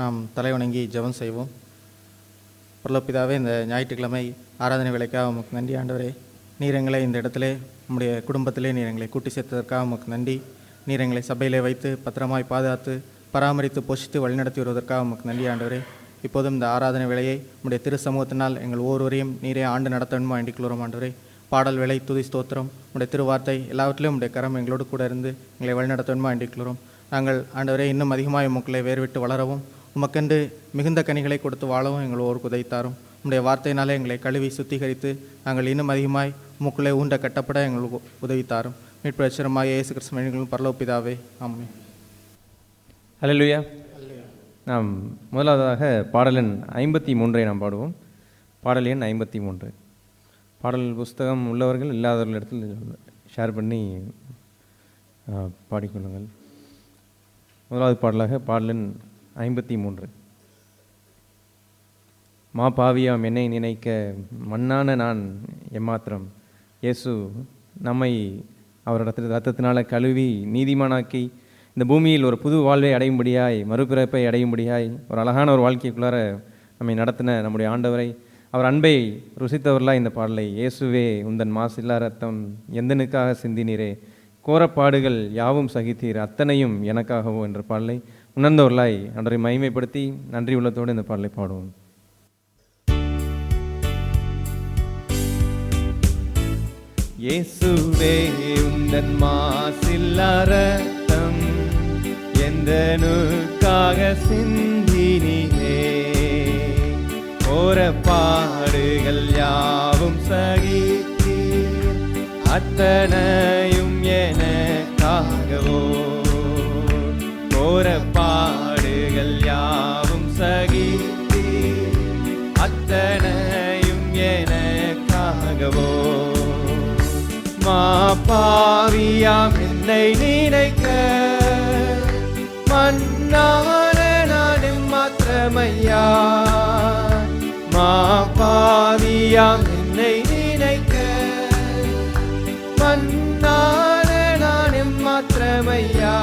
நாம் தலைவணங்கி ஜெபம் செய்வோம். பரலோகபிதாவே, இந்த ஞாயிற்றுக்கிழமை ஆராதனை வேலைக்காக உமக்கு நன்றி ஆண்டவரே. நீர் எங்களை இந்த இடத்திலே உம்முடைய குடும்பத்திலே நீர் எங்களை கூட்டி சேர்த்ததற்காக உமக்கு நன்றி. நீர் எங்களை சபையிலே வைத்து பத்திரமாய் பாதுகாத்து பராமரித்து போஷித்து வழிநடத்தி வருவதற்காக உமக்கு நன்றி ஆண்டவரே. இப்போதும் இந்த ஆராதனை வேலையை உம்முடைய திரு சமூகத்தினால் எங்கள் ஒவ்வொருவரையும் நீரே ஆண்டு நடத்தணுமா வேண்டிக்கொள்கிறோம் ஆண்டவரே. பாடல் வேலை, துதி, ஸ்தோத்திரம், உடைய திருவார்த்தை எல்லாவற்றிலும் உடைய கரம் எங்களோடு கூட இருந்து எங்களை வழிநடத்தணுமா வேண்டிக்கொள்கிறோம். நாங்கள் ஆண்டவரே இன்னும் அதிகமாக உமக்களை வேறுவிட்டு வளரவும் உமக்கென்று மிகுந்த கனிகளை கொடுத்து வாழவும் எங்கள் ஒவ்வொரு உதைத்தாரும். உம்முடைய வார்த்தையினாலே எங்களை கழுவி சுத்திகரித்து நாங்கள் இன்னும் அதிகமாய் உமக்குள்ளே ஊண்ட கட்டப்பட எங்களுக்கு உதவித்தாரும். மீட்பு ரட்சகருமாகிய இயேசு கிறிஸ்துவின் பரலோக பிதாவே, ஆமென். அல்லேலூயா. நாம் முதலாவதாக பாடல் எண் 53 நாம் பாடுவோம். பாடல் எண் 53. பாடல் புஸ்தகம் உள்ளவர்கள் இல்லாதவர்கள் இடத்தில் ஷேர் பண்ணி பாடிக்கொள்ளுங்கள். முதலாவது பாடலாக பாடல் எண் 53. மா பாவியாம் என்னை நினைக்க மண்ணான நான் எம்மாத்திரம். இயேசு நம்மை அவரிடத்தில் ரத்தத்தினால கழுவி நீதிமானாக்கி இந்த பூமியில் ஒரு புது வாழ்வை அடையும்படியாய், மறுபிறப்பை அடையும்படியாய், ஒரு அழகான ஒரு வாழ்க்கைக்குள்ளார நம்மை நடத்தின நம்முடைய ஆண்டவரை, அவர் அன்பை ருசித்தவர்களாக இந்த பாடலை, இயேசுவே உந்தன் மாசில்லா ரத்தம் எந்தனுக்காக சிந்தினீரே, கோரப்பாடுகள் யாவும் சகித்தீர் அத்தனையும் எனக்காகவோ என்ற பாடலை உணர்ந்தவர்களாய் அன்றை மகிமைப்படுத்தி நன்றி உள்ளத்தோடு இந்த பாடலை பாடுவோம். இயேசுவே உந்தன் மாசில்லா ரத்தம் எந்தனுக்காக சிந்தினீரே, கோரப்பாடுகள் யாவும் சகித்தீர் அத்தனையும் எனக்காகவோ, கோரப்பாடுகள் யாவும் சகித்தீர் அத்தனையும் எனக்காகவோ, மா பாவியாம் என்னை நினைக்க மண்ணான நான் மாத்திரமையா, மா பாவியாம் என்னை நினைக்க மண்ணான நான் மாத்திரமையா,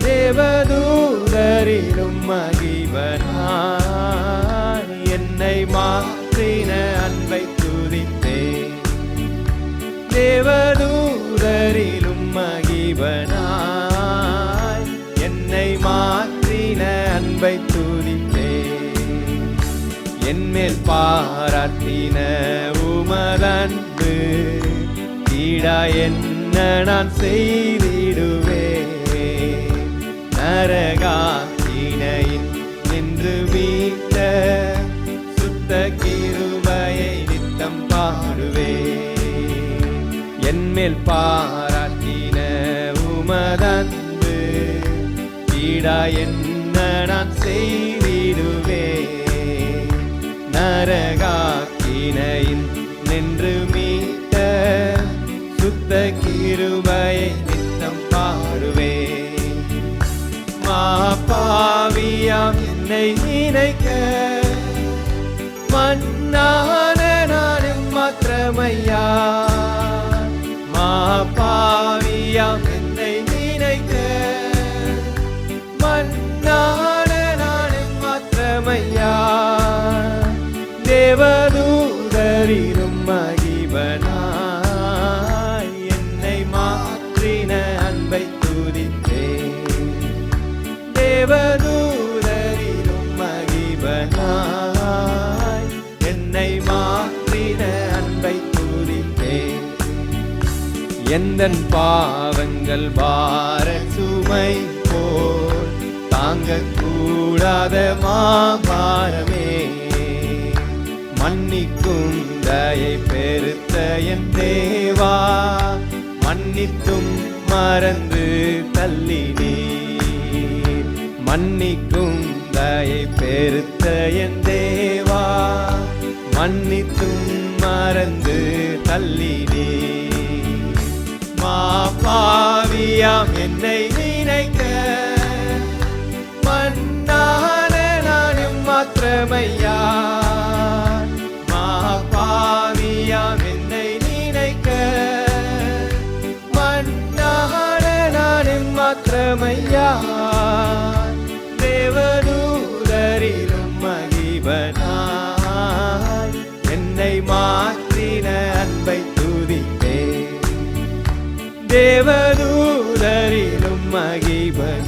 தேவதூதரிலும் மகிவனாய் என்னை மாற்றின அன்பை துதித்தேன், தேவதூதரிலும் மகிவனாய் என்னை மாற்றின அன்பை துதித்தேன், என்மேல் பாராட்டின உமதன்பு ஈடா என்ன நான் செய்திடுவேன், நரகாக்கினையின் நின்று மீட்ட சுத்த கிருபையை நித்தம் பாடுவேன், என்மேல் பாராட்டின உமதன்பு ஈடா என்ன நான் செய்திடுவேன், நரகாக்கினையின் நின்று மீட்ட சுத்த கிருபையை நித்தம் பாடுவேன், மா பாவியாம் என்னை நினைக்க மண்ணான நான் மாத்திரமையா, மா பாவியாம் என்னை நினைக்க மண்ணான நான் மாத்திரமையா, தேவதூதரிலும் மகிவனாய் என்னை மாற்றின அன்பை துதித்தேன், தேவதூதரிலும் மகிவனாய் என்னை மாற்றின அன்பை துதித்தேன், எந்தன் பாவங்கள் பார சுமை போல் தாங்கக்கூடாத மாபாரமே, மன்னிக்கும் தயை பெருத்த என் தேவா, மன்னித்தும் மறந்து தள்ளினீர், மன்னிக்கும் தயை பெருத்த என் தேவா, மன்னித்தும் மறந்து தள்ளினீர், மா பாவியாம் என்னை நினைக்க மண்ணான நான் மாத்திரமையா, மா பாவியாம் என்னை நினைக்க மண்ணான நான் மாத்திரமையா, தேவ தேவதூதரிலும் மகிபனாய்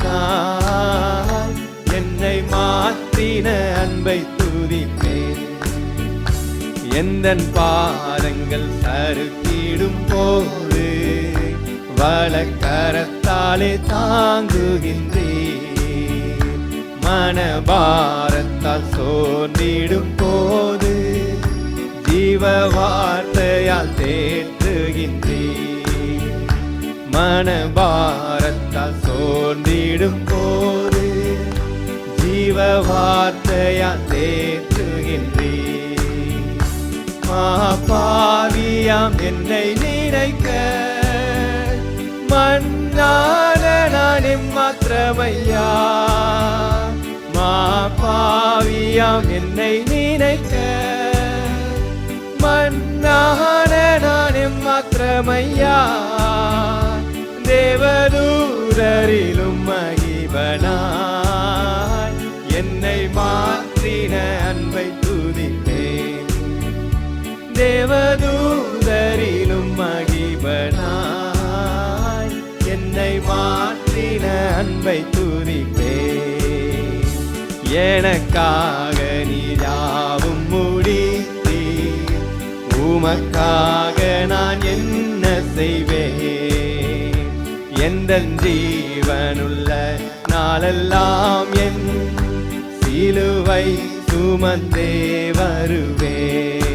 என்னை மாற்றின அன்பை துதிப்பேன். எந்தன் பாதங்கள் சறுக்கிடும் போது வலக்கரத்தாலே தாங்குகின்றேன். மனபாரத்தால் சோர்ந்திடும் போது ஜீவ வார்த்தையால் தேற்றுகின்றேன். மனபாரத்தால் சோர்ந்திடும் போது ஜீவ வார்த்தையால் தேற்றுகின்றேன். பாவியாம் என்னை நினைக்க மன்னான நான் எம்மாத்திரமையா. பாவியாம் என்னை நினைக்க மன்னான நான் எம்மாத்திரமையா. தேவதூதரிலும் மகிபனாய் என்னை மாற்றின அன்பை துதிப்பேன். தேவதூதரிலும் மகிபனாய் என்னை மாற்றின அன்பை துதிப்பேன். எனக்காக நீ யாவும் முடித்தீர், உமக்காக நான் என்ன செய்வேன். எந்த ஜீவனுள்ள நாளெல்லாம் என் சிலுவை சுமந்தே வருவேன்.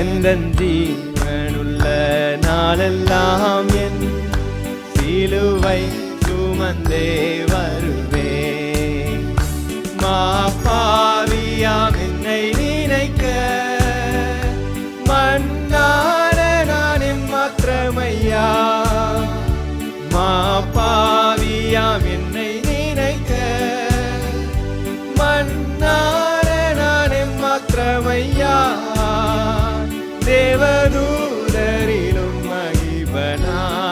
எந்த ஜீவனுள்ள நாளெல்லாம் என் சிலுவை சுமந்தே வருவேன். பாவியாம் என்னை நினைக்க மன்னான நான் எம்மாத்திரமையா. பாவியாம் என்னை நினைக்க மன்னான நான் எம்மாத்திரமையா. தேவதூதரிலும் மகிபனாய்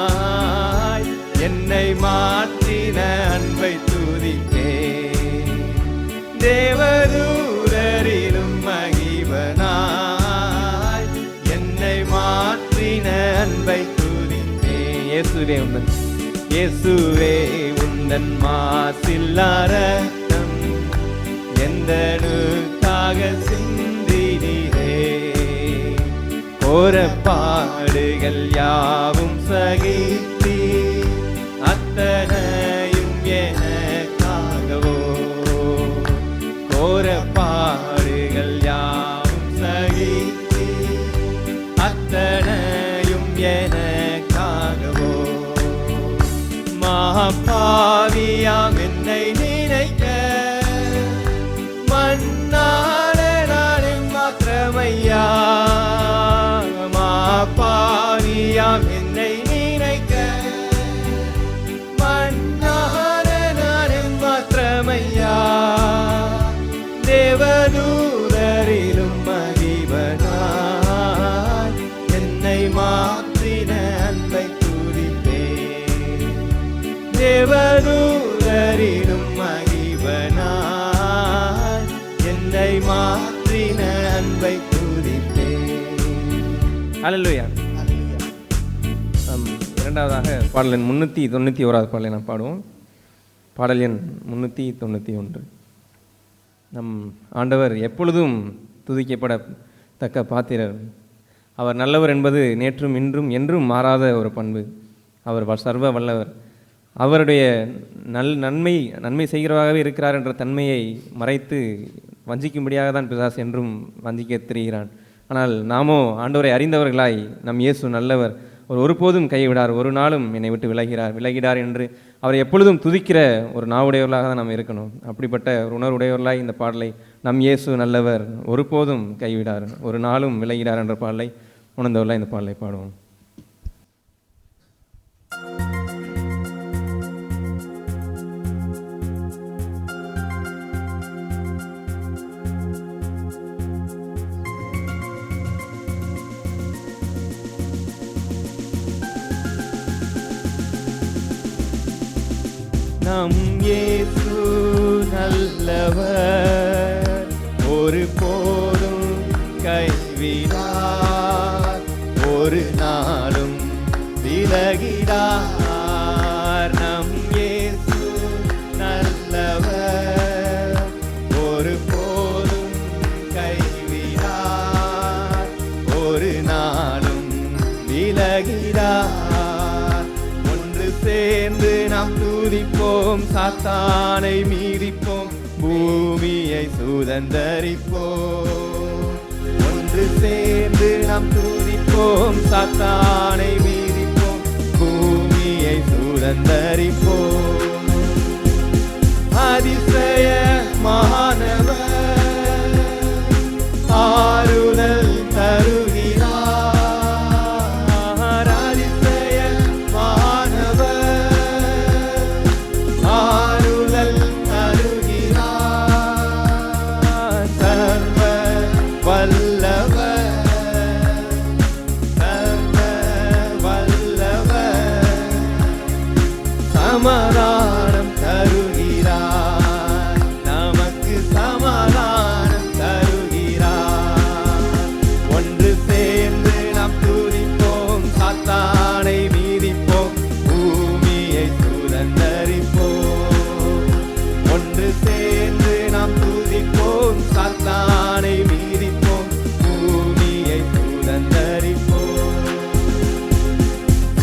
என்னை மாற்றின அன்பை துதிப்பேன். தேவதூதரிலும் மகிபனாய் என்னை மாற்றின அன்பை துதிப்பேன். இயேசுவே உந்தன் மாசில்லா ரத்தம் எந்தனுக்காக சிந்தினீரே. கோரப்பாடுகள் யாவும் சகித்தீ, அத்தனையும் எனக்காகவோ. கோரப்பாடுகள் யாவும் சகித்தீ, அத்தனையும் எனக்காகவோ. பாவியாம் என்னை நினைக்க மன்னான நான் எம்மாத்திரமையா. பாவியாம் என்னை நினைக்க மன்னான நான் எம்மாத்திரமையா. தேவதூதரிலும் மகிபனாய் என்னை மாற்றின அன்பை துதிப்பேன். தேவதூதரிலும் மகிபனாய் என்னை மாற்றின அன்பை துதிப்பேன். அல்லேலூயா. இரண்டாவதாக பாடல் எண் 391 பாடலை நாம் பாடுவோம். பாடல் எண் 391. நம் ஆண்டவர் எப்பொழுதும் துதிக்கப்படத்தக்க பாத்திரர். அவர் நல்லவர் என்பது நேற்றும் இன்றும் என்றும் மாறாத ஒரு பண்பு. அவர் சர்வ வல்லவர். அவருடைய நன்மை செய்கிறவராகவே இருக்கிறார் என்ற தன்மையை மறைத்து வஞ்சிக்கும்படியாக தான் பிசாசு என்றும் வஞ்சிக்க திரிகிறான். ஆனால் நாமோ ஆண்டவரை அறிந்தவர்களாய் நம் இயேசு நல்லவர், அவர் ஒருபோதும் கைவிடார், ஒரு நாளும் என்னை விட்டு விலகிடார் என்று அவரை எப்பொழுதும் துதிக்கிற ஒரு நாவுடையவர்களாக தான் நாம் இருக்கணும். அப்படிப்பட்ட ஒரு உணர்வுடையவர்களாய் இந்த பாடலை நம் இயேசு நல்லவர், ஒருபோதும் கைவிடார், ஒரு நாளும் விலகிடார் என்ற பாடலை உணர்ந்தவர்களாய் இந்த பாடலை பாடுவோம். நம் இயேசு நல்லவர், ஒரு போதும் கைவிடார், ஒரு நாளும் விலகிடார். விலகிடார். நம் இயேசு நல்லவர், ஒரு போதும் கைவிடார், ஒரு நாளும் விலகிடார். ஒன்று சேர்ந்து நாம் துதிப்போம், சாத்தானை மீறிப்போம், பூமியை சுதந்தரிப்போம். ஒன்று சேர்ந்து நாம் துதிப்போம், சாத்தானை மீறிப்போம், பூமியை சுதந்தரிப்போம். அதிசயமானவர் ஆறுதல் தருகிறார். அதிசயமானவர் ஆறுதல் தருகிறார். சர்வ வல்லவர், சர்வ வல்லவர் சமாதானம் தருகிறார், நமக்கு சமாதானம் தருகிறார். ஒன்று சேர்ந்து நாம் துதிப்போம், சாத்தானை மீறிப்போம், பூமியை சுதந்தரிப்போம். ஒன்று சேர்ந்து நாம் துதிப்போம், சாத்தானை மீறிப்போம், பூமியை சுதந்தரிப்போம்.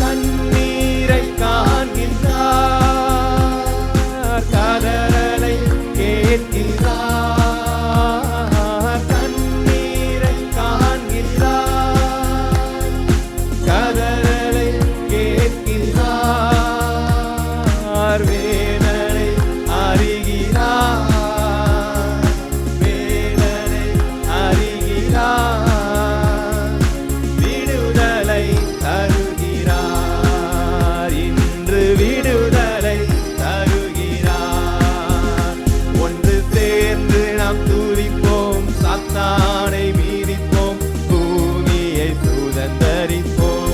கண்ணீரை காண்கின்றார், கதறலை கேட்கின்றார். கண்ணீரை காண்கின்றார், கதறலை கேட்கின்றார். வேதனை அறிகிறார், வேதனை அறிகிறார். விடுதலை தருகிறார், இன்று விடுதலை தருகிறார். ஒன்று சேர்ந்து நாம் துதிப்போம், சாத்தானை மீறிப்போம், பூமியை சுதந்தரிப்போம்.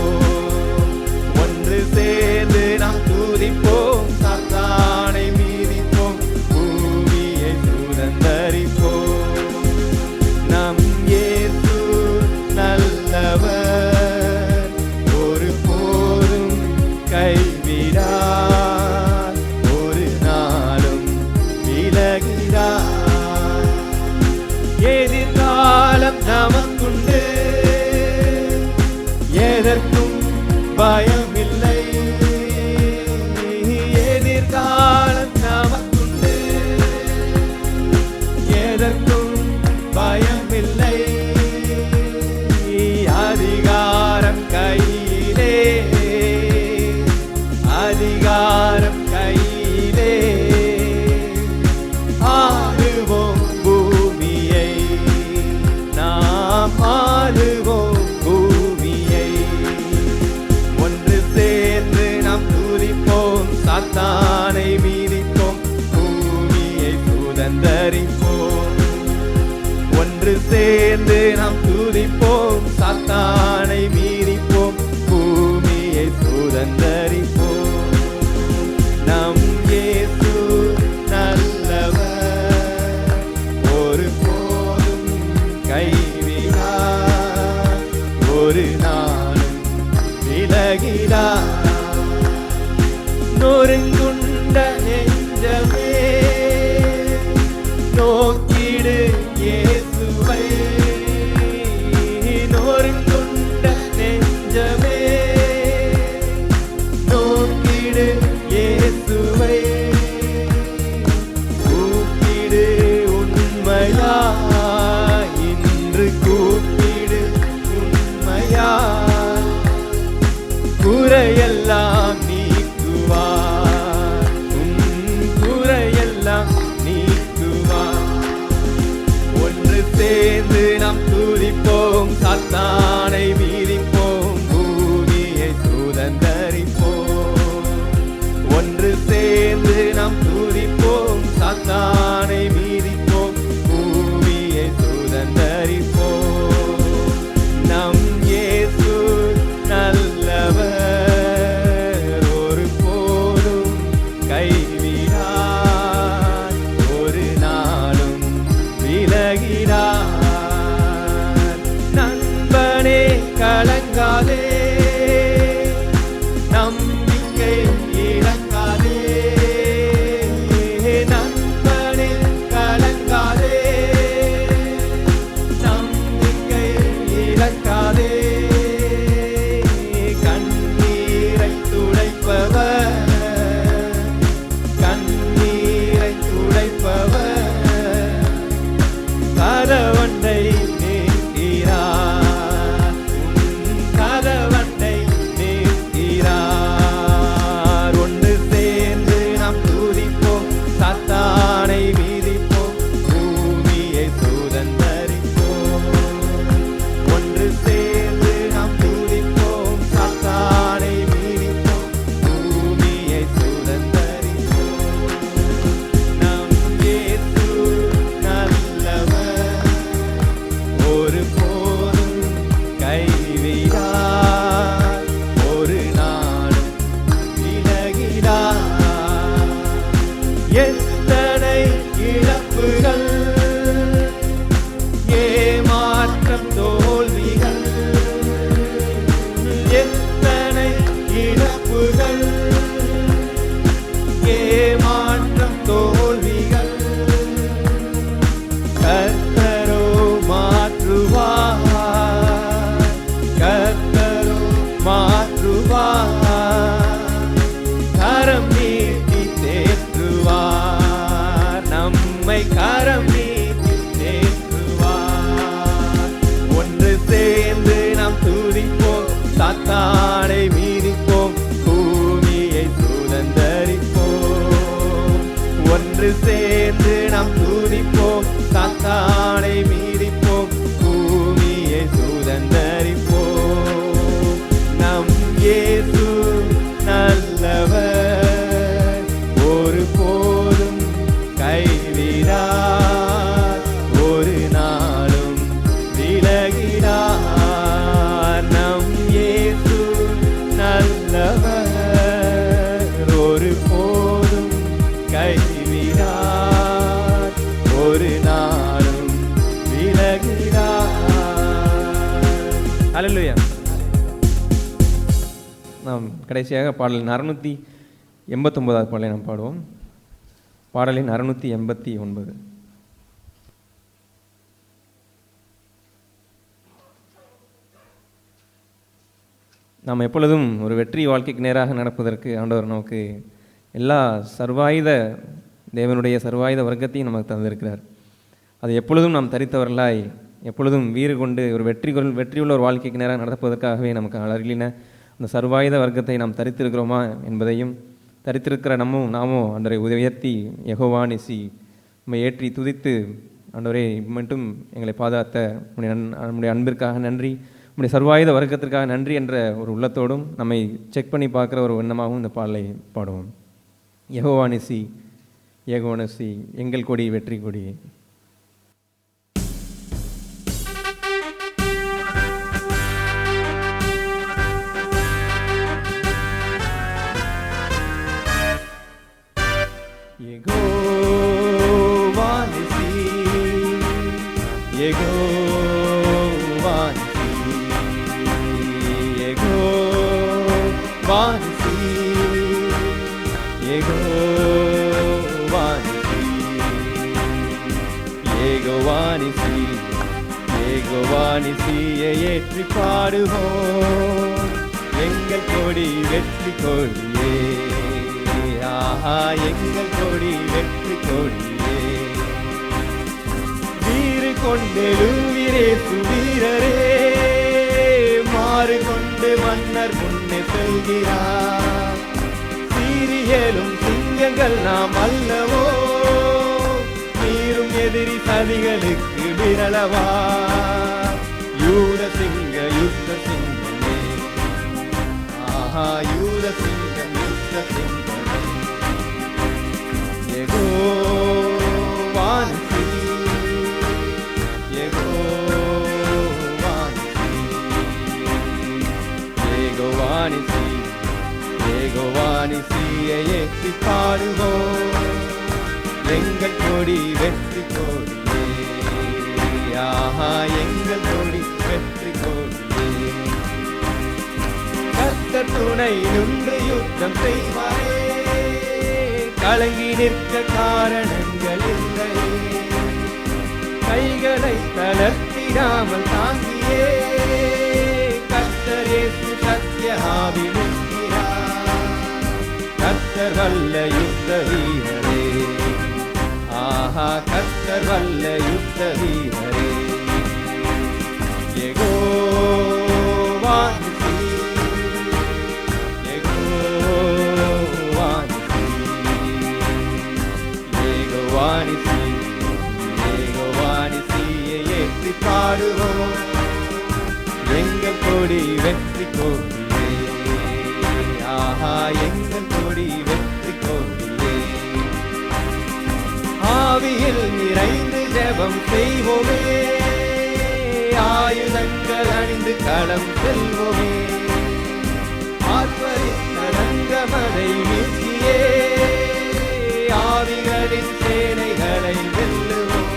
ஒன்று சேர்ந்து நாம் துதிப்போம், சாத்தானை மீறிப்போம், பூமியை சுதந்தரிப்போம். நம் இயேசு நல்லவர், ஒரு போதும் கைவிடார், ஒரு நாளும் விலகிடார். எதிர்காலம் நமக்குண்டு, எதற்கும் பயமில்லை. எதிர்காலம் நமக்குண்டு, எதற்கும் பயமில்லை. அதிகாரம் கையிலே, அதிகாரம் கையிலே. ஆளுவோம் பூமியை, நாம் ஆளுவோம் பூமியை. ஒன்று சேர்ந்து நாம் துதிப்போம், சாத்தானை மீறிப்போம், பூமியை சுதந்தரிப்போம். ஒன்று சேர்ந்து நாம் துதிப்போம், சாத்தானை மீறிப்போம், பூமியை சுதந்தரிப்போம். நம் இயேசு நல்லவர், ஒரு போதும் கைவிடார், ஒரு நாளும் விலகிடார். நொறுங்குண்ட நெஞ்சமே நோக்கிடு இயேசுவை, நொறுங்குண்ட நெஞ்சமே நோக்கிடு இயேசுவை. கூப்பிடு உண்மையா, இன்று கூப்பிடு உண்மையா. குறையெல்லாம் நீக்குவார், குறையெல்லாம் நீக்குவார். ஒன்று சேர்ந்து நாம் துதிப்போம், சாத்தானை மீறிப்போம், பூமியை சுதந்தரிப்போம். ஒன்று சேர்ந்து நாம் துதிப்போம், சாத்தானை மீறிப்போம், பூமியை சுதந்தரிப்போம். நம் இயேசு நல்லவர், ஒரு போதும் கைவிடார், ஒரு நாளும் விலகிடார். நண்பனே ஹல்லேலூயா. நாம் கடைசியாக பாடல் 689 பாடலை நாம் பாடுவோம். பாடலின் 689. நாம் எப்பொழுதும் ஒரு வெற்றி வாழ்க்கைக்கு நேராக நடப்பதற்கு ஆண்டவர் நமக்கு எல்லா சர்வாயுத தேவனுடைய சர்வாயுத வர்க்கத்தையும் நமக்கு தந்திருக்கிறார். அது எப்பொழுதும் நாம் தரித்தவர்களாய் எப்பொழுதும் வீறு கொண்டு ஒரு வெற்றியுள்ள ஒரு வாழ்க்கைக்கு நேராக நடப்பதற்காகவே நமக்கு அருளின அந்த சர்வாயுத வர்க்கத்தை நாம் தரித்திருக்கிறோமா என்பதையும், தரித்திருக்கிற நாமோ ஆண்டவரை உயர்த்தி யெகோவா நிசி நம்மை ஏற்றி துதித்து, ஆண்டவரே மட்டும் எங்களை பாதுகாத்த நம்முடைய அன்பிற்காக நன்றி, நம்முடைய சர்வாயுத வர்க்கத்திற்காக நன்றி என்ற ஒரு உள்ளத்தோடும் நம்மை செக் பண்ணி பார்க்குற ஒரு எண்ணமாகவும் இந்த பாடலை பாடுவோம். யெகோவா நிசி, யெகோவா நிசி, எங்கள் கொடி வெற்றி கொடி. யெகோவா நிசி, யெகோவா நிசி, யெகோவா நிசி, யெகோவா நிசி, யெகோவா நிசி, யெகோவா நிசியை ஏற்றி பாடுவோம், எங்கள் கொடி வெற்றி கொடியே. ஆஹா, எங்கள் கொடி வெற்றி கொடியே. வீறு கொண்டெழுவீரே சுவீரரே, மாறு கொண்டு மன்னர் முன்னே செல்கிறார். சீரியலும் சிங்கங்கள் நாம் அல்லவோ, மீறும் எதிரி சதிகளுக்கு விரலவா. யூத சிங்க யுத்த சிங்கமே, ஆஹா, யூத சிங்கம் யுத்த சிங்கம். யெகோவா நிசி, யெகோவா நிசி, யெகோவா நிசி, யெகோவா நிசியை ஏற்றி பாடுவோம், எங்கள் கொடி வெற்றி கொடியே. ஆஹா, எங்கள் கொடி வெற்றி கொடியே. கர்த்தர் துணை நின்று யுத்தம் செய்வாரே, கலங்கி நிற்க காரணங்கள் இல்லையே. கைகளை தளர்த்திடாமல் தாங்கியே, கர்த்தர் இயேசு சத்திய ஆவி நிற்கிறார். கர்த்தர் வல்ல யுத்த வீரரே, ஆஹா, கர்த்தர் வல்ல யுத்த வீரரே. யெகோவா நிசி, யெகோவா நிசி, யெகோவா நிசி, யெகோவா நிசியை ஏற்றி பாடுவோம், எங்கள் கொடி வெற்றி கொடியே. ஆஹா, எங்கள் கொடி வெற்றி கொடியே. ஆவியில் நிறைந்து ஜெபம் செய்வோமே, ஆயுதங்கள் அணிந்து களம் செல்வோமே. ஆர்ப்பரித்த ரங்கமதை வீழ்த்தியே, ஆவிகளின் சேனைகளை வெல்லுவோம்.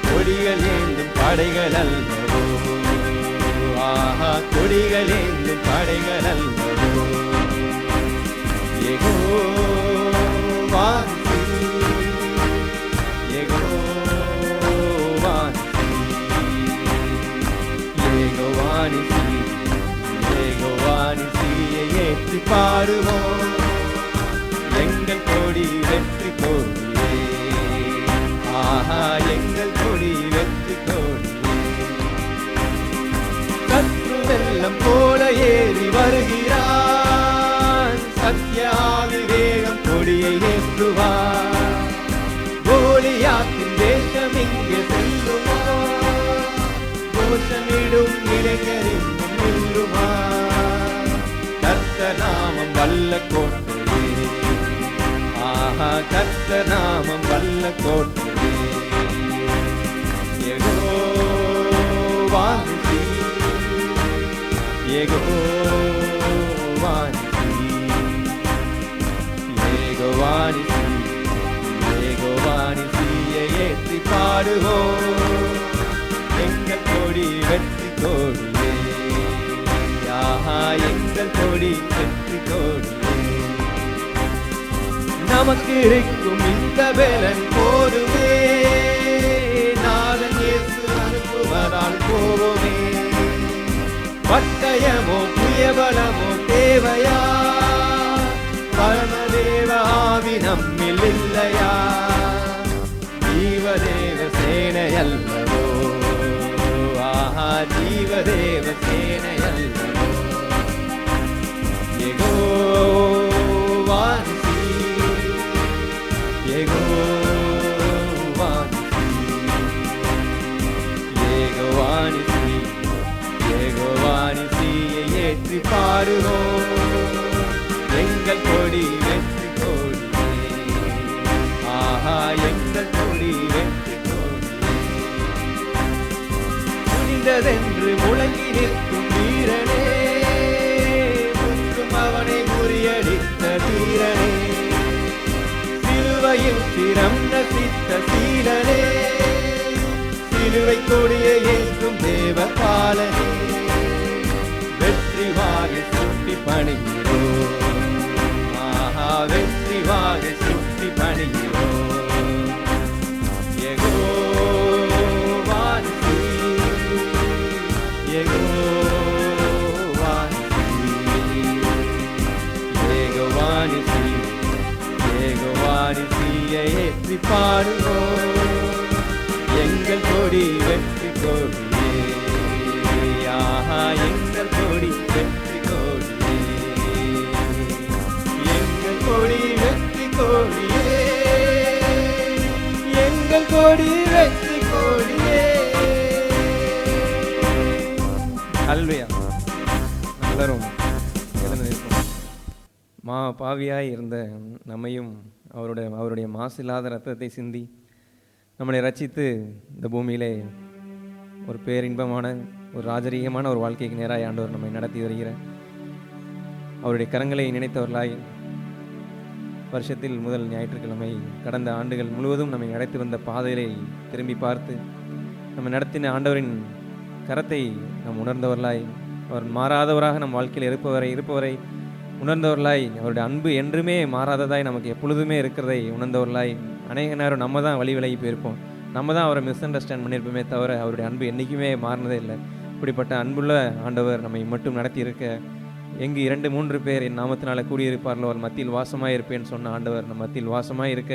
கொடிகள் ஏந்தும் படைகள் அல்லவோ, ஆஹா, கொடிகள் ஏந்தும் படைகள் அல்லவோ. யெகோவா நிசி, யெகோவா நிசி, யெகோவா நிசி, யெகோவா நிசியை ஏற்றி பாடுவோம், எங்கள் கொடி வெற்றி கொடியே. ஆஹா, எங்கள் கொடி வெற்றி கொடியே. சத்ரு வெள்ளம் போல ஏறி வருகிறான், சத்திய ஆவி வேகம் கொடியை ஏற்றுவார். கோலியாத்தின் தேசம் இங்கே செல்லுமா, கோஷமிடும் இளைஞரின் முன்னில்லுமா. கர்த்தர் நாமம் வல்ல கோட்டையே, ஆஹா, கர்த்தர் நாமம் வல்ல கோட்டையே. யெகோவா நிசி, யெகோவா நிசி, யெகோவா நிசி, யெகோவா நிசியை ஏற்றி பாடுவோம், எங்கள் கொடி வெற்றி கொடியே. ஆஹா எங்கள் கொடி வெற்றி கொடி. நமக்கு இருக்கும் இந்த பலன் போதுமே, நாதன் இயேசு அனுப்புவதால் போவோமே. பட்டயமோ புயபலமோ தேவையா, பரமதேவ ஆவி நம்மில் இல்லையா? ஜீவதேவ சேனையல்லவோ, ஆஹா ஜீவதேவ சேனையல்லவோ. யெகோவா நிசி, யெகோவா நிசி, யெகோவா நிசி, யெகோவா நிசியை ஏற்றி பாடுவோம். எங்கள் கொடி வெற்றி கொடியே, ஆஹா எங்கள் கொடி வெற்றி கொடியே. புனிததென்று முழங்கி நிற்கும் வீரனே, முற்றும் அவனை முறியடித்த வீரனே. சிலுவையில் சிரம் நசித்த சீலனே, சிலுவை கொடியை ஏற்றும் தேவ பாலனே. வெற்றி வாகை சுட்டி பணிகிறோம், ஆஹா வெற்றி வாகை சுட்டி பணிகிறோம். யெகோவா நிசி, யெகோவா நிசி, யெகோவா நிசி, யெகோவா நிசியை ஏற்றி பாடுவோம். எங்கள் கொடி வெற்றி கொடியே, ஆஹா எங்கள் கொடி வெற்றி கொடியே. எங்கள் கொடி வெற்றி கொடியே, எங்கள் கொடி வெற்றி கொடியே. அல்லேலூயா. எல்லாரும் எழுந்து நிற்போம். பாவியாய் இருந்த நம்மையும் அவருடைய மாசில்லாத இரத்தத்தை சிந்தி நம்மளை ரட்சித்து இந்த பூமியிலே ஒரு பேரின்பமான ஒரு ராஜரீகமான ஒரு வாழ்க்கைக்கு நேராக ஆண்டவர் நம்மை நடத்தி வருகிற அவருடைய கரங்களை நினைத்தவர்களாய் வருஷத்தில் முதல் ஞாயிற்றுக்கிழமை கடந்த ஆண்டுகள் முழுவதும் நம்மை நடத்தி வந்த பாதையை திரும்பி பார்த்து நம்ம நடத்தின ஆண்டவரின் கரத்தை நாம் உணர்ந்தவர்களாய், அவர் மாறாதவராக நம் வாழ்க்கையில் இருப்பவரை உணர்ந்தவர்களாய், அவருடைய அன்பு என்றுமே மாறாததாய் நமக்கு எப்பொழுதுமே இருக்கிறதை உணர்ந்தவர்களாய், அநேக நேரம் நம்ம தான் வழி விலகி போயிருப்போம், நம்ம தான் அவரை மிஸ் அண்டர்ஸ்டாண்ட் பண்ணியிருப்போமே தவிர அவருடைய அன்பு என்றைக்குமே மாறினதே இல்லை. இப்படிப்பட்ட அன்புள்ள ஆண்டவர் நம்மை மட்டும் நடத்தி இருக்க, எங்கு 2-3 பேர் என் நாமத்தினால கூடியிருப்பார்களோ அவர் மத்தியில் வாசமாக இருப்பேன்னு சொன்ன ஆண்டவர் நம் மத்தியில் வாசமாக இருக்க,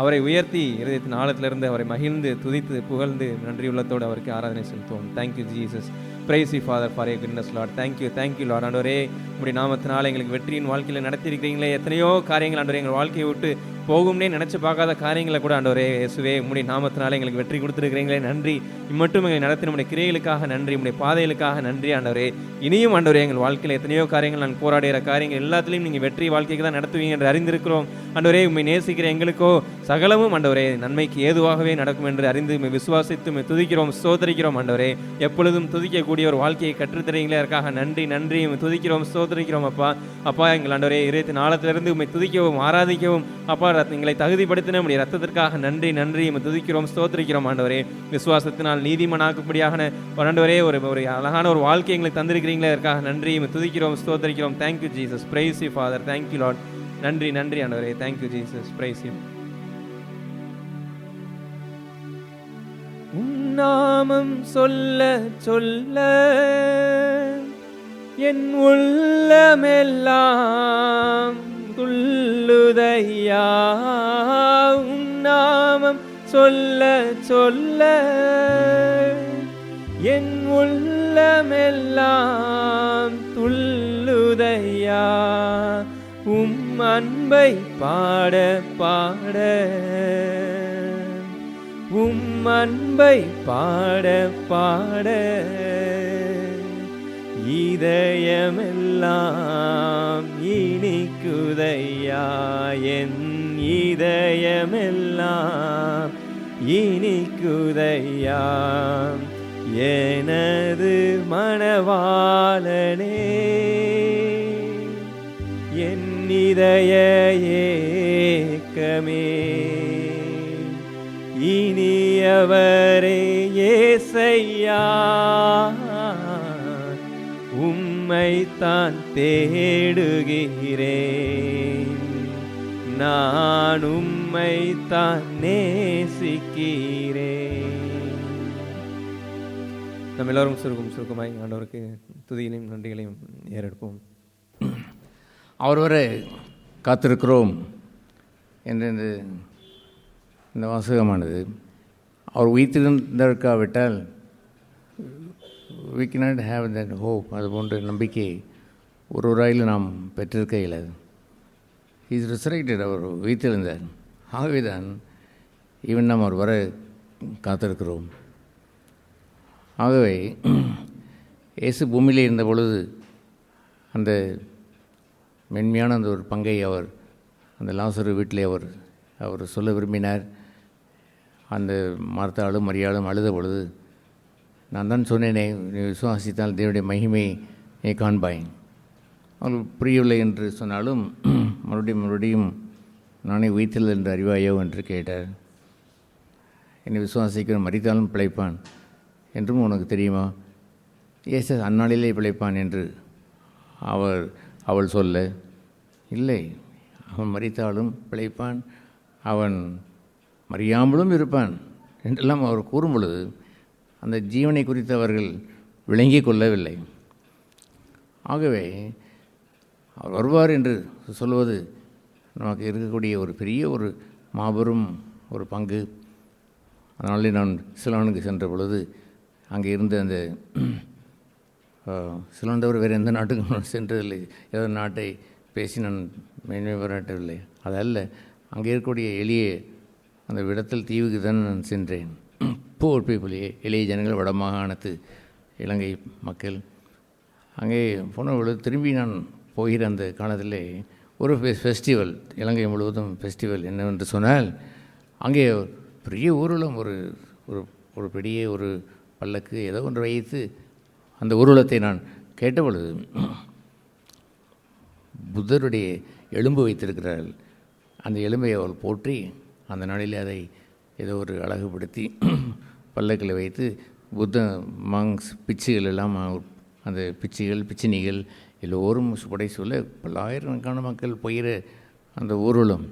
அவரை உயர்த்தி இருதயத்தின் ஆழத்திலிருந்து அவரை மகிழ்ந்து துதித்து புகழ்ந்து நன்றியுள்ளத்தோடு அவருக்கு ஆராதனை செலுத்துவோம். Thank you Jesus. Praise you Father for your goodness Lord. Thank you Lord. ஆண்டவரே உம்முடைய நாமத்தினால எங்களுக்கு வெற்றியின் வாழ்க்கையில் நடத்தியிருக்கிறீங்களே, எத்தனையோ காரியங்கள் ஆண்டவரே எங்கள் வாழ்க்கையை விட்டு போகும்னே நினச்சி பார்க்காத காரியங்களை கூட ஆண்டவரே இயேசுவே உம்முடைய நாமத்தினால எங்களுக்கு வெற்றி கொடுத்துருக்கிறீங்களே நன்றி. இம்மட்டும் எங்களை நடத்தி நம்முடைய கிரியைகளுக்காக நன்றி, உம்முடைய பாதைகளுக்காக நன்றி ஆண்டவரே. இனியும் ஆண்டவரே எங்கள் வாழ்க்கையில் எத்தனையோ காரியங்கள் நாங்கள் போராடுகிற காரியங்கள் எல்லாத்துலேயும் நீங்கள் வெற்றி வாழ்க்கைக்கு தான் நடத்துவீங்க என்று அறிந்திருக்கிறோம் ஆண்டவரே. உம்மை நேசிக்கிற எங்களுக்கோ சகலமும் ஆண்டவரே நன்மைக்கு ஏதுவாகவே நடக்கும் என்று அறிந்து விசுவாசித்து துதிக்கிறோம், ஸ்தோத்திரிக்கிறோம் ஆண்டவரே. எப்பொழுதும் துதிக்கக்கூடிய ஒரு வாழ்க்கையை கற்றுத்தரீங்களே அதற்காக நன்றி நன்றி. துதிக்கிறோம், ஸ்தோத்திரிக்கிறோம் அப்பா எங்கள் ஆண்டவரே. இதயத்தின் ஆழத்திலிருந்து உம்மை துதிக்கவும் ஆராதிக்கவும் அப்பா எங்களை தகுதிப்படுத்தின நம்முடைய ரத்தத்திற்காக நன்றி நன்றி. துதிக்கிறோம், ஸ்தோத்திரிக்கிறோம் ஆண்டவரே. விசுவாசத்தினால் நீதிமானாக்கும்படியாக ஆண்டவரே ஒரு அழகான ஒரு வாழ்க்கை எங்களுக்கு தந்திருக்கிறீங்களே அதற்காக நன்றி. துதிக்கிறோம், ஸ்தோத்திரிக்கிறோம். Thank you Jesus. Price you father. Thank you Lord. நன்றி நன்றி ஆண்டவரே. Thank you Jesus. Price you. நாமம் சொல்ல சொல்ல என் உள்ளமெல்லாம் துள்ளுதையா. நாமம் சொல்ல சொல்ல என் உள்ளமெல்லாம் துள்ளுதையா. அன்பை பாட பாட அன்பை பாட பாட இதயமெல்லாம் இனிக்குதையா. என் இதயமெல்லாம் இனிக்குதையா. எனது மணவாளனே என் இதய ஏக்கமே இனியவரே ஏசையா. உம்மை தான் தேடுகிறேன், நான் உம்மை தான் நேசிக்கிறேன். நம்ம எல்லாரும் சுருக்கமாய் ஆண்டவருக்கு துதிகளையும் நன்றிகளையும் ஏறெடுப்போம். அவர் வரை காத்திருக்கிறோம் என்ற இந்த வாசகமானது அவர் உயிர்த்திருந்திருக்காவிட்டால் we cannot have that hope, அது போன்ற நம்பிக்கை ஒருவராயில் நாம் பெற்றிருக்க இயலாது. இஸ் resurrected, அவர் உயிர்த்தெழுந்தார். ஆகவேதான் ஈவன் நாம் அவர் வர காத்திருக்கிறோம். ஆகவே இயேசு பூமியிலே இருந்த பொழுது அந்த மென்மையான அந்த ஒரு பங்கை அவர் அந்த லாசரு வீட்டிலே அவர் சொல்ல விரும்பினார். அந்த மார்த்தாளும் மரியாளும் அழுத பொழுது, நான் தான் சொன்னேனே, நீ விசுவாசித்தால் தேவனுடைய மகிமையை நீ காண்பாய். அவர்கள் புரியவில்லை என்று சொன்னாலும் மறுபடியும் நானே உயிர்த்தெழுதல் என்று அறிவாயோ என்று கேட்டார். என்னை விசுவாசிக்கிற மரித்தாலும் பிழைப்பான் என்றும் உனக்கு தெரியுமா? ஏசு அந்நாளிலே பிழைப்பான் என்று அவள் சொல்ல, இல்லை, அவன் மரித்தாலும் பிழைப்பான், அவன் மறியாமலும் இருப்பான் என்றெல்லாம் அவர் கூறும் பொழுது அந்த ஜீவனை குறித்து அவர்கள் விளங்கி கொள்ளவில்லை. ஆகவே அவர் வருவார் என்று சொல்வது நமக்கு இருக்கக்கூடிய ஒரு பெரிய ஒரு மாபெரும் ஒரு பங்கு. அதனாலே நான் சிலோனுக்கு சென்ற பொழுது அங்கே இருந்த அந்த சிலோண்டவர் வேறு எந்த நாட்டுக்கும் நான் சென்றதில்லை. ஏதோ நாட்டை பேசி நான் மேன்மை பாராட்டவில்லை. அதல்ல, அங்கே இருக்கக்கூடிய எளிய அந்த விடத்தல் தீவுக்கு தான் நான் சென்றேன். போர் பீப்புள், எளிய ஜனங்கள், வடமாகாணத்து இலங்கை மக்கள். அங்கே போன பொழுது திரும்பி நான் போகிற அந்த காலத்திலே ஒரு ஃபெஸ்டிவல், இலங்கை முழுவதும் ஃபெஸ்டிவல் என்னவென்று சொன்னால், அங்கே பெரிய ஊர்வலம், ஒரு பெரிய ஒரு பல்லக்கு ஏதோ ஒன்று வைத்து அந்த ஊர்வலத்தை நான் கேட்ட பொழுது புத்தருடைய எலும்பு வைத்திருக்கிறார்கள். அந்த எலும்பை அவள் போற்றி அந்த நாளில் அதை ஏதோ ஒரு அழகுபடுத்தி பல்லக்கில் வைத்து புத்த மாங்ஸ் பிச்சுகள் எல்லாம், அந்த பிச்சினிகள் எல்லோரும் புடை சொல்ல பல்லாயிரக்கணக்கான மக்கள் போகிற அந்த ஊர்வலம்,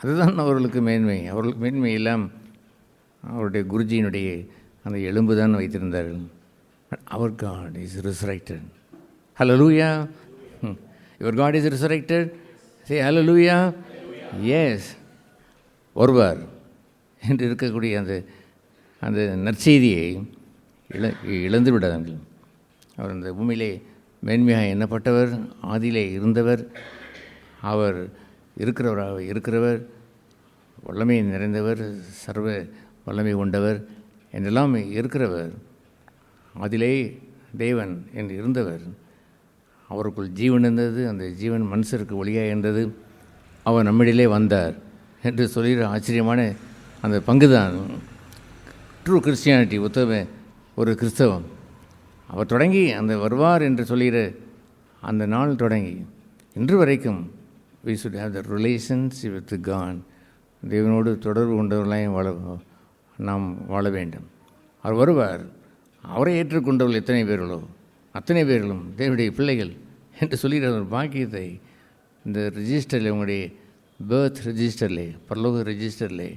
அதுதான் அவர்களுக்கு மேன்மை. அவர்களுக்கு மேன்மை எல்லாம் அவருடைய குருஜியினுடைய அந்த எலும்பு தான் வைத்திருந்தார்கள். Our God is resurrected. Hallelujah. Your God is resurrected. Say hallelujah. Yes. ஒருவர் என்று இருக்கக்கூடிய அந்த நற்செய்தியை இழந்து விடாதீர்கள். அவர் அந்த பூமியிலே மேன்மையாக எண்ணப்பட்டவர், ஆதியிலே இருந்தவர், அவர் இருக்கிறவர், வல்லமை நிறைந்தவர், சர்வ வல்லமை கொண்டவர் என்றெல்லாம் இருக்கிறவர், அதிலே தேவன் என்று இருந்தவர். அவருக்குள் ஜீவன் இருந்தது, அந்த ஜீவன் மனுஷருக்கு ஒளியாக இருந்தது, அவர் நம்மிடையிலே வந்தார் என்று சொல்கிற ஆச்சரியமான அந்த பங்கு தான் ட்ரூ கிறிஸ்டியானிட்டி, உத்தம ஒரு கிறிஸ்தவம். அவர் தொடங்கி அந்த வருவார் என்று சொல்கிற அந்த நாள் தொடங்கி இன்று வரைக்கும் we should have the relationship with God. தேவனோடு தொடர்பு கொண்டவர்களாக நாம் வாழ வேண்டும். அவர் வருவார். அவரை ஏற்றுக்கொண்டவர்கள் எத்தனை பேர்களோ அத்தனை பேர்களும் தேவனுடைய பிள்ளைகள் என்று சொல்கிற ஒரு பாக்கியத்தை இந்த ரெஜிஸ்டரில், உங்களுடைய பேர்த் ரெஜிஸ்டரில், பரலோக ரெஜிஸ்டரில்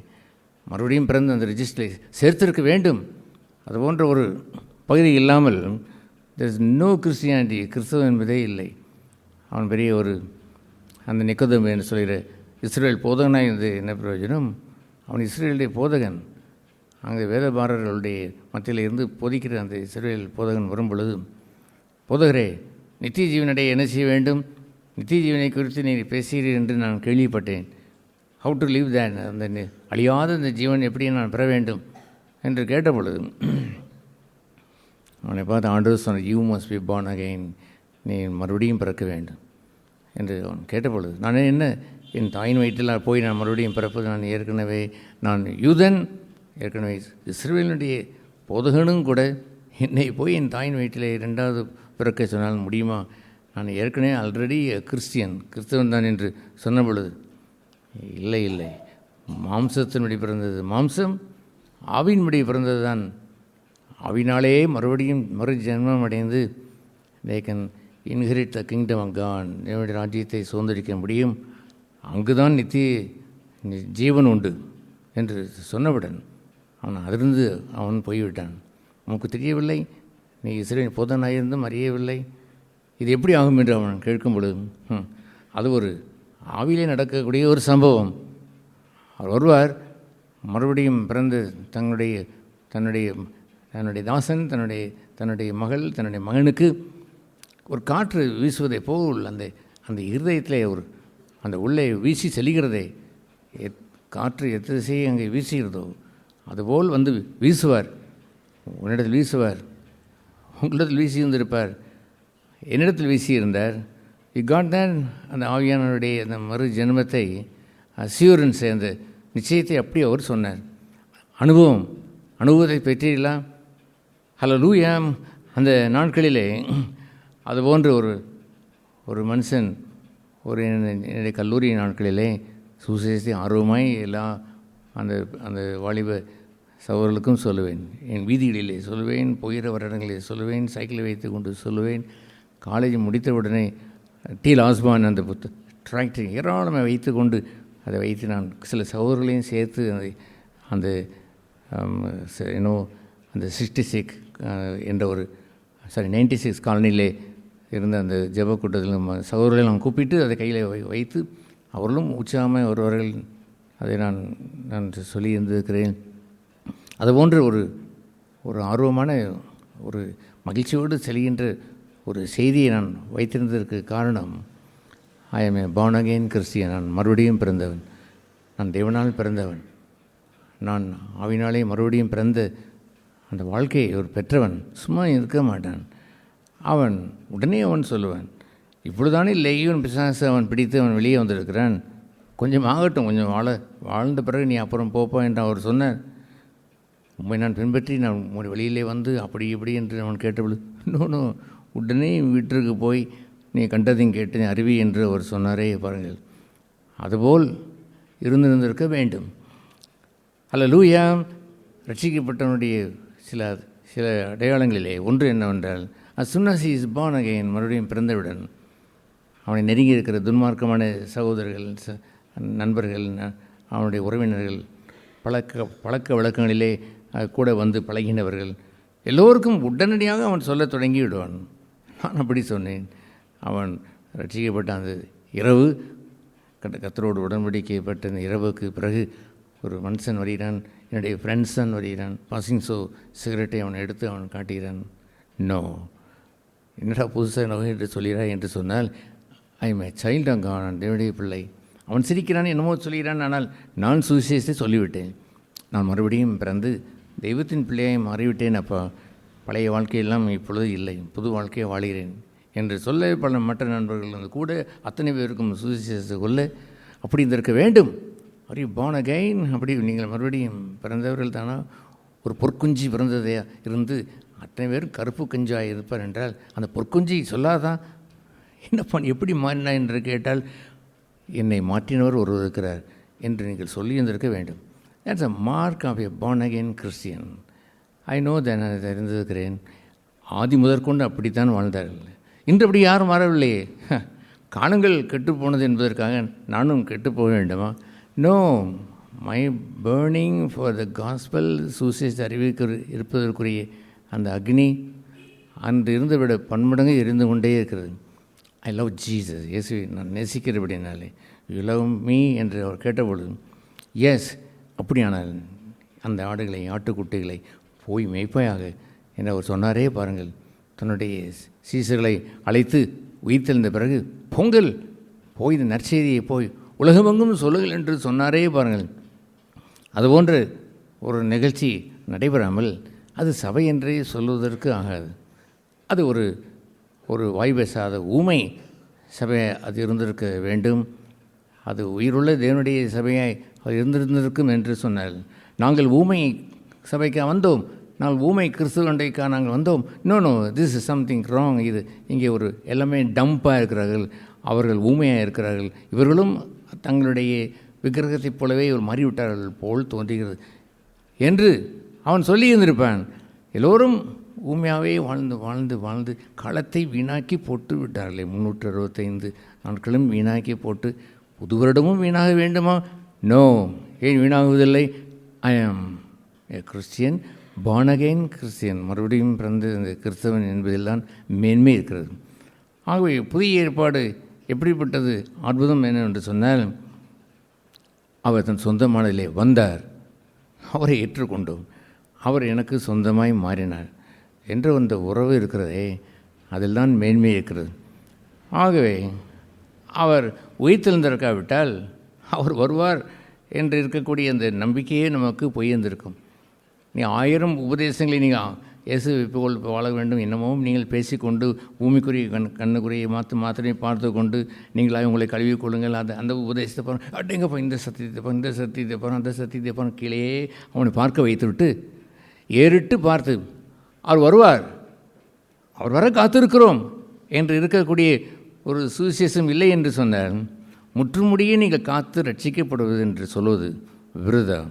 மறுபடியும் பிறந்த அந்த ரெஜிஸ்டரில் சேர்த்திருக்க வேண்டும். அது போன்ற ஒரு பகுதி இல்லாமல் there is no Christianity, கிறிஸ்தவம் என்பதே இல்லை. அவன் பெரிய ஒரு அந்த நிக்கோதேமு என்று சொல்கிற இஸ்ரேல் போதகனாக இருந்து என்ன பிரயோஜனம்? அவன் இஸ்ரேலுடைய போதகன். அங்கே வேதபாரர்களுடைய மத்தியில் இருந்து போதிக்கிற அந்த இஸ்ரேல் போதகன் வரும் பொழுது, போதகரே, நித்திய ஜீவனடைய என்ன செய்ய வேண்டும்? நித்திய ஜீவனை குறித்து நீ பேசுகிறீர் என்று நான் கேள்விப்பட்டேன். ஹவு டு லிவ் தேட், அந்த அழியாத அந்த ஜீவன் எப்படி நான் பெற வேண்டும் என்று கேட்ட பொழுது அவனை பார்த்து ஆண்டவர் சொன்ன, you must be born again, நீ மறுபடியும் பிறக்க வேண்டும் என்று அவன் கேட்ட பொழுது, நான் என்ன என் தாயின் வயிற்றில் போய் நான் மறுபடியும் பிறப்பது? நான் யூதன், ஏற்கனவே இஸ்ரவேலுடைய போதகனும் கூட என்னை போய் என் தாயின் வயிற்றிலே இரண்டாவது பிறக்க சொன்னால் முடியுமா? நான் ஏற்கனவே ஆல்ரெடி கிறிஸ்தவன் தான் என்று சொன்ன பொழுது, இல்லை, மாம்சத்தின்படி பிறந்தது மாம்சம், ஆவியின்படி பிறந்தது தான். ஆவினாலே மறுபடியும் மறு ஜென்மம் அடைந்து they can inherit the kingdom of God, தேவனுடைய ராஜ்யத்தை சுதந்திரிக்க முடியும், அங்குதான் நித்திய ஜீவன் உண்டு என்று சொன்னவுடன் அவன் அதிலிருந்து அவன் போய்விட்டான். உனக்கு தெரியவில்லை, நீ இஸ்ரவேல் போதனாயிருந்தும் அறியவில்லை, இது எப்படி ஆகும் என்று அவன் கேட்கும் பொழுது அது ஒரு ஆவியிலே நடக்கக்கூடிய ஒரு சம்பவம். அவர் வருவார், மறுபடியும் பிறந்து தன்னுடைய தாசன், தன்னுடைய மகள், தன்னுடைய மகனுக்கு ஒரு காற்று வீசுவதை போல் அந்த இருதயத்திலே அந்த உள்ளே வீசி செல்கிறதே, காற்று எத்தனை திசையை அங்கே வீசுகிறதோ அதுபோல் வந்து வீசுவார். உன்னிடத்தில் வீசுவார், உங்களிடத்தில் வீசியிருந்திருப்பார், என்னிடத்தில் வீசியிருந்தார். யூ காட் தட், அந்த ஆவியானவருடைய அந்த மறு ஜென்மத்தை, அசியூரன்ஸை, அந்த நிச்சயத்தை அப்படி அவர் சொன்னார். அனுபவத்தை பெற்றீர்களா? ஹல்லேலூயா. அந்த நாட்களிலே அதுபோன்று ஒரு மனுஷன் என்னுடைய கல்லூரி நாட்களிலே சுவிசேஷத்தை ஆர்வமாய் எல்லா அந்த வாலிப சகோதரர்களுக்கும் சொல்லுவேன், என் வீதிகளிலே சொல்லுவேன், போகிற வருடங்களிலே சொல்லுவேன், சைக்கிளை வைத்து கொண்டு சொல்லுவேன். காலேஜ் முடித்தவுடனே டீல் ஆஸ்பான் அந்த டிராக்டர் ஏராளமாக வைத்து கொண்டு அதை வைத்து நான் சில சகோதரர்களையும் சேர்த்து அந்த 66 என்ற 96 காலனியிலே இருந்த அந்த ஜெப கூட்டத்தில் சகோதரர்களை நான் கூப்பிட்டு அதை கையில் வைத்து அவர்களும் உற்சாகமாக வருவார்கள். அதை நான் சொல்லி இருந்திருக்கிறேன். அதுபோன்று ஒரு ஆர்வமான ஒரு மகிழ்ச்சியோடு செல்கின்ற ஒரு செய்தியை நான் வைத்திருந்ததற்கு காரணம், ஐ am A born again Christian. நான் மறுபடியும் பிறந்தவன், நான் தேவனால் பிறந்தவன், நான் ஆவினாலே மறுபடியும் பிறந்த அந்த வாழ்க்கையை ஒரு பெற்றவன் சும்மா இருக்க மாட்டான். அவன் உடனே சொல்லுவான், இப்பொழுதானே இல்லை ஈவன் பிசாசு அவன் பிடித்து அவன் வெளியே வந்திருக்கிறான், கொஞ்சம் ஆகட்டும், கொஞ்சம் வாழ்ந்த பிறகு நீ அப்புறம் போப்பா என்று அவர் சொன்னார். உண்மை நான் பின்பற்றி நான் வெளியிலே வந்து அப்படி இப்படி என்று அவன் கேட்டபொழுது, இன்னொன்று உடனே வீட்டிற்கு போய் நீ கண்டதையும் கேட்டு அறிவி என்று அவர் சொன்னாரே பாருங்கள். அதுபோல் இருந்திருந்திருக்க வேண்டும். ஹல்லேலூயா. ரட்சிக்கப்பட்டவனுடைய சில அடையாளங்களிலே ஒன்று என்னவென்றால், as soon as he is born again, மறுபடியும் பிறந்தவுடன் அவனை நெருங்கி இருக்கிற துன்மார்க்கமான சகோதரர்கள், நண்பர்கள், அவனுடைய உறவினர்கள், பழக்க வழக்கங்களிலே கூட வந்து பழகினவர்கள் எல்லோருக்கும் உடனடியாக அவன் சொல்ல தொடங்கி விடுவான். நான் அப்படி சொன்னேன். அவன் ரட்சிக்கப்பட்ட அந்த இரவு, கர்த்தரோடு உடன்படிக்கைப்பட்ட அந்த இரவுக்கு பிறகு ஒரு மனுஷன் வருகிறான், என்னுடைய ஃப்ரெண்ட்ஸன் வருகிறான், பாசிங் சிகரெட்டை அவன் எடுத்து அவன் காட்டுகிறான். நோ, என்னடா புதுசாக நோய் என்று சொல்கிறாய் என்று சொன்னால், I am a child of God, நான் தேவனுடைய பிள்ளை. அவன் சிரிக்கிறான், என்னமோ சொல்கிறான், ஆனால் நான் சுவிசேஷத்தை சொல்லிவிட்டேன். நான் மறுபடியும் பிறந்து தெய்வத்தின் பிள்ளையை மாறிவிட்டேன். அப்போ பழைய வாழ்க்கையெல்லாம் இப்பொழுது இல்லை, புது வாழ்க்கையை வாழ்கிறேன் என்று சொல்ல பல மற்ற நண்பர்கள் கூட அத்தனை பேருக்கும் சுவிசேஷத்தை கொள்ள அப்படி இருந்திருக்க வேண்டும். Are you born again? அப்படி நீங்கள் மறுபடியும் பிறந்தவர்கள் தானா? ஒரு பொற்குஞ்சி பிறந்ததே இருந்து அத்தனை பேரும் கருப்பு கஞ்சாக இருப்பார் என்றால் அந்த பொற்குஞ்சி சொல்லாதான் என்னப்பா எப்படி மாறினா என்று கேட்டால், என்னை மாற்றினவர் ஒருவர் இருக்கிறார் என்று நீங்கள் சொல்லி இருந்திருக்க வேண்டும். That's a mark of a born again Christian. I know நான் அதை அறிந்திருக்கிறேன். ஆதி முதற்கொண்டு அப்படித்தான் வாழ்ந்தார்கள். இன்று அப்படி யாரும் மாறவில்லையே. காலங்கள் கெட்டுப்போனது என்பதற்காக நானும் கெட்டு போக வேண்டுமா? No, my burning for the gospel, சுவிசேஷ அறிவிக்க இருப்பதற்குரிய அந்த அக்னி அன்று இருந்த விட பன்மடங்கு எரிந்து கொண்டே இருக்கிறது. ஐ லவ் ஜீசஸ், இயேசுவை நான் நேசிக்கிறபடினாலே. யூ லவ் மீ என்று அவர் கேட்டபொழுது, எஸ், அப்படியானால் அந்த ஆடுகளை, ஆட்டுக்குட்டிகளை போய் மேய்ப்பாயாக என்று அவர் சொன்னாரே பாருங்கள். தன்னுடைய சீசர்களை அழைத்து உயிர்த்தெழுந்த பிறகு பொங்கல் போய் இந்த நற்செய்தியை போய் உலகமெங்கும் சொல்லுங்கள் என்று சொன்னாரே பாருங்கள். அதுபோன்று ஒரு நிகழ்ச்சி நடைபெறாமல் அது சபை என்றே சொல்வதற்கு ஆகாது. அது ஒரு வாய் பேசாத ஊமை சபை அது இருந்திருக்க வேண்டும். அது உயிருள்ள தேவனுடைய சபையாய் அது இருந்திருந்திருக்கும் என்று சொன்னார். நாங்கள் ஊமை சபைக்காக வந்தோம், நாங்கள் ஊமை கிறிஸ்துவண்டைக்காக நாங்கள் வந்தோம். No, this is something wrong. இது இங்கே எல்லாமே டம்பாக இருக்கிறார்கள், அவர்கள் ஊமையாக இருக்கிறார்கள், இவர்களும் தங்களுடைய விக்கிரகத்தைப் போலவே இவர் மாறிவிட்டார்கள் போல் தோன்றுகிறது என்று அவன் சொல்லி இருந்திருப்பான். எல்லோரும் ஊமையாகவே வாழ்ந்து வாழ்ந்து வாழ்ந்து களத்தை வீணாக்கி போட்டு விட்டார்களே. 365 நாட்களும் வீணாக்கி போட்டு புது வருடமும் வீணாக வேண்டுமா? நோ, ஏன் வீணாகுவதில்லை? ஐ ஆம் ஏ கிறிஸ்டியன், பார்ன் அகெயின் கிறிஸ்டியன், மறுபடியும் பிறந்த இந்த கிறிஸ்தவன் என்பதில்தான் மேன்மை இருக்கிறது. ஆகவே புதிய ஏற்பாடு எப்படிப்பட்டது? அற்புதம் என்னவென்று சொன்னால், அவர் தன் சொந்தமானதிலே வந்தார், அவரை ஏற்றுக்கொண்டோம், அவர் எனக்கு சொந்தமாய் மாறினார் என்ற அந்த உறவு இருக்கிறதே, அதில் தான் மேன்மை இருக்கிறது. ஆகவே அவர் உயிர்த்தெழுந்திருக்காவிட்டால் அவர் வருவார் என்று இருக்கக்கூடிய அந்த நம்பிக்கையே நமக்கு பொய்யிருந்திருக்கும். நீ 1000 உபதேசங்களை நீங்கள் இயேசு போல் வாழ வேண்டும் என்னமோ நீங்கள் பேசிக்கொண்டு பூமிக்குரிய கண்ணுக்குரிய மாத்திரை பார்த்து கொண்டு நீங்களாக உங்களை கழுவி கொள்ளுங்கள், அந்த உபதேசத்தை பாருங்கள், அட்டேங்கப்பா இந்த சத்தியத்தை பாருங்கள், இந்த சத்தியத்தை பாருங்கள், அந்த சத்தியத்தை பாருங்கள், கீழே அவனை பார்க்க வைத்து விட்டு ஏறிட்டு பார்த்து அவர் வருவார், அவர் வர காத்திருக்கிறோம் என்று இருக்கக்கூடிய ஒரு சுவிசேஷம் இல்லை என்று சொன்னார். முற்றுமுடியே நீங்கள் காத்து ரட்சிக்கப்படுவது என்று சொல்வது விருதம்.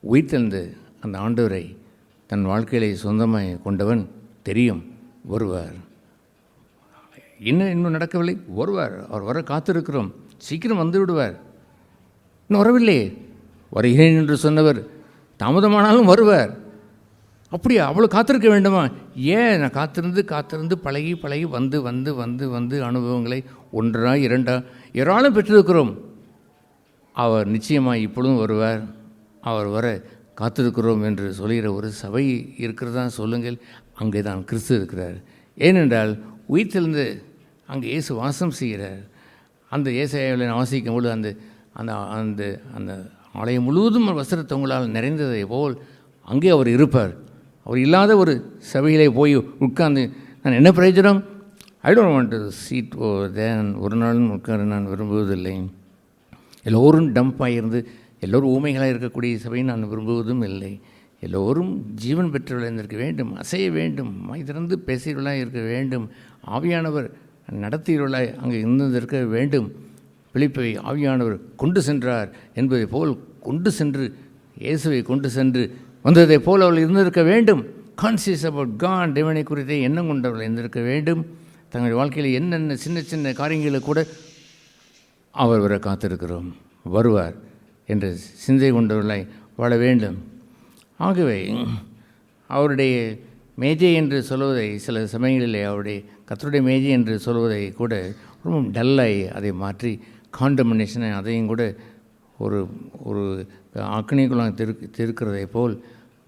உயிர்த்தெழுந்த அந்த ஆண்டவரை தன் வாழ்க்கையிலே சொந்தமாக கொண்டவன் தெரியும், வருவார். இன்னும் நடக்கவில்லை, வருவார், அவர் வர காத்திருக்கிறோம், சீக்கிரம் வந்து விடுவார். இன்னும் வரவில்லையே, வருகிறேன் என்று சொன்னவர் தாமதமானாலும் வருவார். அப்படியா, அவ்வளோ காத்திருக்க வேண்டுமா? ஏன் நான் காத்திருந்து பழகி வந்து அனுபவங்களை 1 2 ஏராளம் பெற்றிருக்கிறோம். அவர் நிச்சயமாக இப்பொழுதும் வருவார், அவர் வர காத்திருக்கிறோம் என்று சொல்கிற ஒரு சபை இருக்கிறதா சொல்லுங்கள். அங்கே தான் கிறிஸ்து இருக்கிறார். ஏனென்றால் உயிர்த்தெழுந்து அங்கே இயேசு வாசம் செய்கிறார். அந்த ஏசாயாவில் வாசிக்கும் பொழுது அந்த அந்த அந்த அந்த ஆலயம் முழுவதும் வஸ்திரத்தை உங்களால் நிறைந்ததை போல் அங்கே அவர் இருப்பார். அவர் இல்லாத ஒரு சபையிலே போய் உட்கார்ந்து நான் என்ன பிரயோஜனம்? I don't want to sit over there. ஒரு நாளும் உட்கார நான் விரும்புவதில்லை. எல்லோரும் டம்பாக இருந்து எல்லோரும் ஊமைகளாக இருக்கக்கூடிய சபையை நான் விரும்புவதும் இல்லை. எல்லோரும் ஜீவன் பெற்றவர்களாக இருக்க வேண்டும், அசைய வேண்டும், வாய் திறந்து பேசியவர்களாக இருக்க வேண்டும், ஆவியானவர் நடத்தியவர்களாய் அங்கே இருந்திருக்க வேண்டும். பிலிப்பை ஆவியானவர் கொண்டு சென்றார் என்பதை போல் கொண்டு சென்று இயேசுவை கொண்டு சென்று வந்ததை போல் அவர்கள் இருந்திருக்க வேண்டும். கான்சியஸ் அபவுட் காட், தேவனை குறித்தே எண்ணம் கொண்டவர்கள் இருந்திருக்க வேண்டும். தங்கள் வாழ்க்கையில் என்னென்ன சின்ன சின்ன காரியங்களை கூட அவர் வர காத்திருக்கிறோம், வருவார் என்று சிந்தை கொண்டவர்களாய் வாழ வேண்டும். ஆகவே அவருடைய மேஜை என்று சொல்வதை சில சமயங்களிலே அவருடைய கர்த்தருடைய மேஜை என்று சொல்வதை கூட ரொம்ப டல்லாய் அதை மாற்றி காண்டமினேஷனை அதையும் கூட ஒரு ஒரு அக்னிக்குள்ளாக திருக்கிறதை போல்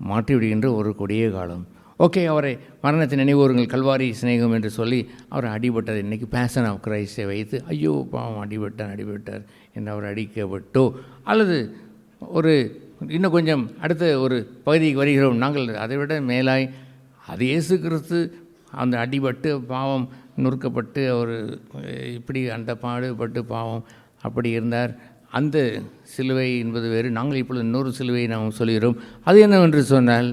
மாற்றிவிடுகின்ற ஒரு கொடிய காலம். ஓகே, அவரை மரணத்தை நினைவுறுங்கள், கல்வாரி சிநேகம் என்று சொல்லி அவரை அடிபட்டார். இன்றைக்கி பேஷன் ஆஃப் கிரைஸ்டை வைத்து ஐயோ பாவம் அடிபட்டார் என்று அவர் அடிக்கப்பட்டோ, அல்லது ஒரு இன்னும் கொஞ்சம் அடுத்த ஒரு பகுதிக்கு வருகிறோம் நாங்கள், அதை விட மேலாய் அது இயேசு கிறிஸ்து அந்த அடிபட்டு பாவம் நொறுக்கப்பட்டு அவர் இப்படி அந்த பாடுபட்டு பாவம் அப்படி இருந்தார். அந்த சிலுவை என்பது வேறு. நாங்கள் இப்பொழுது இன்னொரு சிலுவையை நாம் சொல்கிறோம். அது என்னவென்று சொன்னால்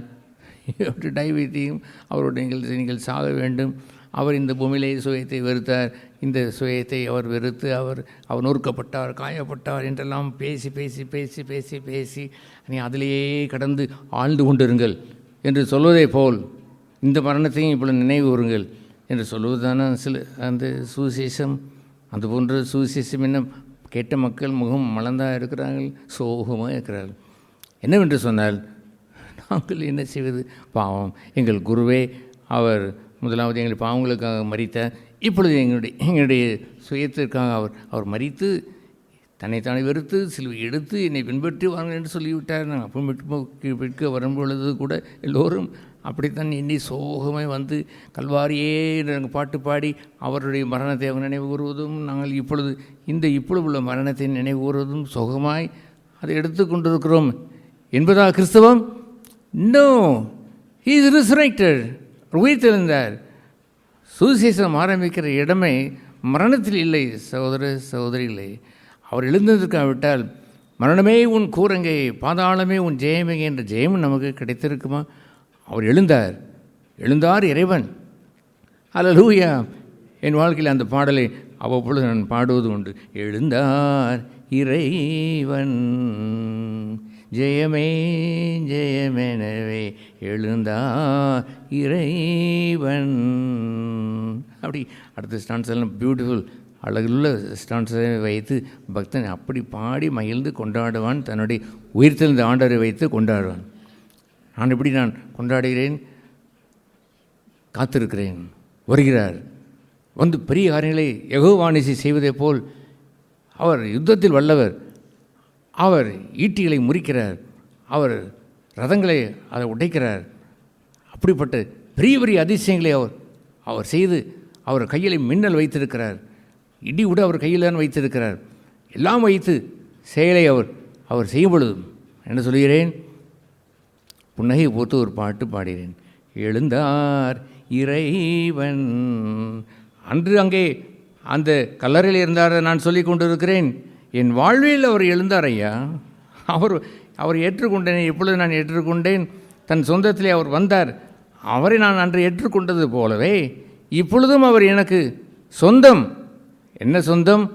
டைவீத்தையும் அவருடைய நீங்கள் சாக வேண்டும். அவர் இந்த பூமியிலே சுயத்தை வெறுத்தார், இந்த சுயத்தை அவர் வெறுத்து அவர் நொறுக்கப்பட்டார், காயப்பட்டார் என்றெல்லாம் பேசி பேசி பேசி பேசி பேசி நீ அதிலேயே கடந்து ஆழ்ந்து கொண்டிருங்கள் என்று சொல்வதை போல் இந்த மரணத்தையும் இப்பொழுது நினைவு கூறுங்கள் என்று சொல்வதுதானே அந்த சுவிசேஷம். அது போன்ற சுவிசேஷம் என்ன கேட்ட மக்கள் முகம் மலர்ந்தாக இருக்கிறார்கள், சோகமாக இருக்கிறார்கள். என்னவென்று சொன்னால் நாங்கள் என்ன செய்வது? பாவம், எங்கள் குருவே அவர் முதலாவது எங்களுடைய பாவங்களுக்காக மரித்தார், இப்பொழுது எங்களுடைய சுயத்திற்காக அவர் மரித்து தன்னைத்தானே வெறுத்து சிலுவை எடுத்து என்னை பின்பற்றி வாருங்கள் என்று சொல்லிவிட்டார். நாங்கள் அப்போ வரும்பொழுது கூட எல்லோரும் அப்படித்தான் எண்ணி சோகமாய் வந்து கல்வாரியே நாங்கள் பாட்டு பாடி அவருடைய மரணத்தை அவங்க நினைவு கூறுவதும், நாங்கள் இப்பொழுது உள்ள மரணத்தை நினைவு கூறுவதும் சோகமாய் அதை எடுத்து கொண்டிருக்கிறோம் என்பதா கிறிஸ்தவம்? நோ, ஹி இஸ் ரிசரக்டட், உயிர்த்தெழுந்தார். சுவிசேஷம் ஆரம்பிக்கிற இடமே மரணத்தில் இல்லை சகோதரிகளே. அவர் எழுந்திருக்காவிட்டால் மரணமே உன் கூரங்கை, பாதாளமே உன் ஜெயமே என்ற ஜெயம் நமக்கு கிடைத்திருக்குமா? அவர் எழுந்தார் இறைவன். அல்லேலூயா. என் வாழ்க்கையில் அந்த பாடலை அவ்வப்பொழுது நான் பாடுவது உண்டு. எழுந்தார் இறைவன், ஜெயமே ஜெயமெனவே எழுந்தார் இறைவன். அப்படி அடுத்த ஸ்டான்ஸ் எல்லாம் பியூட்டிஃபுல் அழகுள்ள ஸ்டான்ஸை வைத்து பக்தன் அப்படி பாடி மகிழ்ந்து கொண்டாடுவான். தன்னுடைய உயிர்த்தெழுந்த ஆண்டவரை வைத்து கொண்டாடுவான். நான் கொண்டாடுகிறேன், காத்திருக்கிறேன், வருகிறார், வந்து பெரிய காரியங்களை யெகோவானிசி செய்வதைப் போல் அவர் யுத்தத்தில் வல்லவர். அவர் ஈட்டிகளை முறிக்கிறார், அவர் ரதங்களை அதை உடைக்கிறார். அப்படிப்பட்ட பெரிய பெரிய அதிசயங்களை அவர் செய்து அவர் கையில் மின்னல் வைத்திருக்கிறார், இடி கூட அவர் கையில் தான் வைத்திருக்கிறார். எல்லாம் வைத்து செயலை அவர் செய்யும் பொழுது என்ன சொல்கிறேன், புன்னகை போட்டு ஒரு பாட்டு பாடுகிறேன். எழுந்தார் இறைவன். அன்று அங்கே அந்த கல்லறையில் இருந்தார் நான் சொல்லி கொண்டிருக்கிறேன். என் வாழ்வில் அவர் எழுந்தார் ஐயா. அவர் ஏற்றுக்கொண்டேன். எப்பொழுது நான் ஏற்றுக்கொண்டேன், தன் சொந்தத்திலே அவர் வந்தார். அவரை நான் அன்று ஏற்றுக்கொண்டது போலவே இப்பொழுதும் அவர் எனக்கு சொந்தம். என்ன சொந்தம்?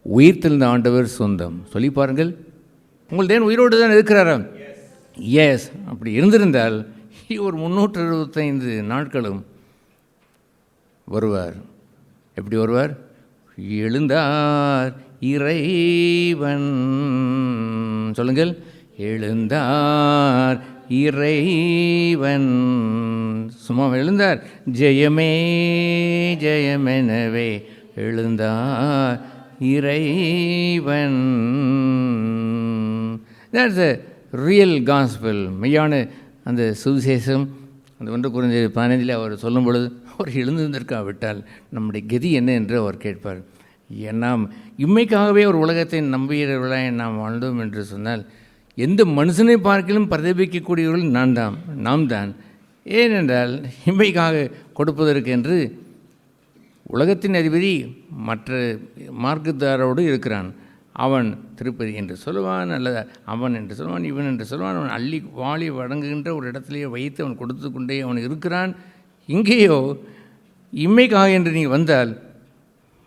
உயிர்த்தெழுந்த ஆண்டவர் சொந்தம். சொல்லி பாருங்கள். உங்கள் தேவன் உயிரோடு தான் இருக்கிறாரா? எஸ். அப்படி இருந்திருந்தால் ஒரு 365 நாட்களும் வருவார். எப்படி வருவார்? எழுந்தார் இறைவன். சொல்லுங்கள். எழுந்தார் இறைவன். சும்மா எழுந்தார். ஜெயமே ஜெயமெனவே எழுந்தார் இறைவன். That's a real gospel. மெய்யான அந்த சுவிசேஷம். அந்த 1 Corinthians 15 அவர் சொல்லும் பொழுது அவர் எழுந்திருந்திருக்காவிட்டால் நம்முடைய கதி என்ன என்று அவர் கேட்பார். நாம் இம்மைக்காகவே ஒரு உலகத்தை நம்புகிறவர்களாக நாம் வாழ்ந்தோம் என்று சொன்னால் எந்த மனுஷனை பார்க்கலும் பிரதிபிக்கக்கூடியவர்கள் நாம் தான். ஏனென்றால் இம்மைக்காக கொடுப்பதற்கு என்று உலகத்தின் அதிபதி மற்ற மார்க்கத்தாரோடு இருக்கிறான். அவன் திருப்பதி என்று சொல்லுவான், அல்லது அவன் என்று சொல்லுவான், இவன் என்று சொல்லுவான். அவன் அள்ளி வாளி வழங்குகின்ற ஒரு இடத்துலையே வைத்து அவன் கொடுத்து கொண்டே அவன் இருக்கிறான். இங்கேயோ இம்மைக்காக என்று நீ வந்தால்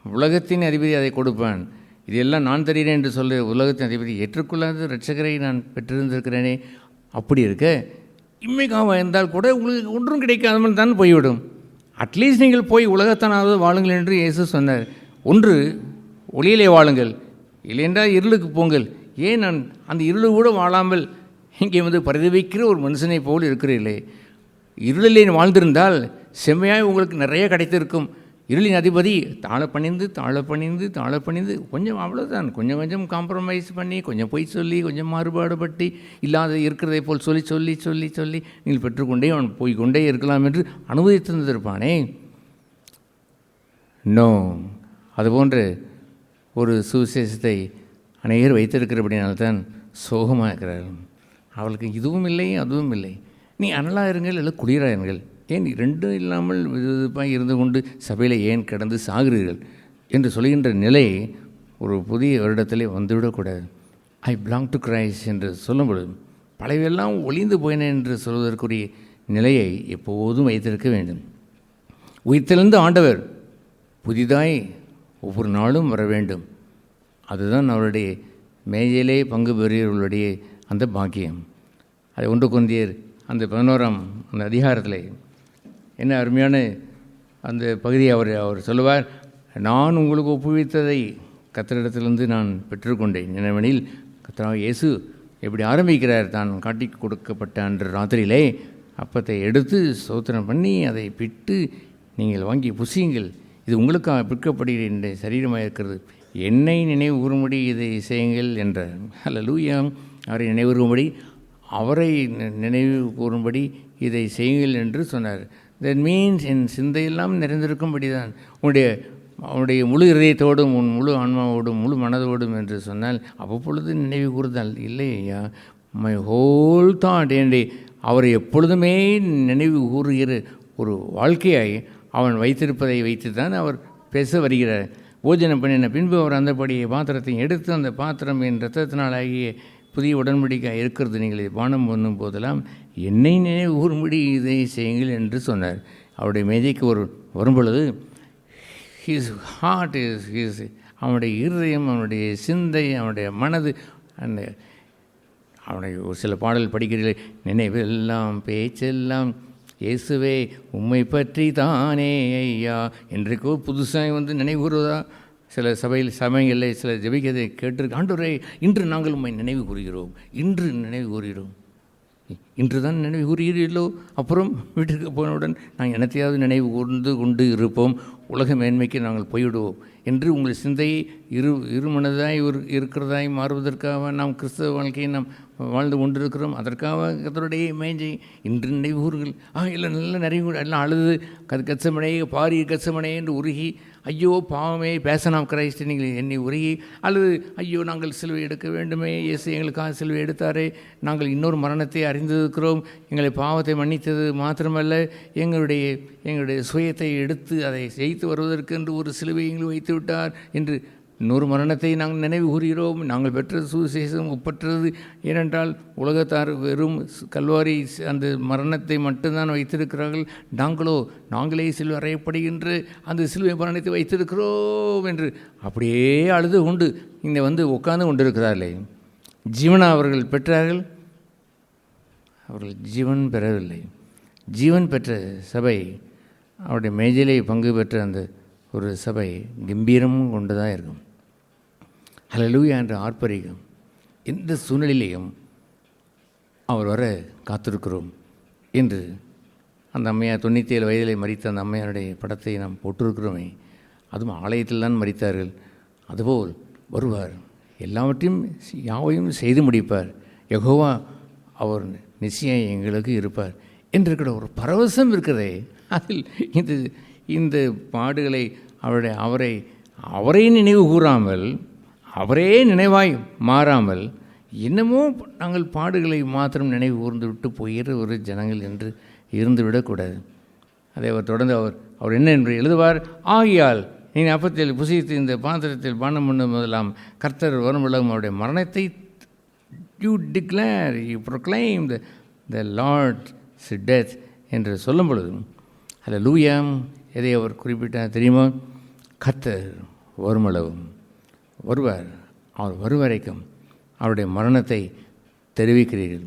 உலகத்தின் அதிபதி அதை கொடுப்பான். இதெல்லாம் நான் தருகிறேன் என்று சொல்ல உலகத்தின் அதிபதி ஏற்றுக்கொள்ளாத இரட்சகரை நான் பெற்றிருந்திருக்கிறேனே. அப்படி இருக்க இம்மைக்காக இருந்தால் கூட உங்களுக்கு ஒன்றும் கிடைக்காமல் தான் போய்விடும். அட்லீஸ்ட் நீங்கள் போய் உலகத்தானாவது வாழுங்கள் என்று இயேசு சொன்னார். ஒன்று ஒளியிலே வாழுங்கள், இல்லையென்றால் இருளுக்கு போங்கள். ஏன் நான் அந்த இருளு கூட வாழாமல் இங்கே பரிதவிக்கிற ஒரு மனுஷனை போல் இருக்கிறீர்களே. இருளிலே வாழ்ந்திருந்தால் செம்மையாக உங்களுக்கு நிறைய கிடைத்திருக்கும். இருளின் அதிபதி தாழ பணிந்து கொஞ்சம் அவ்வளோதான், கொஞ்சம் காம்ப்ரமைஸ் பண்ணி, கொஞ்சம் பொய் சொல்லி, கொஞ்சம் மாறுபாடுபட்டு இல்லாத இருக்கிறதை போல் சொல்லி நீங்கள் பெற்றுக்கொண்டே அவன் போய்கொண்டே இருக்கலாம் என்று அனுமதித்திருந்திருப்பானே. நோ, அதுபோன்று ஒரு சுவிசேஷத்தை அநேகர் வைத்திருக்கிறபடினால்தான் சோகமாக இருக்கிறார்கள். அவளுக்கு இதுவும் இல்லை அதுவும் இல்லை. நீ அனலாக இருங்கள் இல்லை குளிராக இருங்கள். ஏன் ரெண்டும் இல்லாமல் விதவிதப்பாக இருந்து கொண்டு சபையில் ஏன் கிடந்து சாகிறீர்கள் என்று சொல்கின்ற நிலை ஒரு புதிய வருடத்திலே வந்துவிடக்கூடாது. ஐ பிலாங் டு கிரைஸ்ட் என்று சொல்லும்பொழுது பழையெல்லாம் ஒளிந்து போயின என்று சொல்வதற்குரிய நிலையை எப்போதும் வைத்திருக்க வேண்டும். உயிர்த்தெழுந்த ஆண்டவர் புதிதாய் ஒவ்வொரு நாளும் வர வேண்டும். அதுதான் அவருடைய மேஜையிலே பங்கு பெறுகிறவர்களுடைய அந்த பாக்கியம். அது 1 Corinthians அந்த 11ஆம் அந்த அதிகாரத்தில் என்ன அருமையான அந்த பகுதியை அவர் சொல்லுவார். நான் உங்களுக்கு ஒப்புவித்ததை கர்த்தரிடத்திலிருந்து நான் பெற்றுக்கொண்டேன். என்னவெனில் கர்த்தராகிய இயேசு எப்படி ஆரம்பிக்கிறார், தான் காட்டி கொடுக்கப்பட்ட அன்று ராத்திரியிலே அப்பத்தை எடுத்து ஸ்தோத்திரம் பண்ணி அதை பிட்டு நீங்கள் வாங்கி புசியுங்கள், இது உங்களுக்காக பிற்கப்படுகிற இந்த சரீரமாக இருக்கிறது, என்னை நினைவு கூறும்படி இதை செய்யுங்கள் என்றார். அல்லேலூயா. அவரை நினைவு கூறும்படி, அவரை நினைவு கூறும்படி இதை செய்யுங்கள் என்று சொன்னார். தட் மீன்ஸ் என் சிந்தையெல்லாம் நிறைந்திருக்கும்படி தான் உன்னுடைய முழு இதயத்தோடும் உன் முழு ஆன்மாவோடும் முழு மனதோடும் என்று சொன்னால் அவ்வப்பொழுது நினைவு கூறுதல் இல்லை ஐயா. மை ஹோல் தாட் என்னை அவரை எப்பொழுதுமே நினைவு கூறுகிற ஒரு வாழ்க்கையாய் அவன் வைத்திருப்பதை வைத்து தான் அவர் பேச வருகிறார். போஜனம் பண்ணின பின்பு அவர் அந்தபடி பாத்திரத்தை எடுத்து, அந்த பாத்திரம் என் இரத்தத்தினால் ஆகிய புதிய உடன்படிக்கை இருக்கிறது, நீங்கள் இதை பானம் பண்ணும் போதெல்லாம் என்னை நினைவு கூறும்படி இதை செய்யுங்கள் என்று சொன்னார். அவருடைய மேஜைக்கு வரும்பொழுது ஹிஸ் ஹார்ட் அவனுடைய இருதயம், அவனுடைய சிந்தை, அவனுடைய மனது அந்த அவனை ஒரு சில பாடல் படிக்கிறீர்கள், நினைவெல்லாம் பேச்செல்லாம் இயேசுவே உம்மை பற்றி தானே ஐயா என்றைக்கோ புதுசாக வந்து நினைவுறுவதா சில சமயங்களில் சில ஜெபிக்கதை கேட்டிருக்கு. ஆண்டவரே, இன்று நாங்கள் உம்மை நினைவு கூறுகிறோம், இன்று நினைவு கூறுகிறோம். இன்று தான் நினைவு கூறுகிறீர்களோ, அப்புறம் வீட்டிற்கு போனவுடன் நாங்கள் என்னத்தையாவது நினைவு கூர்ந்து கொண்டு இருப்போம், உலக மேன்மைக்கு நாங்கள் போய்விடுவோம் என்று உங்கள் சிந்தையை இருமனதாய் இருக்கிறதாய் மாறுவதற்காக நாம் கிறிஸ்தவ வாழ்க்கையை நாம் வாழ்ந்து கொண்டிருக்கிறோம். அதற்காக கர்த்தருடைய மேஞ்சை இன்று நினைவு கூறுகள். இல்லை நல்ல நிறைவு எல்லாம் அழுது கச்சமனே பாரி கச்சமனே என்று உருகி, ஐயோ பாவமே பேசன் ஆஃப் கிரைஸ்ட் நீங்கள் என்னை உருகி, அல்லது ஐயோ நாங்கள் சிலுவை எடுக்க வேண்டுமே, இயேசு எங்களுக்காக சிலுவை எடுத்தாரே, நாங்கள் இன்னொரு மரணத்தை அறிந்திருக்கிறோம், எங்களை பாவத்தை மன்னித்தது மாத்திரமல்ல, எங்களுடைய சுயத்தை எடுத்து அதை ஜெயித்து வருவதற்கு என்று ஒரு சிலுவை எங்களை வைத்து விட்டார் என்று இன்னொரு மரணத்தை நாங்கள் நினைவு கூறுகிறோம். நாங்கள் பெற்ற சுவிசேஷம் ஒப்பற்றது. ஏனென்றால் உலகத்தார் வெறும் கல்வாரி அந்த மரணத்தை மட்டும்தான் வைத்திருக்கிறார்கள், நாங்களே சிலுவை அறையப்படுகின்ற அந்த சிலுவை மரணத்தை வைத்திருக்கிறோம் என்று அப்படியே அழுது கொண்டு இங்கே உட்கார்ந்து கொண்டிருக்கிறார்களே. ஜீவனா அவர்கள் பெற்றார்கள்? அவர்கள் ஜீவன் பெறவில்லை. ஜீவன் பெற்ற சபை, அவருடைய மேஜையிலே பங்கு பெற்ற அந்த ஒரு சபை கம்பீரமும் கொண்டு தான் இருக்கும். ஹல்லேலூயா என்ற ஆர்ப்பரிக்கும். எந்த சூழ்நிலையிலையும் அவர் வர காத்திருக்கிறோம் என்று அந்த அம்மையார் 97 வயதிலே மரித்த அந்த அம்மையாருடைய படத்தை நாம் போட்டிருக்கிறோமே, அதுவும் ஆலயத்தில் தான் மரித்தார்கள். அதுபோல் வருவார், எல்லாவற்றையும் யாவையும் செய்து முடிப்பார். யெகோவா அவர் நிச்சயம் எங்களுக்கு இருப்பார் என்றிருக்கிற ஒரு பரவசம் இருக்கிறதே. அதில் இந்த பாடுகளை அவரை நினைவு கூறாமல், அவரே நினைவாய் மாறாமல், என்னமோ நாங்கள் பாடுகளை மாத்திரம் நினைவு கூர்ந்து விட்டு போகிற ஒரு ஜனங்கள் என்று இருந்துவிடக்கூடாது. அதை அவர் தொடர்ந்து அவர் என்ன என்று எழுதுவார், ஆகியால் நீ அப்பத்தில் புசித்து இந்த பாத்திரத்தில் பானம் பண்ணும் முதலாம் கர்த்தர் வரும்பொழுதும் அவருடைய மரணத்தை you declare, you proclaim the Lord's death என்று சொல்லும் பொழுதும் ஹல்லேலூயா எதை அவர் குறிப்பிட்டார் தெரியுமா? கர்த்தர் வருமளவும் வருவார், அவர் வருவரைக்கும் அவருடைய மரணத்தை தெரிவிக்கிறீர்கள்.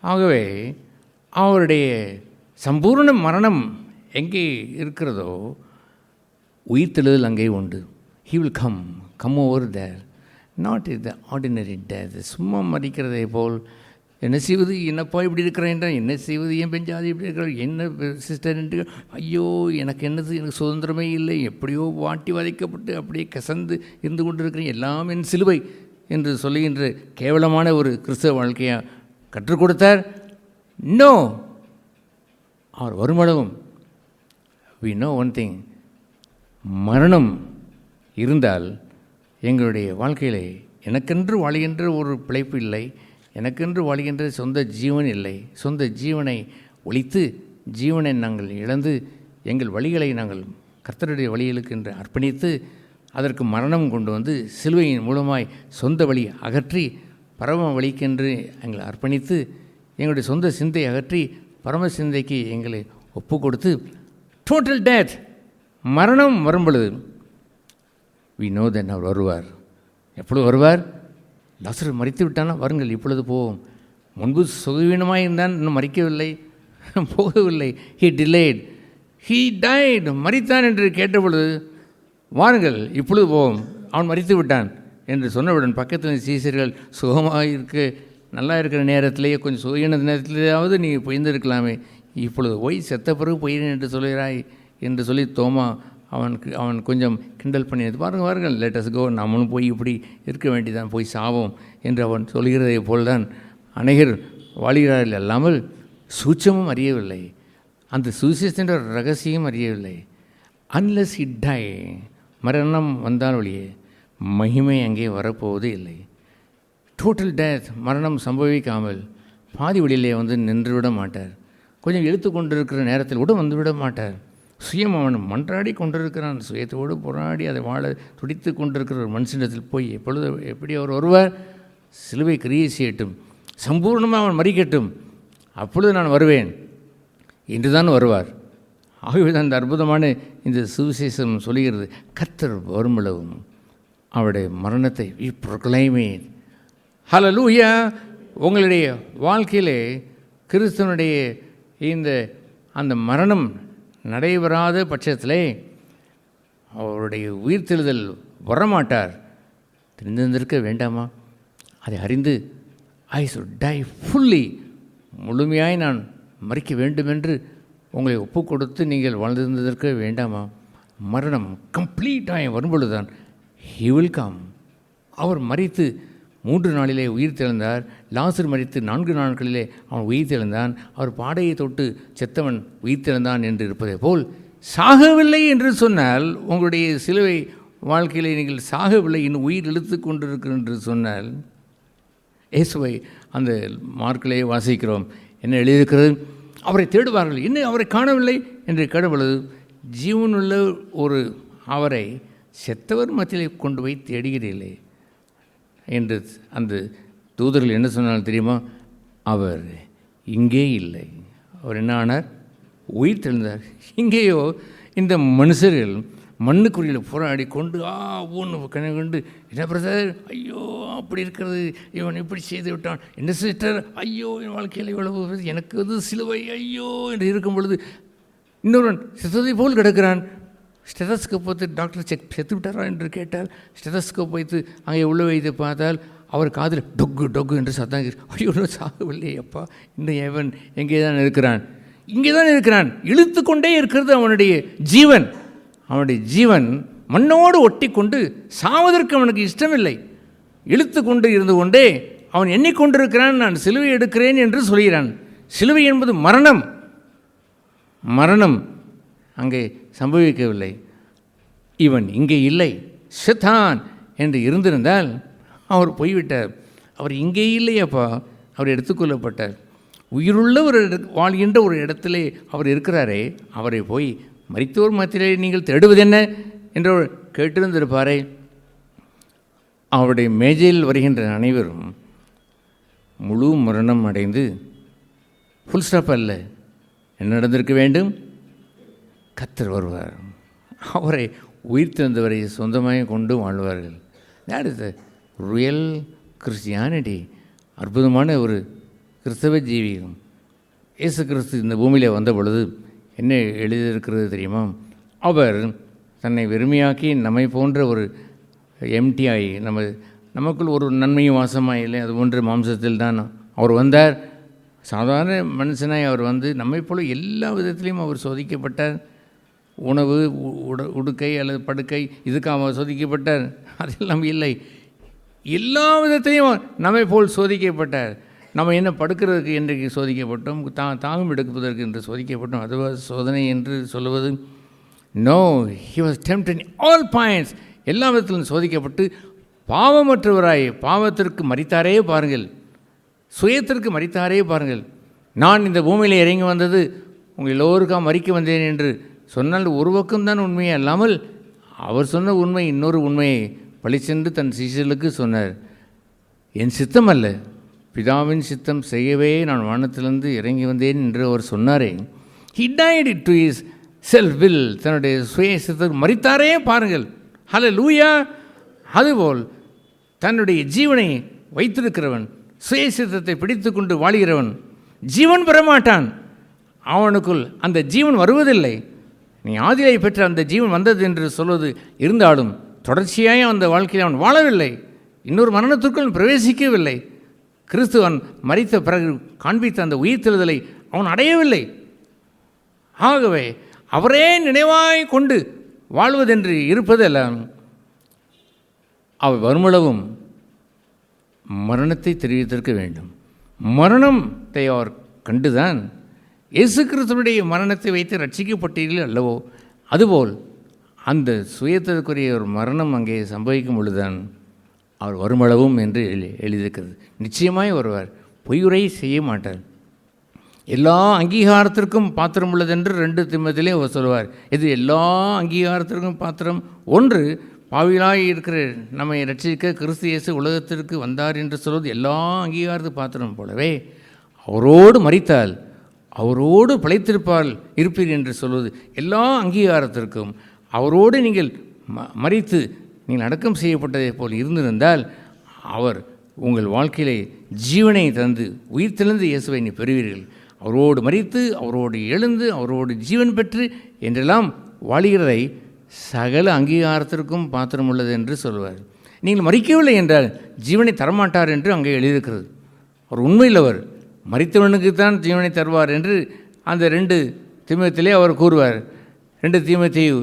ஆகவே அவருடைய சம்பூர்ண மரணம் எங்கே இருக்கிறதோ உயிர்த்தெழுதல் அங்கே உண்டு. He will come over there, not is the ordinary death. சும்மா மறிக்கிறதை போல் என்ன செய்வது, என்னப்பா இப்படி இருக்கிறேன், என்ன செய்வது, என் பெஞ்சாதி இப்படி இருக்கிற, என்ன சிஸ்டர் என்று, ஐயோ எனக்கு என்னது, எனக்கு சுதந்திரமே இல்லை, எப்படியோ வாட்டி வதைக்கப்பட்டு அப்படியே கசந்து இருந்து கொண்டு இருக்கிறேன், எல்லாம் என் சிலுவை என்று சொல்லுகின்ற கேவலமான ஒரு கிறிஸ்தவ வாழ்க்கையாக கற்றுக் கொடுத்தார். நோ, அவர் வருமளவும் we know one thing, மரணம் இருந்தால் எங்களுடைய வாழ்க்கையிலே எனக்கென்று வாழ்கின்ற ஒரு பிழைப்பு இல்லை, எனக்கென்று வாழ்கின்ற சொந்த ஜீவன் இல்லை. சொந்த ஜீவனை ஒழித்து ஜீவனை நாங்கள் இழந்து எங்கள் வழிகளை நாங்கள் கர்த்தருடைய வழிகளுக்கு என்று அர்ப்பணித்து அதற்கு மரணம் கொண்டு வந்து சிலுவையின் மூலமாய் சொந்த வழி அகற்றி பரம வழிக்கென்று எங்களை அர்ப்பணித்து எங்களுடைய சொந்த சிந்தை அகற்றி பரம சிந்தைக்கு எங்களை ஒப்பு கொடுத்து டோட்டல் டெத் மரணம் வரும்பொழுது we know that அவர் வருவார். எப்பொழுது வருவார்? லாசரு மரித்து விட்டானா, வருங்கள் இப்பொழுது போவோம். முன்பு சுகவீனமாக இருந்தான், இன்னும் மறிக்கவில்லை, போகவில்லை. he delayed, he died, மரித்தான் என்று கேட்டபொழுது வாருங்கள் இப்பொழுது போவோம், அவன் மரித்து விட்டான் என்று சொன்னவுடன் பக்கத்தில் சீசர்கள் சுகமாக இருக்க நல்லா இருக்கிற நேரத்திலேயே கொஞ்சம் சுகீன நேரத்திலேயாவது நீ போயிருந்திருக்கலாமே, இப்பொழுது போய் செத்த பிறகு போயிறேன் என்று சொல்கிறாய் என்று சொல்லி தோமா அவன் கொஞ்சம் கிண்டல் பண்ணியது. வாருங்கள் லெட் அஸ் கோ, நம்மளும் போய் இப்படி இருக்க வேண்டியதான், போய் சாவோம் என்று அவன் சொல்கிறதை போல்தான் அநேகர் வாழ்கிறார்கள். அல்லாமல் சூட்சமும் அறியவில்லை, அந்த சுவிசேஷத்தின் ரகசியம் அறியவில்லை. அன்லெஸ் இட் டை, மரணம் வந்தால் ஒழியே மகிமை அங்கே வரப்போவதே இல்லை. டோட்டல் டெத், மரணம் சம்பவிக்காமல் பாதி வழியிலே நின்றுவிட மாட்டார். கொஞ்சம் இழுத்து கொண்டிருக்கிற நேரத்தில் கூட வந்துவிட மாட்டார். சுயம் அவன் மன்றாடி கொண்டிருக்கிறான், சுயத்தோடு போராடி அதை வாழ துடித்து கொண்டிருக்கிற ஒரு மனுஷனிடத்தில் போய் எப்படி அவர் வருவார்? சிலுவை கிரியை செய்யட்டும், சம்பூர்ணமாக அவன் மறிக்கட்டும், அப்பொழுது நான் வருவேன் என்று தான் வருவார். ஆகவே தான் அந்த அற்புதமான இந்த சுவிசேஷம் சொல்லுகிறது, கர்த்தர் வருமளவும் அவருடைய மரணத்தை ப்ரொக்ளைமே ஹல்லேலூயா. உங்களுடைய வாழ்க்கையிலே கிறிஸ்துவனுடைய அந்த மரணம் நடைபெறாத பட்சத்திலே அவருடைய உயிர்த்தெழுதல் வரமாட்டார். தெரிந்திருந்திருக்க வேண்டாமா? அதை அறிந்து ஐ ஷுட் டை ஃபுல்லி, முழுமையாய் நான் மறிக்க வேண்டுமென்று உங்களை ஒப்பு கொடுத்து நீங்கள் வாழ்ந்திருந்ததற்கு வேண்டாமா? மரணம் கம்ப்ளீட்டாக வரும்பொழுதுதான் ஹி வில் கம். அவர் மரித்து 3 நாளிலே உயிர் தெழுந்தார். லாசர் மரித்து 4 நாட்களிலே அவன் உயிர் தெழுந்தான். அவர் பாடையை தொட்டு செத்தவன் உயிர் தெழுந்தான் என்று இருப்பதை போல் சாகவில்லை என்று சொன்னால், உங்களுடைய சிலுவை வாழ்க்கையிலே நீங்கள் சாகவில்லை, இன்னும் உயிர் இழுத்து கொண்டிருக்கிறேன் என்று சொன்னால், இயேசுவை அந்த மார்க்கிலே வாசிக்கிறோம். என்ன எழுதியிருக்கிறது? அவரை தேடுவார்கள், இன்னும் அவரை காணவில்லை என்று கேட்டபொழுது, ஜீவனுள்ள ஒரு அவரை செத்தவர் மத்தியிலே கொண்டு போய் தேடுகிறீர்களே என்று அந்த தூதர்கள் என்ன சொன்னாலும் தெரியுமா? அவர் இங்கே இல்லை. அவர் என்ன ஆனார்? உயிர் தெழுந்தார். இங்கேயோ இந்த மனுஷர்கள் மண்ணுக்குறியில் போராடி கொண்டு ஒன்று கண்டு, என்ன பிரதர், ஐயோ அப்படி இருக்கிறது, இவன் இப்படி செய்து விட்டான், என்ன சிஸ்டர், ஐயோ என் வாழ்க்கையில் இவ்வளவு, எனக்கு வந்து சிலுவை, ஐயோ என்று இருக்கும் பொழுது இன்னொருவன் செத்ததை போல் கிடக்கிறான். ஸ்டெதஸ்கோப் வைத்து டாக்டர் செத்து விட்டாரா என்று கேட்டால், ஸ்டெதஸ்கோப் வைத்து அங்கே உள்ள வைத்து பார்த்தால் அவர் காதில் டொக்கு டொக்கு என்று சத்தம். ஐயோ சாகவில்லை அப்பா, இந்த எவன் எங்கே தான் இருக்கிறான், இங்கே தான் இருக்கிறான், இழுத்து கொண்டே இருக்கிறது அவனுடைய ஜீவன். அவனுடைய ஜீவன் மண்ணோடு ஒட்டி கொண்டு சாவதற்கு அவனுக்கு இஷ்டமில்லை. இழுத்து கொண்டு இருந்து கொண்டே அவன் எண்ணிக்கொண்டிருக்கிறான், நான் சிலுவை எடுக்கிறேன் என்று சொல்கிறான். சிலுவை என்பது மரணம். மரணம் அங்கே சம்பவிக்கவில்லை. இவன் இங்கே இல்லை, செத்தான் என்று இருந்திருந்தால் அவர் போய்விட்டார். அவர் இங்கே இல்லையப்பா, அவர் எடுத்துக்கொள்ளப்பட்டார். உயிருள்ள ஒரு வாழ்கின்ற ஒரு இடத்திலே அவர் இருக்கிறாரே, அவரை போய் மரித்தோர் மத்தியிலே நீங்கள் தேடுவது என்ன என்று கேட்டிருந்திருப்பாரே. அவருடைய மேஜையில் வருகின்ற அனைவரும் முழு மரணம் அடைந்து ஃபுல் ஸ்டாப் அல்ல, என்ன நடந்திருக்க வேண்டும்? கர்த்தர் வருவார், அவரை உயிர் தந்தவரை சொந்தமாக கொண்டு வாழ்வார்கள். That is the real Christianity. அற்புதமான ஒரு கிறிஸ்தவ ஜீவியம். இயேசு கிறிஸ்து இந்த பூமியில் வந்த பொழுது என்ன எழுதியிருக்கிறது தெரியுமா? அவர் தன்னை வெறுமையாக்கி நம்மை போன்ற ஒரு எம்டிஆகி நமக்குள் ஒரு நன்மையும் வாசமாக இல்லை, அது போன்ற மாம்சத்தில் தான் அவர் வந்தார். சாதாரண மனுஷனாய் அவர் வந்து நம்மை போல எல்லா விதத்திலையும் அவர் சோதிக்கப்பட்டார். உணவு, உடுக்கை அல்லது படுக்கை, இதுக்கு அவர் சோதிக்கப்பட்டார். அதெல்லாம் இல்லை, எல்லா விதத்தையும் நம்மை போல் சோதிக்கப்பட்டார். நம்ம என்ன படுக்கிறதுக்கு என்றைக்கு சோதிக்கப்பட்டோம், தாகம் எடுப்பதற்கு என்று சோதிக்கப்பட்டோம். அதுவா சோதனை என்று சொல்லுவது? No, he was tempted in all points. எல்லா விதத்திலும் சோதிக்கப்பட்டு பாவமற்றவராய் பாவத்திற்கு மரித்தாரே பாருங்கள், சுயத்திற்கு மரித்தாரே பாருங்கள். நான் இந்த பூமியில் இறங்கி வந்தது உங்கள் எல்லோருக்காக மறிக்க வந்தேன் என்று சொன்னால் ஒரு பக்கம்தான் உண்மையே அல்லாமல், அவர் சொன்ன உண்மை இன்னொரு உண்மையை பழிச்சென்று தன் சீஷர்களுக்கு சொன்னார். என் சித்தம் அல்ல, பிதாவின் சித்தம் செய்யவே நான் வானத்திலிருந்து இறங்கி வந்தேன் என்று அவர் சொன்னாரே. He died to his self will, தன்னுடைய சுய சித்தத்துக்கு மரித்தாரே பாருங்கள். ஹல்லேலூயா. அதுபோல் தன்னுடைய ஜீவனை வைத்திருக்கிறவன், சுய சித்தத்தை பிடித்து கொண்டு வாழ்கிறவன் ஜீவன் பெறமாட்டான். அவனுக்குள் அந்த ஜீவன் வருவதில்லை. நீ ஆதியை பெற்ற அந்த ஜீவன் வந்தது என்று சொல்வது இருந்தாலும் தொடர்ச்சியாக அந்த வாழ்க்கையில் அவன் வாழவில்லை, இன்னொரு மரணத்திற்குள் பிரவேசிக்கவில்லை. கிறிஸ்துவன் மரித்த பிறகு காண்பித்த அந்த உயிர்த்தெழுதலை அவன் அடையவில்லை. ஆகவே அவரே நினைவாய் கொண்டு வாழ்வதென்று இருப்பதல்ல, அவர் வருமளவும் மரணத்தை தெரிவித்திருக்க வேண்டும். மரணத்தை அவர் கண்டுதான் இயேசு கிறிஸ்துவனுடைய மரணத்தை வைத்து ரட்சிக்கப்பட்டீர்கள் அல்லவோ, அதுபோல் அந்த சுயத்திற்குரிய ஒரு மரணம் அங்கே சம்பவிக்கும் பொழுதுதான் அவர் வருமளவும் என்று எழுதியிருக்கிறது. நிச்சயமாய் வருவார், பொய்யுரை செய்ய மாட்டார். எல்லா அங்கீகாரத்திற்கும் பாத்திரம் உள்ளதென்று 2 தீமோத்தேயுவிலே அவர் சொல்வார். இது எல்லா அங்கீகாரத்திற்கும் பாத்திரம். ஒன்று, பாவிலாய் இருக்கிற நம்மை ரட்சிக்க கிறிஸ்து இயேசு உலகத்திற்கு வந்தார் என்று சொல்வது எல்லா அங்கீகாரத்துக்கு பாத்திரம் போலவே, அவரோடு மரித்தால் அவரோடு பிழைத்திருப்பால் இருப்பீர் என்று சொல்வது எல்லா அங்கீகாரத்திற்கும். அவரோடு நீங்கள் மரித்து நீங்கள் அடக்கம் செய்யப்பட்டதை போல் இருந்திருந்தால் அவர் உங்கள் வாழ்க்கையிலே ஜீவனை தந்து உயிர்த்தெழுந்து இயேசுவை நீ பெறுவீர்கள். அவரோடு மரித்து அவரோடு எழுந்து அவரோடு ஜீவன் பெற்று என்றெல்லாம் வாழுகிறதை சகல அங்கீகாரத்திற்கும் பாத்திரம் உள்ளது என்று சொல்வார். நீங்கள் மரிக்கவில்லை என்றால் ஜீவனை தரமாட்டார் என்று அங்கே எழுதியிருக்கிறது. அவர் உண்மையில்லவர், மரித்தவனுக்குத்தான் ஜீவனை தருவார் என்று அந்த 2 தீமோத்தேயுவிலே அவர் கூறுவார். 2 தீமோத்தேயு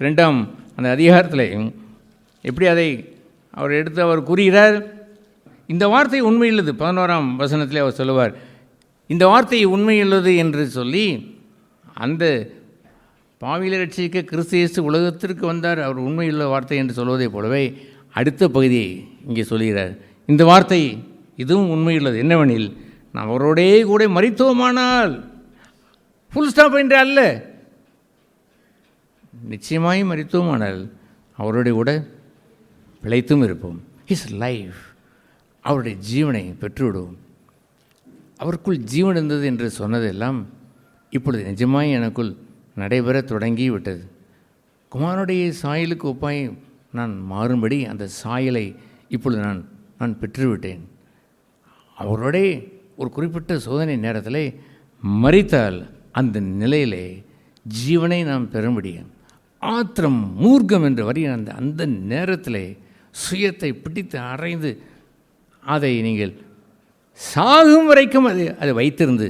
2ஆம் அந்த அதிகாரத்தில் எப்படி அதை அவர் எடுத்து அவர் கூறுகிறார். இந்த வார்த்தை உண்மையுள்ளது. 11ஆம் வசனத்திலே அவர் சொல்லுவார், இந்த வார்த்தை உண்மையுள்ளது என்று சொல்லி அந்த பாவிகளை ரட்சிக்க கிறிஸ்து இயேசு உலகத்திற்கு வந்தார், அவர் உண்மையுள்ள வார்த்தை என்று சொல்வதைப் போலவே அடுத்த பகுதியை இங்கே சொல்கிறார். இந்த வார்த்தை இதுவும் உண்மையுள்ளது. என்னவெனில், நாம் அவரோடே கூட மரித்தோமானால், ஃபுல் ஸ்டாப் என்று அல்ல, நிச்சயமாய் மரித்தோமானால் அவரோடைய கூட பிழைத்தும் இருப்போம். ஹிஸ் லைஃப், அவருடைய ஜீவனை பெற்றுவிடுவோம். அவருக்குள் ஜீவன் இருந்தது என்று சொன்னதெல்லாம் இப்பொழுது நிஜமாய் எனக்குள் நடைபெற தொடங்கி விட்டது. குமாரனுடைய சாயலுக்கு ஒப்பாய் நான் மாறும்படி அந்த சாயலை இப்பொழுது நான் பெற்றுவிட்டேன். அவரோடே ஒரு குறிப்பிட்ட சோதனை நேரத்தில் மரித்தால் அந்த நிலையிலே ஜீவனை நாம் பெற முடியும். ஆத்திரம் மூர்க்கம் என்று வரிய அந்த நேரத்தில் சுயத்தை பிடித்து அரைந்து அதை நீங்கள் சாகும் வரைக்கும் அதை வைத்திருந்து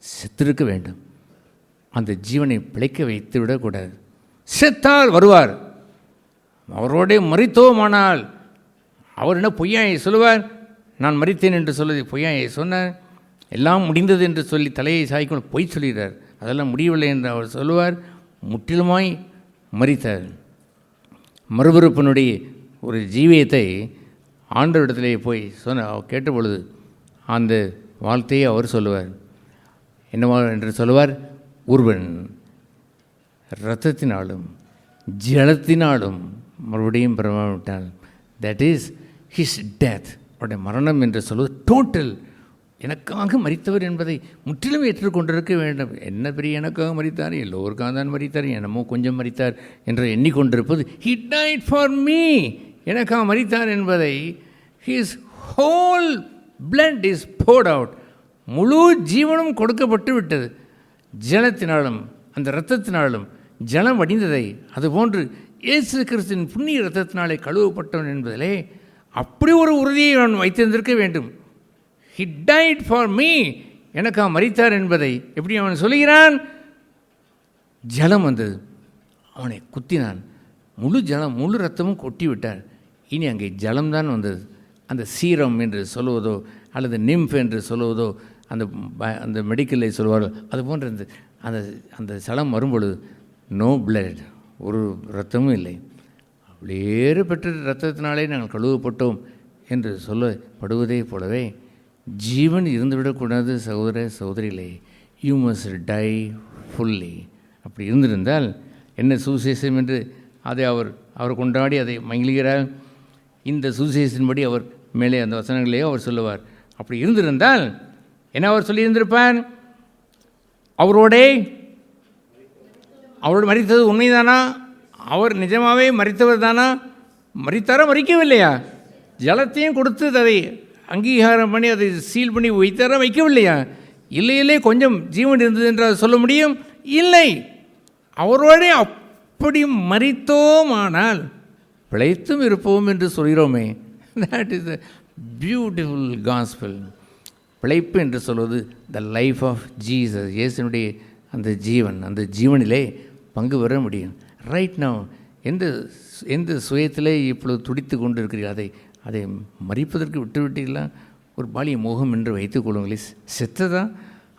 செத்திருக்க வேண்டும். அந்த ஜீவனை பிழைக்க வைத்து விடக்கூடாது. செத்தால் வருவார், அவரோடே மரித்தோமானால் அவர் என்ன பொய்யாயை சொல்லுவார், நான் மரித்தேன் என்று சொல்லுது பொய்யாயை சொன்னார், எல்லாம் முடிந்தது என்று சொல்லி தலையை சாய்க்கொண்டு பொய் சொல்கிறார், அதெல்லாம் முடியவில்லை என்று அவர் சொல்லுவார். முற்றிலுமாய் மரித்தார். மறுபிறப்பினுடைய ஒரு ஜீவியத்தை ஆண்டவரிடத்திலே போய் கேட்ட பொழுது அந்த வார்த்தையை அவர் சொல்லுவார். என்னவா என்று சொல்லுவார், ஒருவன் இரத்தத்தினாலும் ஜலத்தினாலும் மறுபடியும் பிறவாவிட்டால், தட் இஸ் ஹிஸ் டெத், அவருடைய மரணம் என்று சொல்வது டோட்டல். எனக்காக மரித்தவர் என்பதை முற்றிலும் ஏற்றுக்கொண்டிருக்க வேண்டும். என்ன பெரிய எனக்காக மரித்தார், எல்லோருக்காக தான் மரித்தார், என்னமோ கொஞ்சம் மரித்தார் என்று எண்ணிக்கொண்டிருப்பது, he died for me, எனக்காக மரித்தார் என்பதை his whole blood is poured out, முழு ஜீவனும் கொடுக்கப்பட்டு விட்டது. ஜலத்தினாலும் அந்த இரத்தத்தினாலும் ஜலம் வடிந்ததை அதுபோன்று இயேசு கிறிஸ்துவின் புண்ணிய இரத்தத்தினாலே கழுவப்பட்டவன் என்பதிலே அப்படி ஒரு உறுதியை நான் வைத்திருந்திருக்க வேண்டும். He died for me, எனக்காக மரித்தார் என்பதை எப்படி அவன் சொல்கிறான். ஜலம் வந்தது, அவனை குத்தினான், முழு ஜலம் முழு இரத்தமும் கொட்டி விட்டார். இனி அங்கே ஜலம்தான் வந்தது. அந்த சீரம் என்று சொல்லுவதோ அல்லது நிம்ஃப் என்று சொல்லுவதோ அந்த மெடிக்கலில் சொல்வார்கள், அதுபோன்ற அந்த அந்த ஜலம் வரும்பொழுது நோ பிளட், ஒரு இரத்தமும் இல்லை. வேறு பெற்ற இரத்தத்தினாலே நாங்கள் கழுவப்பட்டோம் என்று சொல்லப்படுவதே போலவே ஜீவன் இருந்துவிடக்கூடாது. சகோதர சகோதரிகளே, யூ மஸ்ட் டை ஃபுல்லி. அப்படி இருந்திருந்தால் என்ன சுவிசேஷம் என்று அதை அவர் கொண்டாடி அதை மகிழ்கிறார். இந்த சுவிசேஷத்தின்படி அவர் மேலே அந்த வசனங்களே அவர் சொல்லுவார். அப்படி இருந்திருந்தால் என்ன அவர் சொல்லியிருந்திருப்பார், அவரோடு மரித்தது உண்மைதானா, அவர் நிஜமாகவே மரித்தவர் தானா, மரித்தாரா மறிக்கவில்லையா, ஜலத்தையும் கொடுத்து அதை அங்கீகாரம் பண்ணி அதை சீல் பண்ணி வைத்தாரா வைக்கவில்லையா, இல்லை கொஞ்சம் ஜீவன் இருந்தது என்று அதை சொல்ல முடியும், இல்லை. அவரோடே அப்படி மரித்தோமானால் பிழைத்தும் இருப்போம் என்று சொல்கிறோமே, that is the beautiful gospel. பிழைப்பு என்று சொல்வது த லைஃப் ஆஃப் ஜீசஸ், இயேசுனுடைய அந்த ஜீவன், அந்த ஜீவனிலே பங்கு பெற முடியும். ரைட் நவ் எந்த சுயத்திலே இப்பொழுது துடித்து கொண்டு இருக்கிறீர்கள், அதை மறிப்பதற்கு விட்டுவிட்டீர்களா? ஒரு பாலிய மோகம் என்று வைத்துக் கொள்ளுங்களே, செத்ததா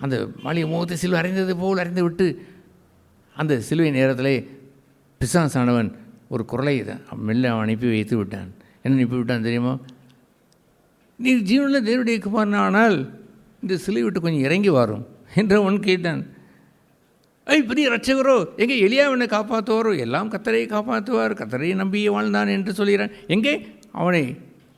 அந்த பாலிய மோகத்தை சிலுவை அறைந்தது போல் அறைந்து விட்டு அந்த சிலுவை நேரத்தில் பிசாசானவன் ஒரு குரலை மெல்ல அனுப்பி வைத்து விட்டான். என்ன அனுப்பி விட்டான் தெரியுமா, நீ ஜீவனில் தேவனுடைய குமாரன் ஆனால் இந்த சிலுவை விட்டு கொஞ்சம் இறங்கி வரும் என்று அவன் கேட்டான். பெரிய ரட்சகரோ, எங்கே எலியாவினை காப்பாற்றுவாரோ, எல்லாம் கத்தரை காப்பாற்றுவார், கத்தரை நம்பியே வாழ்ந்தான் என்று சொல்கிறான், எங்கே அவனை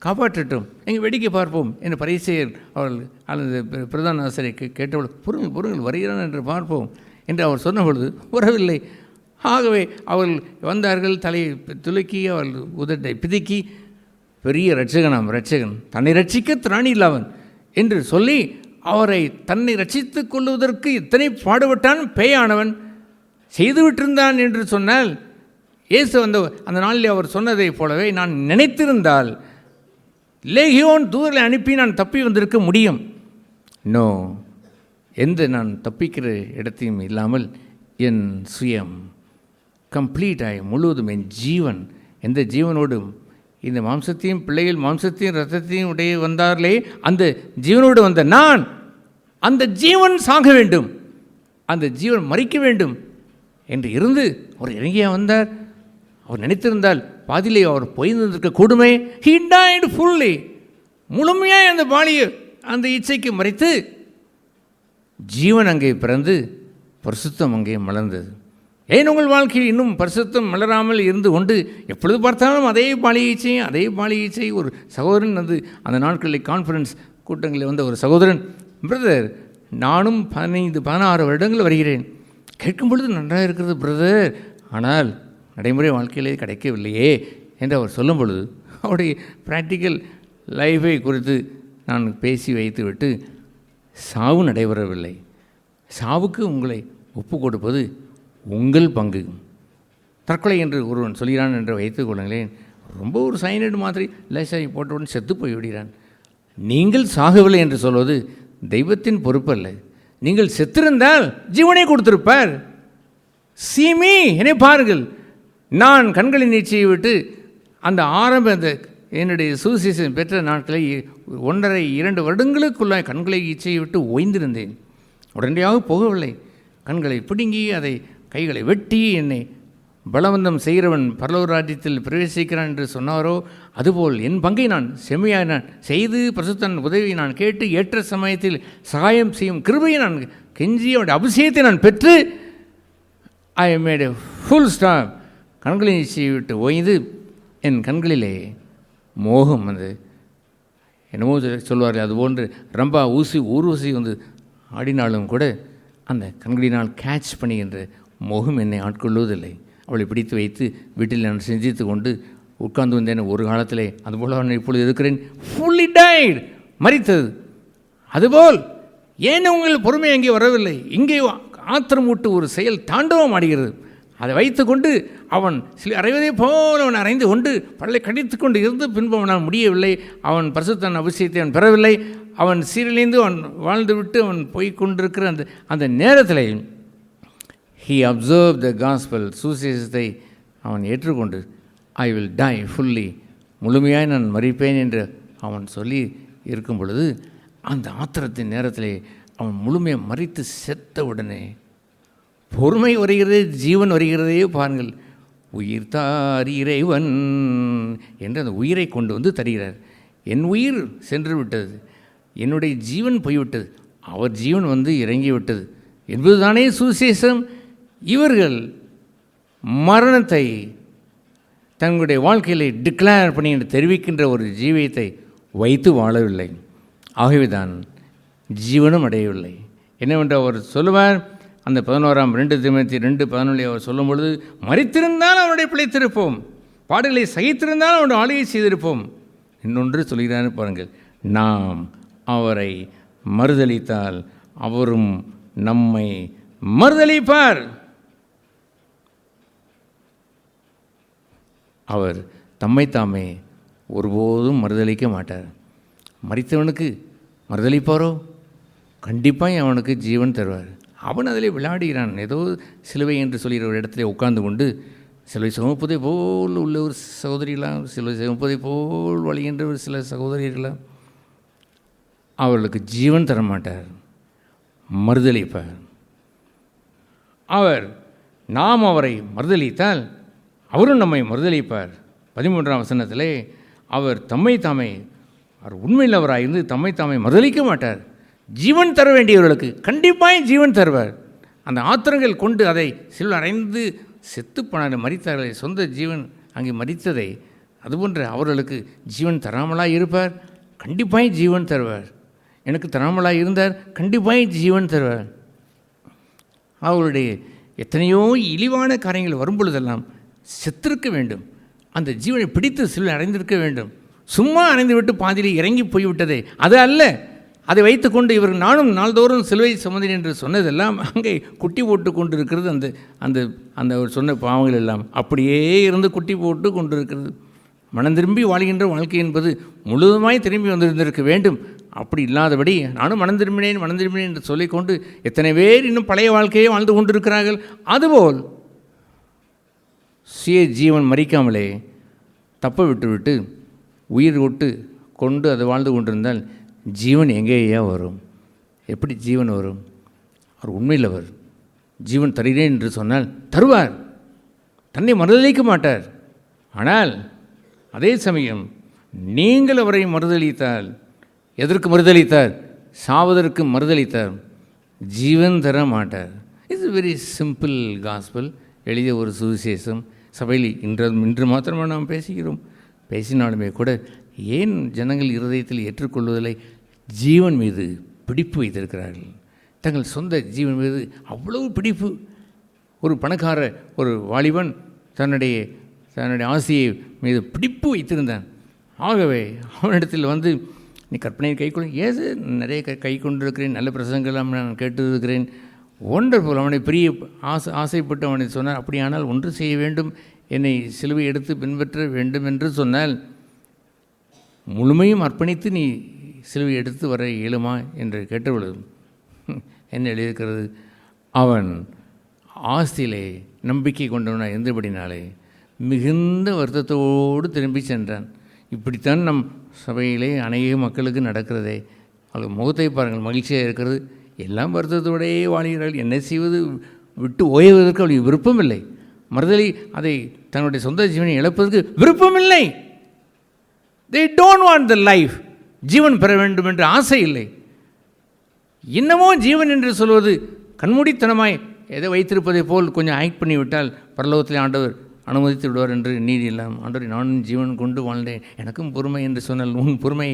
காப்பாற்றட்டும், எங்கே வேடிக்கை பார்ப்போம் என்று பரிசேயர் அவர்கள் அல்லது பிரதான ஆசிரியர் கேட்டபொழுது, பொருங்கள் வருகிறான் என்று பார்ப்போம் என்று அவர் சொன்ன பொழுது வரவில்லை. ஆகவே அவர்கள் வந்தார்கள், தலையை துலுக்கி அவர்கள் உதட்டை பிதுக்கி பெரிய இரட்சகன் தன்னை ரட்சிக்க திராணி இல்லாதவன் என்று சொல்லி அவரை தன்னை ரட்சித்து கொள்வதற்கு இத்தனை பாடுபட்டான் பேயானவன் செய்துவிட்டிருந்தான் என்று சொன்னால், இயேசு அந்த நாளில் அவர் சொன்னதைப் போலவே நான் நினைத்திருந்தால் லேகியோன் தூதரை அனுப்பி நான் தப்பி வந்திருக்க முடியும். நோ, எந்த நான் தப்பிக்கிற இடத்தையும் இல்லாமல் என் சுயம் கம்ப்ளீட்டாய் முழுவதும் என் ஜீவன், எந்த ஜீவனோடும் இந்த மாம்சத்தையும் பிள்ளைகள் மாம்சத்தையும் இரத்தத்தையும் உடைய வந்தார்களே, அந்த ஜீவனோடு வந்த நான், அந்த ஜீவன் சாக வேண்டும், அந்த ஜீவன் மறிக்க வேண்டும் என்று இருந்து அவர் இறங்கியா வந்தார். அவர் நினைத்திருந்தால் பாதிலே அவர் போயிருந்திருக்க கொடுமை. He died fully, முழுமையாக அந்த பாலியை அந்த இச்சைக்கு மறைத்து ஜீவன் அங்கே பிறந்து பரிசுத்தம் அங்கே மலர்ந்தது. ஏன் உங்கள் வாழ்க்கையில் இன்னும் பரிசுத்தம் மலராமல் இருந்து கொண்டு எப்பொழுது பார்த்தாலும் அதே பாலியீச்சை ஒரு சகோதரன் அந்த நாட்களில் கான்ஃபரன்ஸ் கூட்டங்களில் வந்த ஒரு சகோதரன், பிரதர் நானும் 15-16 வருடங்கள் வருகிறேன், கேட்கும் பொழுது நன்றாக இருக்கிறது பிரதர், ஆனால் நடைமுறை வாழ்க்கையிலே கிடைக்கவில்லையே என்று அவர் சொல்லும் பொழுது அவருடைய ப்ராக்டிக்கல் லைஃபை குறித்து நான் பேசி வைத்துவிட்டு, சாவு நடைபெறவில்லை, சாவுக்கு உங்களை ஒப்பு கொடுப்பது உங்கள் பங்கு, தற்கொலை என்று ஒருவன் சொல்கிறான் என்று வைத்துக் கொள்ளுங்களேன், ரொம்ப ஒரு சைனைடு மாதிரி லேசாகி போட்டவுடன் செத்து போய்விடுகிறான். நீங்கள் சாகவில்லை என்று சொல்வது தெய்வத்தின் பொறுப்பல்ல. நீங்கள் செத்திருந்தால் ஜீவனை கொடுத்திருப்பார். சீமி, என்னை பாருங்கள், நான் கண்களின் நீச்சையை விட்டு அந்த என்னுடைய சுவிசேஷம் பெற்ற நாட்களை 1.5-2 வருடங்களுக்குள்ள கண்களை இச்சையை விட்டு ஓய்ந்திருந்தேன். உடனடியாக போகவில்லை, கண்களை பிடுங்கி அதை கைகளை வெட்டி என்னை பலவந்தம் செய்கிறவன் பரலோக ராஜ்யத்தில் பிரவேசிக்கிறான் என்று சொன்னாரோ, அதுபோல் என் பங்கை நான் செம்மையாக நான் செய்து பரிசுத்தன் உதவியை நான் கேட்டு ஏற்ற சமயத்தில் சகாயம் செய்யும் கிருபையை நான் கெஞ்சி அவனுடைய அபிஷேகத்தை நான் பெற்று I made a full stop. கண்களை இச்சையை விட்டு ஓய்ந்து என் கண்களிலே மோகம் என்னமோ சொல்வார்கள், அதுபோன்று ரொம்ப ஊர்வசி ஆடினாலும் கூட அந்த கண்களினால் கேட்ச் பண்ணுகின்ற மோகம் என்னை ஆட்கொள்வதில்லை. அவளை பிடித்து வைத்து வீட்டில் நான் சிந்தித்து கொண்டு உட்கார்ந்து வந்தேன். ஒரு காலத்திலே அதுபோல் நான் இப்பொழுது இருக்கிறேன். ஃபுல்லி டைட், மரித்தது. அதுபோல் ஏன் உங்கள் பொறுமை அங்கே வரவில்லை? இங்கே ஆத்திரமூட்டு ஒரு செயல் தாண்டவம் ஆடுகிறது. அதை வைத்து கொண்டு அவன் அறைவதை போல் அவன் அறைந்து கொண்டு பல்லை கடித்து கொண்டு இருந்து பின்பு அவனால் முடியவில்லை. அவன் பரிசுத்தன் அபிஷேகத்தை அவன் பெறவில்லை. அவன் சீரழிந்து அவன் வாழ்ந்துவிட்டு அவன் போய்கொண்டிருக்கிற அந்த நேரத்தில் he observed the gospel, சுவிசேஷத்தை அவன் ஏற்றுக்கொண்டு ஐ வில் டை ஃபுல்லி, முழுமையாய் நான் மறிப்பேன் என்று அவன் சொல்லி இருக்கும் பொழுது அந்த ஆத்திரத்தின் நேரத்தில் அவன் முழுமையாக மறித்து செத்த உடனே பொறுமை வருகிறதே, ஜீவன் வருகிறதே பாருங்கள். உயிர் தார் இறைவன் என்று அந்த உயிரை கொண்டு வந்து தருகிறார். என் உயிர் சென்று விட்டது, என்னுடைய ஜீவன் போய்விட்டது, அவர் ஜீவன் இறங்கிவிட்டது என்பதுதானே சுவிசேஷம். இவர்கள் மரணத்தை தங்களுடைய வாழ்க்கையில் டிக்ளேர் பண்ணி தெரிவிக்கின்ற ஒரு ஜீவியத்தை வைத்து வாழவில்லை. ஆகவேதான் ஜீவனும் அடையவில்லை. என்னவென்று அவர் சொல்லுவார், அந்த 2 தீமோத்தேயு 2:11 அவர் சொல்லும் பொழுது, மரித்திருந்தால் அவருடைய பிழைத்திருப்போம், பாடுகளை சகித்திருந்தால் அவருடைய ஆளுகை செய்திருப்போம். இன்னொன்று சொல்கிறார் பாருங்கள், நாம் அவரை மறுதலித்தால் அவரும் நம்மை மறுதலிப்பார். அவர் தம்மைத்தாமே ஒருபோதும் மறுதலிக்க மாட்டார். மரித்தவனுக்கு மறுதலிப்பாரோ? கண்டிப்பாக அவனுக்கு ஜீவன் தருவார். அவன் அதில் விளையாடுகிறான். ஏதோ சிலுவை என்று சொல்கிற ஒரு இடத்துல உட்கார்ந்து கொண்டு சிலுவை சுமப்பதை போல் உள்ள ஒரு சகோதரிகளாம், சிலுவை சுமப்பதை போல் வழிகின்ற ஒரு சில சகோதரிகளாம், அவர்களுக்கு ஜீவன் தரமாட்டார், மறுதலிப்பார். நாம் அவரை மறுதலித்தால் அவரும் நம்மை மறுதலிப்பார். 13ஆம் வசனத்திலே அவர் தம்மைத்தாமே, அவர் உண்மையில்லவராக இருந்து தம்மைத்தாமே மறுதலிக்க மாட்டார். ஜீவன் தர வேண்டியவர்களுக்கு கண்டிப்பாக ஜீவன் தருவார். அந்த ஆத்திரங்கள் கொண்டு அதை சில அறைந்து செத்து போன மரித்தார்களை, சொந்த ஜீவன் அங்கே மரித்ததை, அதுபோன்ற அவர்களுக்கு ஜீவன் தராமலாக இருப்பார், கண்டிப்பாக ஜீவன் தருவார். எனக்கு தராமலாக இருந்தார், கண்டிப்பாக ஜீவன் தருவார். அவருடைய எத்தனையோ இழிவான காரியங்கள் வரும்பொழுதெல்லாம் செத்திருக்க வேண்டும், அந்த ஜீவனை பிடித்து சில அடைந்திருக்க வேண்டும், சும்மா அணைந்து விட்டு பாதியில் இறங்கி போய்விட்டதே அது அல்ல. அதை வைத்துக்கொண்டு இவர் நானும் நாள்தோறும் சிலுவை சுமந்தேன் என்று சொன்னதெல்லாம் அங்கே குட்டி போட்டு கொண்டு இருக்கிறது. அந்த அந்த அந்த அவர் சொன்ன பாவங்கள் எல்லாம் அப்படியே இருந்து குட்டி போட்டு கொண்டு இருக்கிறது. மனம் திரும்பி வாழ்கின்ற வாழ்க்கை என்பது முழுவதுமாய் திரும்பி வந்திருந்திருக்க வேண்டும். அப்படி இல்லாதபடி நானும் மனம் திரும்பினேன் என்று சொல்லிக்கொண்டு எத்தனை பேர் இன்னும் பழைய வாழ்க்கையை வாழ்ந்து கொண்டிருக்கிறார்கள். அதுபோல் சுய ஜீவன் மறிக்காமலே தப்ப விட்டு உயிர் விட்டு கொண்டு அதை வாழ்ந்து கொண்டிருந்தால் ஜீவன் எங்கேயா வரும்? எப்படி ஜீவன் வரும்? அவர் உண்மையில் அவர் ஜீவன் தருகிறேன் என்று சொன்னால் தருவார், தன்னை மறுதலிக்க மாட்டார். ஆனால் அதே சமயம் நீங்கள் அவரை மறுதலித்தால், எதற்கு மறுதலித்தார்? சாவதற்கு மறுதலித்தார், ஜீவன் தர மாட்டார். இட்ஸ் வெரி சிம்பிள் காஸ்பல், எளிய ஒரு சுவிசேஷம். சபையில் இன்று மாத்திரமாக நாம் பேசினாலுமே கூட ஏன் ஜனங்கள் இருதயத்தில் ஏற்றுக்கொள்வதில்லை? ஜீவன் மீது பிடிப்பு வைத்திருக்கிறார்கள். தங்கள் சொந்த ஜீவன் மீது அவ்வளவு பிடிப்பு. ஒரு பணக்கார ஒரு வாலிபன் தன்னுடைய ஆசையை மீது பிடிப்பு வைத்திருந்தான். ஆகவே அவனிடத்தில் வந்து நீ கற்பனையை கை கொண்டு, ஏது நிறைய கை கொண்டிருக்கிறேன், நல்ல பிரசங்கெல்லாம் நான் கேட்டிருக்கிறேன், ஒண்டர்ஃபுல். அவனை பெரிய ஆசைப்பட்டு அவனை சொன்னார், அப்படியானால் ஒன்று செய்ய வேண்டும், என்னை சிலுவை எடுத்து பின்பற்ற வேண்டும் என்று சொன்னால் முழுமையும் அர்ப்பணித்து நீ சிலுவை எடுத்து வர இயலுமா என்று கேட்டபொழுது என்ன எழுதியிருக்கிறது? அவன் ஆஸ்தியிலே நம்பிக்கை கொண்டவனாக இருந்தபடினாலே மிகுந்த வருத்தத்தோடு திரும்பி சென்றான். இப்படித்தான் நம் சபையிலே அநேக மக்களுக்கு நடக்கிறதே. அவர்கள் முகத்தை பாருங்கள், மகிழ்ச்சியாக இருக்கிறது, எல்லாம் வருத்தத்தோடையே வாழ்கிறார்கள். என்ன செய்வது? விட்டு ஓய்வதற்கு அவளுக்கு விருப்பமில்லை. மறுதலி அதை தன்னுடைய சொந்த ஜீவனை இழப்பதற்கு விருப்பமில்லை. they don't want the life, ஜீவன் பெற வேண்டும் என்ற ஆசை இல்லை. இன்னமும் ஜீவன் என்று சொல்வது கண்மூடித்தனமாய் எதை வைத்திருப்பதை போல் கொஞ்சம் ஆக்ட் பண்ணிவிட்டால் பரலோகத்தில் ஆண்டவர் அனுமதித்து விடுவார் என்று நீதி இல்லாம். ஆண்டவர் நானும் ஜீவன் கொண்டு வாழ்ந்தேன், எனக்கும் பொறுமை என்று சொன்னால் உன் பொறுமை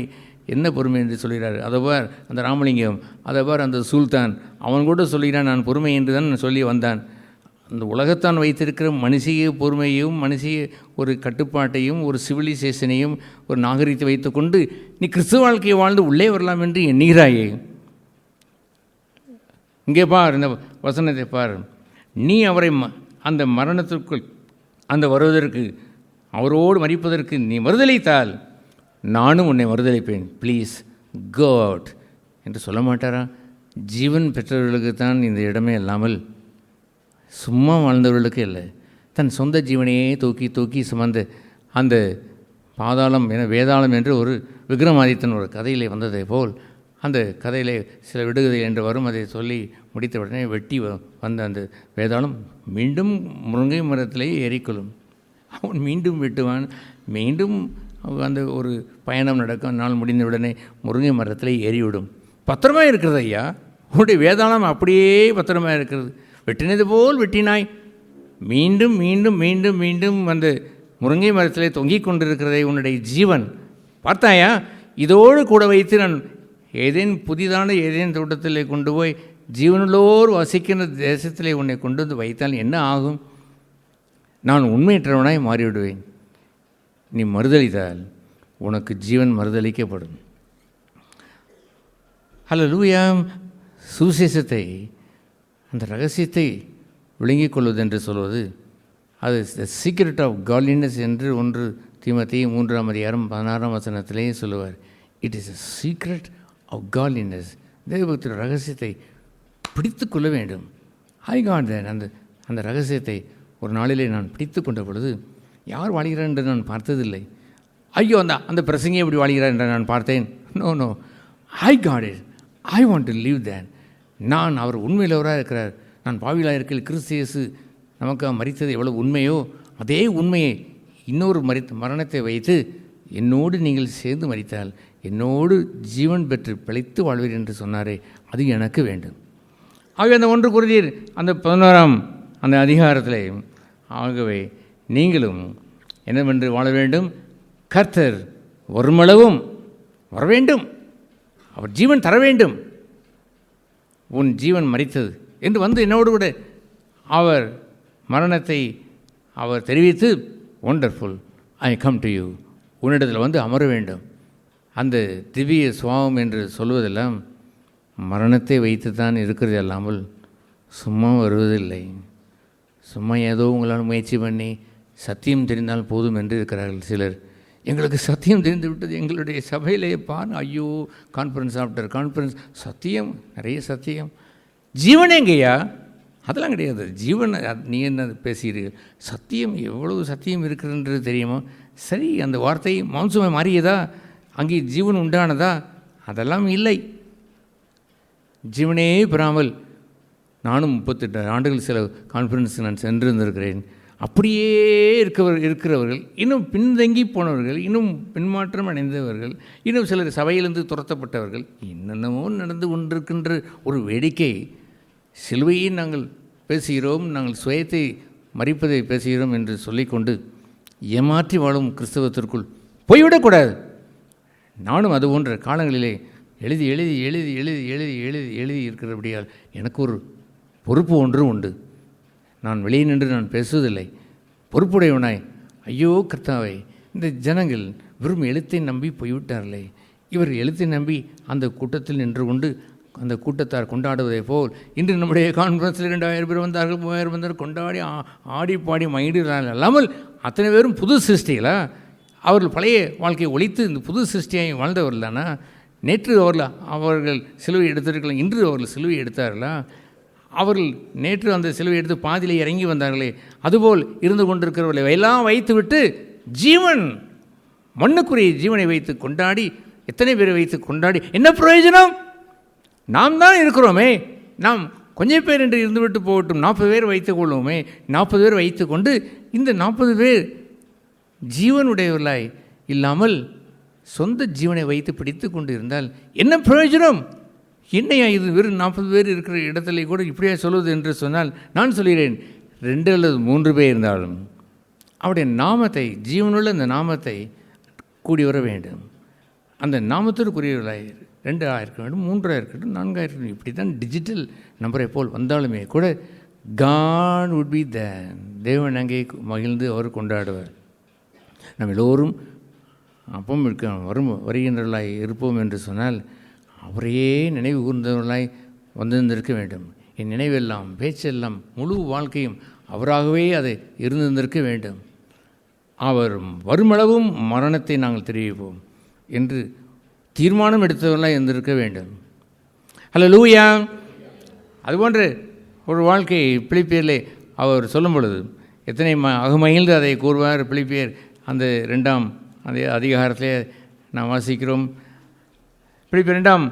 என்ன பொறுமை என்று சொல்கிறார். அதை பார் அந்த ராமலிங்கம், அதை பார் அந்த சுல்தான், அவன் கூட சொல்கிறான் நான் பொறுமை என்று தான் சொல்லி வந்தான். அந்த உலகத்தான் வைத்திருக்கிற மனுஷிய பொறுமையும் மனுஷிய ஒரு கட்டுப்பாட்டையும் ஒரு சிவிலைசேஷனையும் ஒரு நாகரிகத்தை வைத்துக்கொண்டு நீ கிறிஸ்துவ வாழ்க்கையை வாழ்ந்து உள்ளே வரலாம் என்று எண்ணுகிறாயே. இங்கே பார், இந்த வசனத்தை பார். நீ அவரை அந்த மரணத்திற்குள் அந்த வருவதற்கு அவரோடு மரிப்பதற்கு நீ மறுதலித்தால் நானும் உன்னை மறுதலிப்பேன், ப்ளீஸ் கோ அவுட் என்று சொல்ல மாட்டாரா? ஜீவன் பெற்றவர்களுக்கு தான் இந்த இடமே இல்லாமல் சும்மா வாழ்ந்தவர்களுக்கு இல்லை. தன் சொந்த ஜீவனையே தூக்கி சுமந்த அந்த பாதாளம் என வேதாளம் என்று ஒரு விக்ரமாதித்தன் ஒரு கதையிலே வந்ததை போல் அந்த கதையிலே சில விடுகதை என்று வரும். அதை சொல்லி முடித்த உடனே வெட்டி வந்த அந்த வேதாளம் மீண்டும் முருங்கை மரத்திலேயே ஏறிக்கொள்ளும். அவன் மீண்டும் வெட்டுவான், மீண்டும் அந்த ஒரு பயணம் நடக்கும். நாள் முடிந்தவுடனே முருங்கை மரத்திலே ஏறிவிடும். பத்திரமாக இருக்கிறது ஐயா, உன்னுடைய வேதாளம் அப்படியே பத்திரமாக இருக்கிறது. வெட்டினது போல் வெட்டினாய், மீண்டும் மீண்டும் மீண்டும் மீண்டும் அந்த முருங்கை மரத்திலே தொங்கிக் கொண்டிருக்கிறதை உன்னுடைய ஜீவன் பார்த்தாயா? இதோடு கூட வைத்து நான் புதிதான ஏதேன் தோட்டத்திலே கொண்டு போய் ஜீவனுள்ளோர் வசிக்கின்ற தேசத்திலே உன்னை கொண்டு வந்து வைத்தால் என்ன ஆகும்? நான் உண்மையற்றவனாய் மாறிவிடுவேன். நீ மறுதலித்தால் உனக்கு ஜீவன் மறுதலிக்கப்படும். ஹல்லேலூயா. சுவிசேஷத்தை, அந்த ரகசியத்தை விளங்கிக் கொள்வது என்று சொல்வது அது த சீக்ரெட் ஆஃப் காட்லினஸ் என்று 1 தீமோத்தேயு 3:16 சொல்லுவார். It is a secret of godliness. தேவபக்தி ரகசியத்தை பிடித்து கொள்ள வேண்டும். I got then. அந்த ரகசியத்தை ஒரு நாளிலே நான் பிடித்து கொண்ட பொழுது யார் வாழ்கிறார் என்று நான் பார்த்ததில்லை. ஐயோ அந்த பிரசங்கே எப்படி வாழ்கிறார் என்று நான் பார்த்தேன். No, I got it. I want to leave then. நான் அவர் உண்மையிலவராக இருக்கிறார். நான் பாவிலாக இருக்கையில் கிறிஸ்து இயேசு நமக்கு மரித்தது எவ்வளவு உண்மையோ அதே உண்மையை இன்னொரு மரணத்தை வைத்து என்னோடு நீங்கள் சேர்ந்து மரித்தால் என்னோடு ஜீவன் பெற்று பிழைத்து வாழ்வீர் என்று சொன்னாரே, அது எனக்கு வேண்டும். ஆகவே அந்த 1 கொரிந்தியர் அந்த 11ஆம் அந்த அதிகாரத்தில் ஆகவே நீங்களும் என்னவென்று வாழ வேண்டும்? கர்த்தர் ஒருமளவும் வர வேண்டும், அவர் ஜீவன் தர வேண்டும். உன் ஜீவன் மரித்தது என்று வந்து என்னோடு கூட அவர் மரணத்தை அவர் தெரிவித்து, wonderful, I come to you, உன்னிடத்தில் வந்து அமர வேண்டும். அந்த திவ்ய சுவாபம் என்று சொல்வதெல்லாம் மரணத்தை வைத்து தான் இருக்கிறது அல்லாமல் சும்மா வருவதில்லை. சும்மா ஏதோ உங்களால் முயற்சி பண்ணி சத்தியம் தெரிந்தால் போதும் என்று இருக்கிறார்கள் சிலர். எங்களுக்கு சத்தியம் தெரிந்து விட்டது, எங்களுடைய சபையிலே ஐயோ கான்ஃபரன்ஸ் ஆஃப்டர் கான்ஃபரன்ஸ், சத்தியம், நிறைய சத்தியம். ஜீவன் எங்கேயா? அதெல்லாம் கிடையாது. ஜீவன் நீ என்ன பேசுகிறீர்கள்? சத்தியம், எவ்வளவு சத்தியம் இருக்கிறன்றது தெரியுமா? சரி, அந்த வார்த்தை மாம்சமாக மாறியதா? அங்கே ஜீவன் உண்டானதா? அதெல்லாம் இல்லை. ஜீவனே பெறாமல் நானும் 38 ஆண்டுகள் சில கான்ஃபரன்ஸுக்கு நான் சென்றிருந்திருக்கிறேன். அப்படியே இருக்கிறவர்கள், இன்னும் பின்தங்கி போனவர்கள், இன்னும் பின்மாற்றம் அடைந்தவர்கள், இன்னும் சிலர் சபையிலிருந்து துரத்தப்பட்டவர்கள், என்னென்னமோ நடந்து கொண்டிருக்கின்ற ஒரு வேடிக்கை. சிலுவையை நாங்கள் பேசுகிறோம், நாங்கள் சுயத்தை மறிப்பதை பேசுகிறோம் என்று சொல்லிக்கொண்டு ஏமாற்றி வாழும் கிறிஸ்தவத்திற்குள் போய்விடக்கூடாது. நானும் அது போன்ற காலங்களிலே எழுதி எழுதி எழுதி எழுதி எழுதி எழுதி எழுதி இருக்கிறபடியால் எனக்கு ஒரு பொறுப்பு ஒன்று உண்டு. நான் வெளியே நின்று நான் பேசுவதில்லை. பொறுப்புடையவனாய், ஐயோ கர்த்தாவே, இந்த ஜனங்கள் வெறும் எழுத்தை நம்பி போய்விட்டார்களே, இவர் எழுத்தை நம்பி அந்த கூட்டத்தில் நின்று கொண்டு அந்த கூட்டத்தார் கொண்டாடுவதை போல் இன்று நம்முடைய கான்ஃபரன்ஸில் 2000 பேர் வந்தார்கள், 3000 வந்தார்கள், கொண்டாடி ஆடி பாடி மகிழ்கிறார்கள். அல்லாமல் அத்தனை பேரும் புது சிருஷ்டிகளா? அவர்கள் பழைய வாழ்க்கையை ஒழித்து இந்த புது சிருஷ்டியை வாழ்ந்தவர்கள் தானா? நேற்று அவர்கள் சிலுவை எடுத்திருக்கலாம், இன்று அவர்கள் சிலுவை எடுத்தார்களா? அவர்கள் நேற்று அந்த சிலுவை எடுத்து பாதியில் இறங்கி வந்தார்களே, அதுபோல் இருந்து கொண்டிருக்கிறவர்களை எல்லாம் வைத்துவிட்டு ஜீவன், மண்ணுக்குரிய ஜீவனை வைத்து கொண்டாடி, எத்தனை பேரை வைத்து கொண்டாடி என்ன பிரயோஜனம்? நாம் தான் இருக்கிறோமே, நாம் கொஞ்சம் பேர் என்று இருந்துவிட்டு போகட்டும், 40 பேர் வைத்துக் கொள்வோமே. 40 பேர் வைத்து கொண்டு இந்த 40 பேர் ஜீவனுடையவர்களாய் இல்லாமல் சொந்த ஜீவனை வைத்து பிடித்து கொண்டு இருந்தால் என்ன பிரயோஜனம்? என்னையா இது, வெறும் 40 பேர் இருக்கிற இடத்துல கூட இப்படியா சொல்வது என்று சொன்னால், நான் சொல்கிறேன், 2 அல்லது 3 பேர் இருந்தாலும் அவருடைய நாமத்தை, ஜீவனுள்ள அந்த நாமத்தை கூடி வர வேண்டும். அந்த நாமத்திற்குரியவர்களாய் 2 இருக்க வேண்டும், 3 இருக்கட்டும், 4 இருக்கட்டும். இப்படி தான் டிஜிட்டல் நம்பரை போல் வந்தாலுமே கூட God would be there. தேவன் அங்கே மகிழ்ந்து அவர் கொண்டாடுவார். நம்ம எல்லோரும் அப்பம் வருகின்றவர்களாய் இருப்போம் என்று சொன்னால் அவரையே நினைவு கூர்ந்தவர்களாய் வந்திருந்திருக்க வேண்டும். என் நினைவெல்லாம், பேச்செல்லாம், முழு வாழ்க்கையும் அவராகவே அதை இருந்திருந்திருக்க வேண்டும். அவர் வருமளவும் மரணத்தை நாங்கள் தெரிவிப்போம் என்று தீர்மானம் எடுத்தவர்களாக இருந்திருக்க வேண்டும். ஹல்லேலூயா. அதுபோன்று ஒரு வாழ்க்கை பிலிப்பியரிலே அவர் சொல்லும் பொழுது எத்தனை அகமகிழ்ந்து அதை கூறுவார். பிலிப்பியர் அந்த 2ஆம் அந்த அதிகாரத்திலே நாம் வாசிக்கிறோம். பிலிப்பியர் 2ஆம்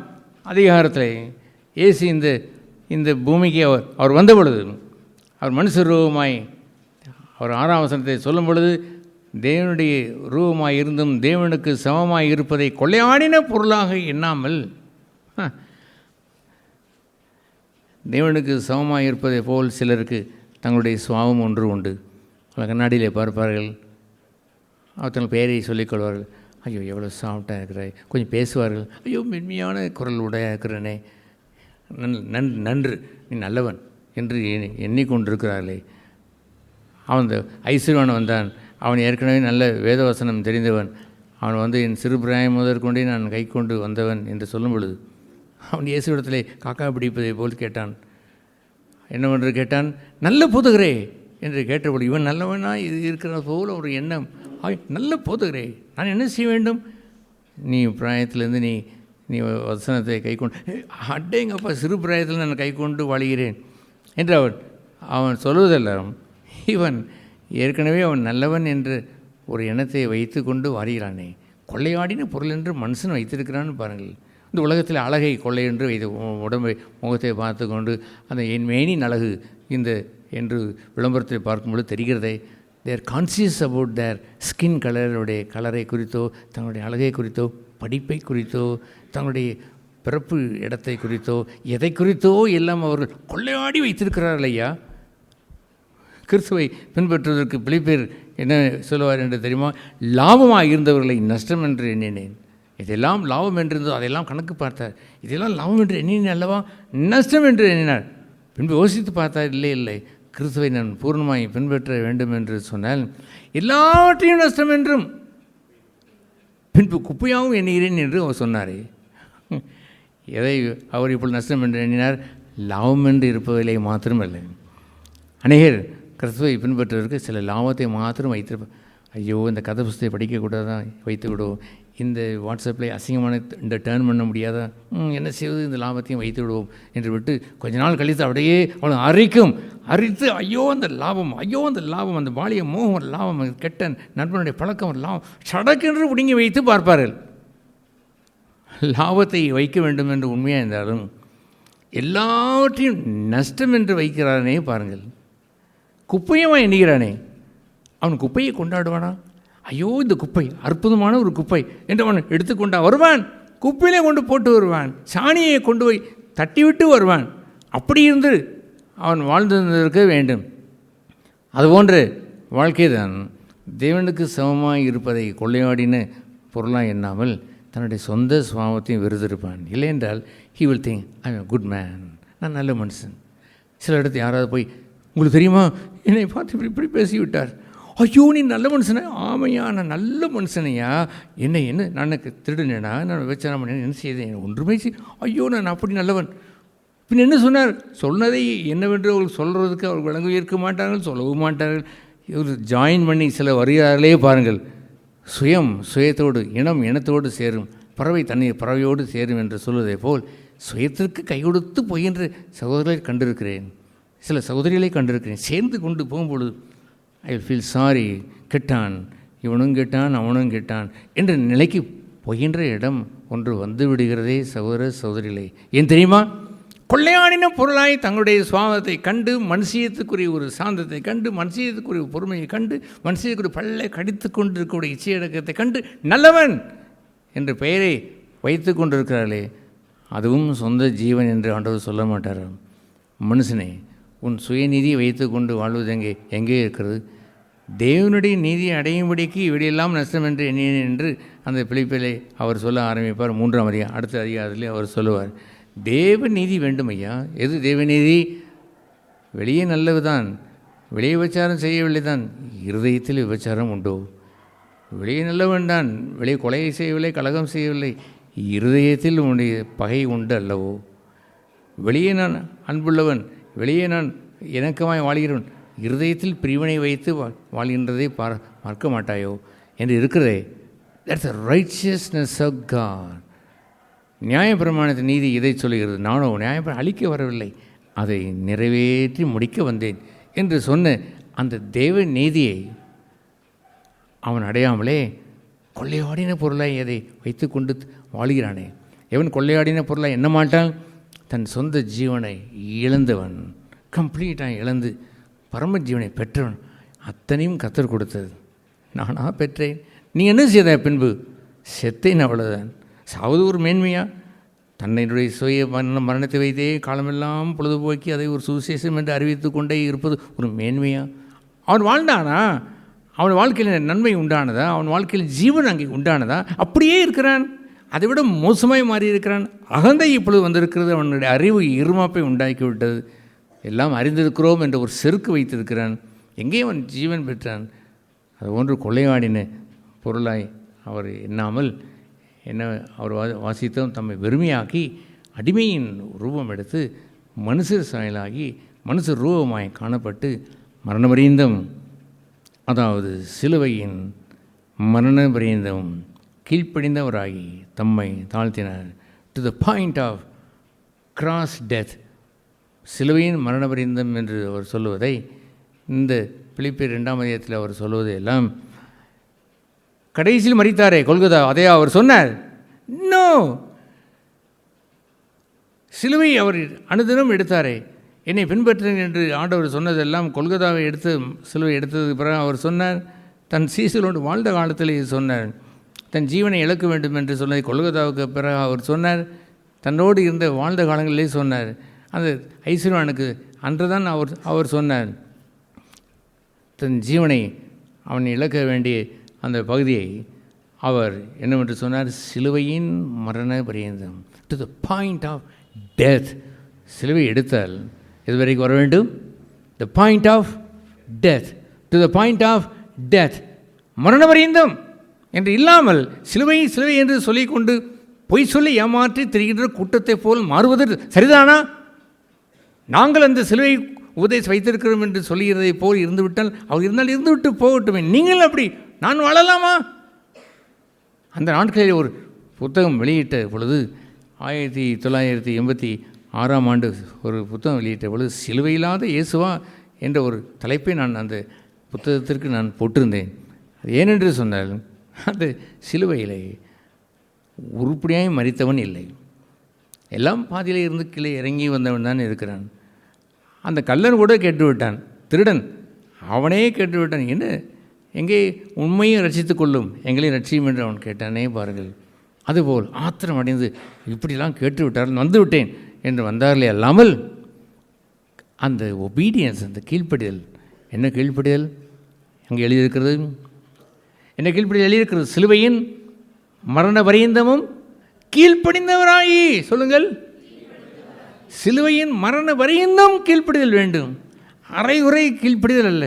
அதிகாரத்தில் இயேசு இந்த பூமிக்கு அவர் வந்த பொழுது, அவர் மனுஷ ரூபமாய், அவர் 6ஆம் வசனத்தை சொல்லும் பொழுது, தேவனுடைய ரூபமாய் இருந்தும் தேவனுக்கு சமமாய் இருப்பதை கொள்ளையாடின பொருளாக எண்ணாமல், தேவனுக்கு சமமாக இருப்பதை போல் சிலருக்கு தங்களுடைய சுவாபம் ஒன்று உண்டு. கண்ணாடியிலே பார்ப்பார்கள், அவர் தங்கள் பெயரை சொல்லிக்கொள்வார்கள். ஐயோ எவ்வளோ சாஃப்டாக இருக்கிறாய். கொஞ்சம் பேசுவார்கள், ஐயோ மென்மையான குரல் உடையாக இருக்கிறனே, நன்று, நீ நல்லவன் என்று எண்ணிக்கொண்டிருக்கிறார்களே. அவன் இந்த ஐஸ்வர்யவான் வந்தான், அவன் ஏற்கனவே நல்ல வேதவசனம் தெரிந்தவன், அவன் என் சிறு பிராயம் முதற்கொண்டே நான் கை கொண்டு வந்தவன் என்று சொல்லும் பொழுது அவன் இயேசுவிடத்திலே காக்கா பிடிப்பதை போல் கேட்டான். என்னவென்று கேட்டான், நல்ல போதகரே என்று கேட்டபொழுது, இவன் நல்லவனாக இருக்கிற போல் ஒரு எண்ணம். நல்ல போதகரே, நான் என்ன செய்ய வேண்டும்? நீ பிராயத்திலேருந்து நீ வசனத்தை கை கொண்டு, அடேங்கப்பா, சிறு பிராயத்தில் நான் கை கொண்டு வாழுகிறேன் என்று அவன் சொல்வதெல்லாம், இவன் ஏற்கனவே அவன் நல்லவன் என்று ஒரு எண்ணத்தை வைத்து கொண்டு வாருகிறானே. கொள்ளையாடின பொருள் என்று மனுஷன் வைத்திருக்கிறான்னு பாருங்கள். இந்த உலகத்தில் அழகை கொள்ளை என்று வைத்து உடம்பை முகத்தை பார்த்து கொண்டு அந்த என் மேனின் அழகு என்று விளம்பரத்தை பார்க்கும்பொழுது தெரிகிறதே. தேர் கான்சியஸ் அபவுட் தேர் ஸ்கின் கலரை குறித்தோ, தங்களுடைய அழகை குறித்தோ, படிப்பை குறித்தோ, தங்களுடைய பிறப்பு இடத்தை குறித்தோ, எதை குறித்தோ எல்லாம் அவர்கள் கொள்ளையாடி வைத்திருக்கிறார்கள். ஐயா, கிறிஸ்துவை பின்பற்றுவதற்கு பிலிப்பியர் என்ன சொல்லுவார் என்று தெரியுமா? லாபமாக இருந்தவர்களை நஷ்டம் என்று எண்ணினேன். இதெல்லாம் லாபம் என்றிருந்தோ அதெல்லாம் கணக்கு பார்த்தார். இதெல்லாம் லாபம் என்று எண்ணினேன் அல்லவா, நஷ்டம் என்று எண்ணினார். பின்பு யோசித்து பார்த்தார், இல்லை, கிறிஸ்துவை நான் பூர்ணமாய் பின்பற்ற வேண்டும் என்று சொன்னால் எல்லாவற்றையும் நஷ்டம் என்றும் பின்பு குப்பையாகவும் எண்ணுகிறேன் என்று அவர் சொன்னார். எதை அவர் இப்பொழுது நஷ்டம் என்று எண்ணினார்? லாபம் என்று இருப்பதிலே மாத்திரமல்ல. அநேகர் கிறிஸ்துவை பின்பற்றுவதற்கு சில லாபத்தை மாத்திரம் வைத்திருப்பார். ஐயோ, இந்த கதை புஸ்தகத்தை படிக்கக்கூடாதான், வைத்து விடுவோம். இந்த வாட்ஸ்அப்பில் அசிங்கமான இந்த டேர்ன் பண்ண முடியாதா, என்ன செய்வது, இந்த லாபத்தையும் வைத்து விடுவோம் என்று விட்டு கொஞ்ச நாள் கழித்து அப்படியே அவளை அரித்து ஐயோ அந்த லாபம், ஐயோ அந்த லாபம், அந்த பாலிய மோகம் ஒரு லாபம், கெட்ட நண்பனுடைய பழக்கம் ஒரு லாபம், சடக்கென்று பிடுங்கி வைத்து பார்ப்பார்கள். லாபத்தை வைக்க வேண்டும் என்று உண்மையாக இருந்தாலும் எல்லாவற்றையும் நஷ்டம் என்று வைக்கிறானே பாருங்கள். குப்பையமாக எண்ணுகிறானே, அவன் குப்பையை கொண்டாடுவானா? ஐயோ இந்த குப்பை அற்புதமான ஒரு குப்பை என்று அவன் எடுத்துக்கொண்டா வருவான், குப்பையிலே கொண்டு போட்டு வருவான், சாணியை கொண்டு போய் தட்டிவிட்டு வருவான். அப்படி இருந்து அவன் வாழ்ந்திருக்க வேண்டும். அதுபோன்று வாழ்க்கை தான் தேவனுக்கு சமமாக இருப்பதை கொள்ளையாடின பொருளாக எண்ணாமல் தன்னுடைய சொந்த சுபாவத்தையும் வெறுத்திருப்பான். இல்லை என்றால் he will think I am good man, நான் நல்ல மனுஷன். சில இடத்து யாராவது போய், உங்களுக்கு தெரியுமா என்னை பார்த்து இப்படி பேசிவிட்டார், ஐயோ நீ நல்ல மனுஷனா? ஆமையா நான் நல்ல மனுஷனையா? என்ன நான் திருடுனேனா, நான் விபச்சாரம் பண்ணேன், என்ன செய்தேன்? ஒன்றுமே ஐயோ நான் அப்படி நல்லவன். பின் என்ன சொன்னார்? சொன்னதை என்னவென்று அவர்கள் சொல்கிறதுக்கு அவர் விளங்க ஏற்க மாட்டார்கள், சொல்லவும் மாட்டார்கள். இவர் ஜாயின் பண்ணி சில வருகிறார்களே பாருங்கள், சுயத்தோடு இனத்தோடு சேரும், பறவை தண்ணீர் பறவையோடு சேரும் என்று சொல்வதை போல் சுயத்திற்கு கை கொடுத்து போகின்ற சகோதரர்களை கண்டிருக்கிறேன், சில சகோதரிகளை கண்டிருக்கிறேன். சேர்ந்து கொண்டு போகும்பொழுது ஐ ஃபீல் சாரி, கெட்டான், இவனும் கெட்டான் அவனும் கெட்டான் என்ற நிலைக்கு போகின்ற இடம் ஒன்று வந்து விடுகிறதே சகோதர சகோதரிகளே. ஏன் தெரியுமா? கொள்ளையாடின பொருளாய் தங்களுடைய சுவாபத்தை கண்டு, மனுஷியத்துக்குரிய ஒரு சாந்தத்தை கண்டு, மனுஷியத்துக்குரிய பொறுமையை கண்டு, மனுஷியத்துக்குரிய பல்லை கடித்து கொண்டிருக்கக்கூடிய இச்சையடக்கத்தை கண்டு நல்லவன் என்ற பெயரை வைத்து கொண்டிருக்கிறார்களே, அதுவும் சொந்த ஜீவன் என்று ஆண்டவர் சொல்ல மாட்டார். மனுஷனே, உன் சுயநீதியை வைத்து கொண்டு வாழ்வது எங்கே இருக்கிறது? தேவனுடைய நீதியை அடையும்படிக்கு இவையெல்லாம் நஷ்டம் என்று எண்ணினேன் என்று அந்த பிழைப்பிலே அவர் சொல்ல ஆரம்பிப்பார். 3ஆம் அதிகாரம் அடுத்த அதிகாரத்திலே அவர் சொல்லுவார், தேவ நீதி வேண்டும் ஐயா. எது தேவநீதி? வெளியே நல்லதுதான், வெளியே விபச்சாரம் செய்யவில்லை தான், இருதயத்தில் விபச்சாரம் உண்டோ? வெளியே நல்லவன் தான், வெளியே கொலை செய்யவில்லை, கலகம் செய்யவில்லை, இருதயத்தில் உன்னுடைய பகை உண்டு அல்லவோ? வெளியே நான் அன்புள்ளவன், வெளியே நான் இணக்கமாய் வாழ்கிறவன், இருதயத்தில் பிரிவினை வைத்து வாழ்கின்றதை பார்க்க மாட்டாயோ என்று இருக்கிறதே. That's a righteousness of God. நியாயப்பிரமாணத்தின் நீதி இதை சொல்லுகிறது. நானோ நியாயப்பிரமாணம் அழிக்க வரவில்லை, அதை நிறைவேற்றி முடிக்க வந்தேன் என்று சொன்ன அந்த தேவ நீதியை அவன் அடையாமலே கொள்ளையாடின பொருளாய் அதை வைத்து கொண்டு வாழ்கிறானே. எவன் கொள்ளையாடின பொருளாய் எண்ண மாட்டான்? தன் சொந்த ஜீவனை இழந்தவன், கம்ப்ளீட்டாக இழந்து பரம ஜீவனை பெற்றவன். அத்தனையும் கர்த்தர் கொடுத்தது, நானாக பெற்றேன். நீ என்ன செய்த? பின்பு செத்தேன், அவ்வளோதான். சாவது ஒரு மேன்மையா? தன்னுடைய சுய மரணத்தை வைத்தே காலமெல்லாம் பொழுதுபோக்கி அதை ஒரு சுவிசேஷம் என்று அறிவித்து கொண்டே இருப்பது ஒரு மேன்மையா? அவன் வாழ்ந்தானா? அவன் வாழ்க்கையில் நன்மை உண்டானதா? அவன் வாழ்க்கையில் ஜீவன் அங்கே உண்டானதா? அப்படியே இருக்கிறான். அதை விட மோசமாய் மாறி இருக்கிறான். அகந்தை இப்பொழுது வந்திருக்கிறது. அவனுடைய அறிவு இருமாப்பை உண்டாக்கிவிட்டது. எல்லாம் அறிந்திருக்கிறோம் என்ற ஒரு செருக்கு வைத்திருக்கிறான். எங்கே அவன் ஜீவன் பெற்றான்? அது ஒன்று கொள்ளையாடின பொருளாய் அவர் எண்ணாமல் என்ன அவர் வாசித்தோம், தம்மை வெறுமையாக்கி அடிமையின் ரூபம் எடுத்து மனுஷர் சாயலாகி மனுஷர் ரூபமாய் காணப்பட்டு மரணபரியந்தம், அதாவது சிலுவையின் மரணபரியந்தம் கீழ்ப்படிந்தவராகி தம்மை தாழ்த்தினார். To the point of cross death, சிலுவையின் மரணபரியந்தம் என்று அவர் சொல்லுவதை இந்த பிலிப்பியர் 2ஆம் அதிகாரத்தில் அவர் சொல்வது எல்லாம் கடைசியில் மரித்தாரே கொல்கதா, அதே அவர் சொன்னார். நோ, சிலுவை அவர் அனுதினம் எடுத்தாரே, என்னை பின்பற்றுங்க என்று ஆண்டவர் சொன்னதெல்லாம் கொல்கதாவை எடுத்து சிலுவை எடுத்ததுக்கு பிறகு அவர் சொன்னார். தன் சீசலோடு வாழ்ந்த காலத்தில் சொன்னார். தன் ஜீவனை இழக்க வேண்டும் என்று சொன்னதை கொல்கதாவுக்கு பிறகு அவர் சொன்னார். தன்னோடு இருந்த வாழ்ந்த காலங்களிலே சொன்னார். அந்த ஐஸ்வர்யானுக்கு அன்று தான் அவர் சொன்னார், தன் ஜீவனை அவன் இழக்க வேண்டிய அந்த பகுதியை அவர் என்னவென்று சொன்னார், சிலுவையின் மரண பரியந்தம், to the point of death. சிலுவை எடுத்தால் இது வரைக்கும் வர வேண்டும், the point of death, to the point of death, மரண பரியந்தம். என்று இல்லாமல் சிலுவை சிலுவை என்று சொல்லிக்கொண்டு பொய் சொல்லி ஏமாற்றி திரிகின்ற கூட்டத்தை போல் மாறுவது சரிதானா? நாங்கள் அந்த சிலுவை உபதேசம் வைத்திருக்கிறோம் என்று சொல்லுகிறதை போல் இருந்துவிட்டால் அவர் இருந்தால் இருந்துவிட்டு போகட்டுமே. நீங்கள் அப்படி நான் வாழலாமா? அந்த நாட்களில் ஒரு புத்தகம் வெளியிட்ட பொழுது 1986ஆம் ஆண்டு ஒரு புத்தகம் வெளியிட்ட பொழுது சிலுவையில்லாத இயேசுவா என்ற ஒரு தலைப்பை நான் அந்த புத்தகத்திற்கு நான் போட்டிருந்தேன். அது ஏனென்று சொன்னால் அந்த சிலுவையிலே உருப்படியாய் மரித்தவன் இல்லை, எல்லாம் பாதியிலே இருந்து கீழே இறங்கி வந்தவன் தான் இருக்கிறான். அந்த கள்ளன் கூட கேட்டுவிட்டான், திருடன் அவனே கேட்டுவிட்டான், என்ன எங்கே உண்மையும் ரட்சித்து கொள்ளும் எங்களையும் ரட்சியும் என்று அவன் கேட்டானே பாருங்கள். அதுபோல் ஆத்திரம் அடைந்து இப்படிலாம் கேட்டுவிட்டார்கள் வந்துவிட்டேன் என்று வந்தார்களே அல்லாமல் அந்த ஒபீடியன்ஸ், அந்த கீழ்ப்படிதல், என்ன கீழ்ப்படிதல் அங்கே எழுதியிருக்கிறது? என்ன கீழ்ப்படிதல் எழுதியிருக்கிறது? சிலுவையின் மரண பரியந்தமும் கீழ்ப்படிந்தவராயி, சொல்லுங்கள், சிலுவையின் மரண பரியந்தம் கீழ்ப்படிதல் வேண்டும். அரைகுறை கீழ்ப்படிதல் அல்ல,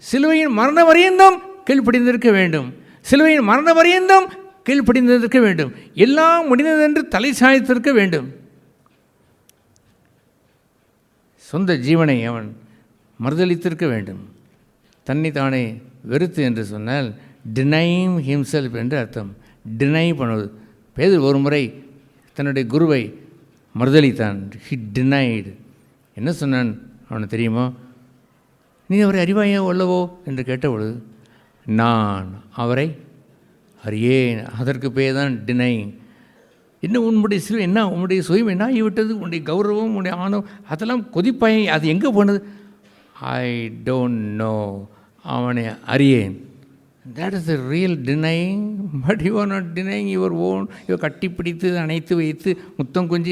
சிலுவையின் மரண பரியந்தம் கீழ்ப்படிந்திருக்க வேண்டும். சிலுவையின் மரண பரியந்தம் கீழ்ப்படிந்திருக்க வேண்டும். எல்லாம் முடிந்ததென்று தலை சாய்த்திருக்க வேண்டும். சொந்த ஜீவனை அவன் மறுதளித்திருக்க வேண்டும். தன்னை தானே வெறுத்து என்று சொன்னால் டினைம் ஹிம்செல்ஃப் என்று அர்த்தம். டினை பண்ணுவது. பேதுரு ஒரு முறை தன்னுடைய குருவை மறுதளித்தான். He denied. என்ன சொன்னான் அவனுக்கு தெரியுமா? நீ அவரை அறிவாயா உள்ளவோ என்று கேட்டபொழுது, நான் அவரை அறியேன். அதற்கு பேர் தான் டினை. என்ன உன்னுடைய சிலுவை, என்ன உன்னுடைய சுயம் என்ன ஆகிவிட்டது, உன்னுடைய கௌரவம், உன்னுடைய ஆணவம், அதெல்லாம் கொதிப்பாய், அது எங்கே போனது? ஐ டோன்ட் நோ, அவனை அறியேன். That is the real denying, but you are not denying your own. இவர் கட்டிப்பிடித்து அணைத்து வைத்து முத்தம் கொஞ்சி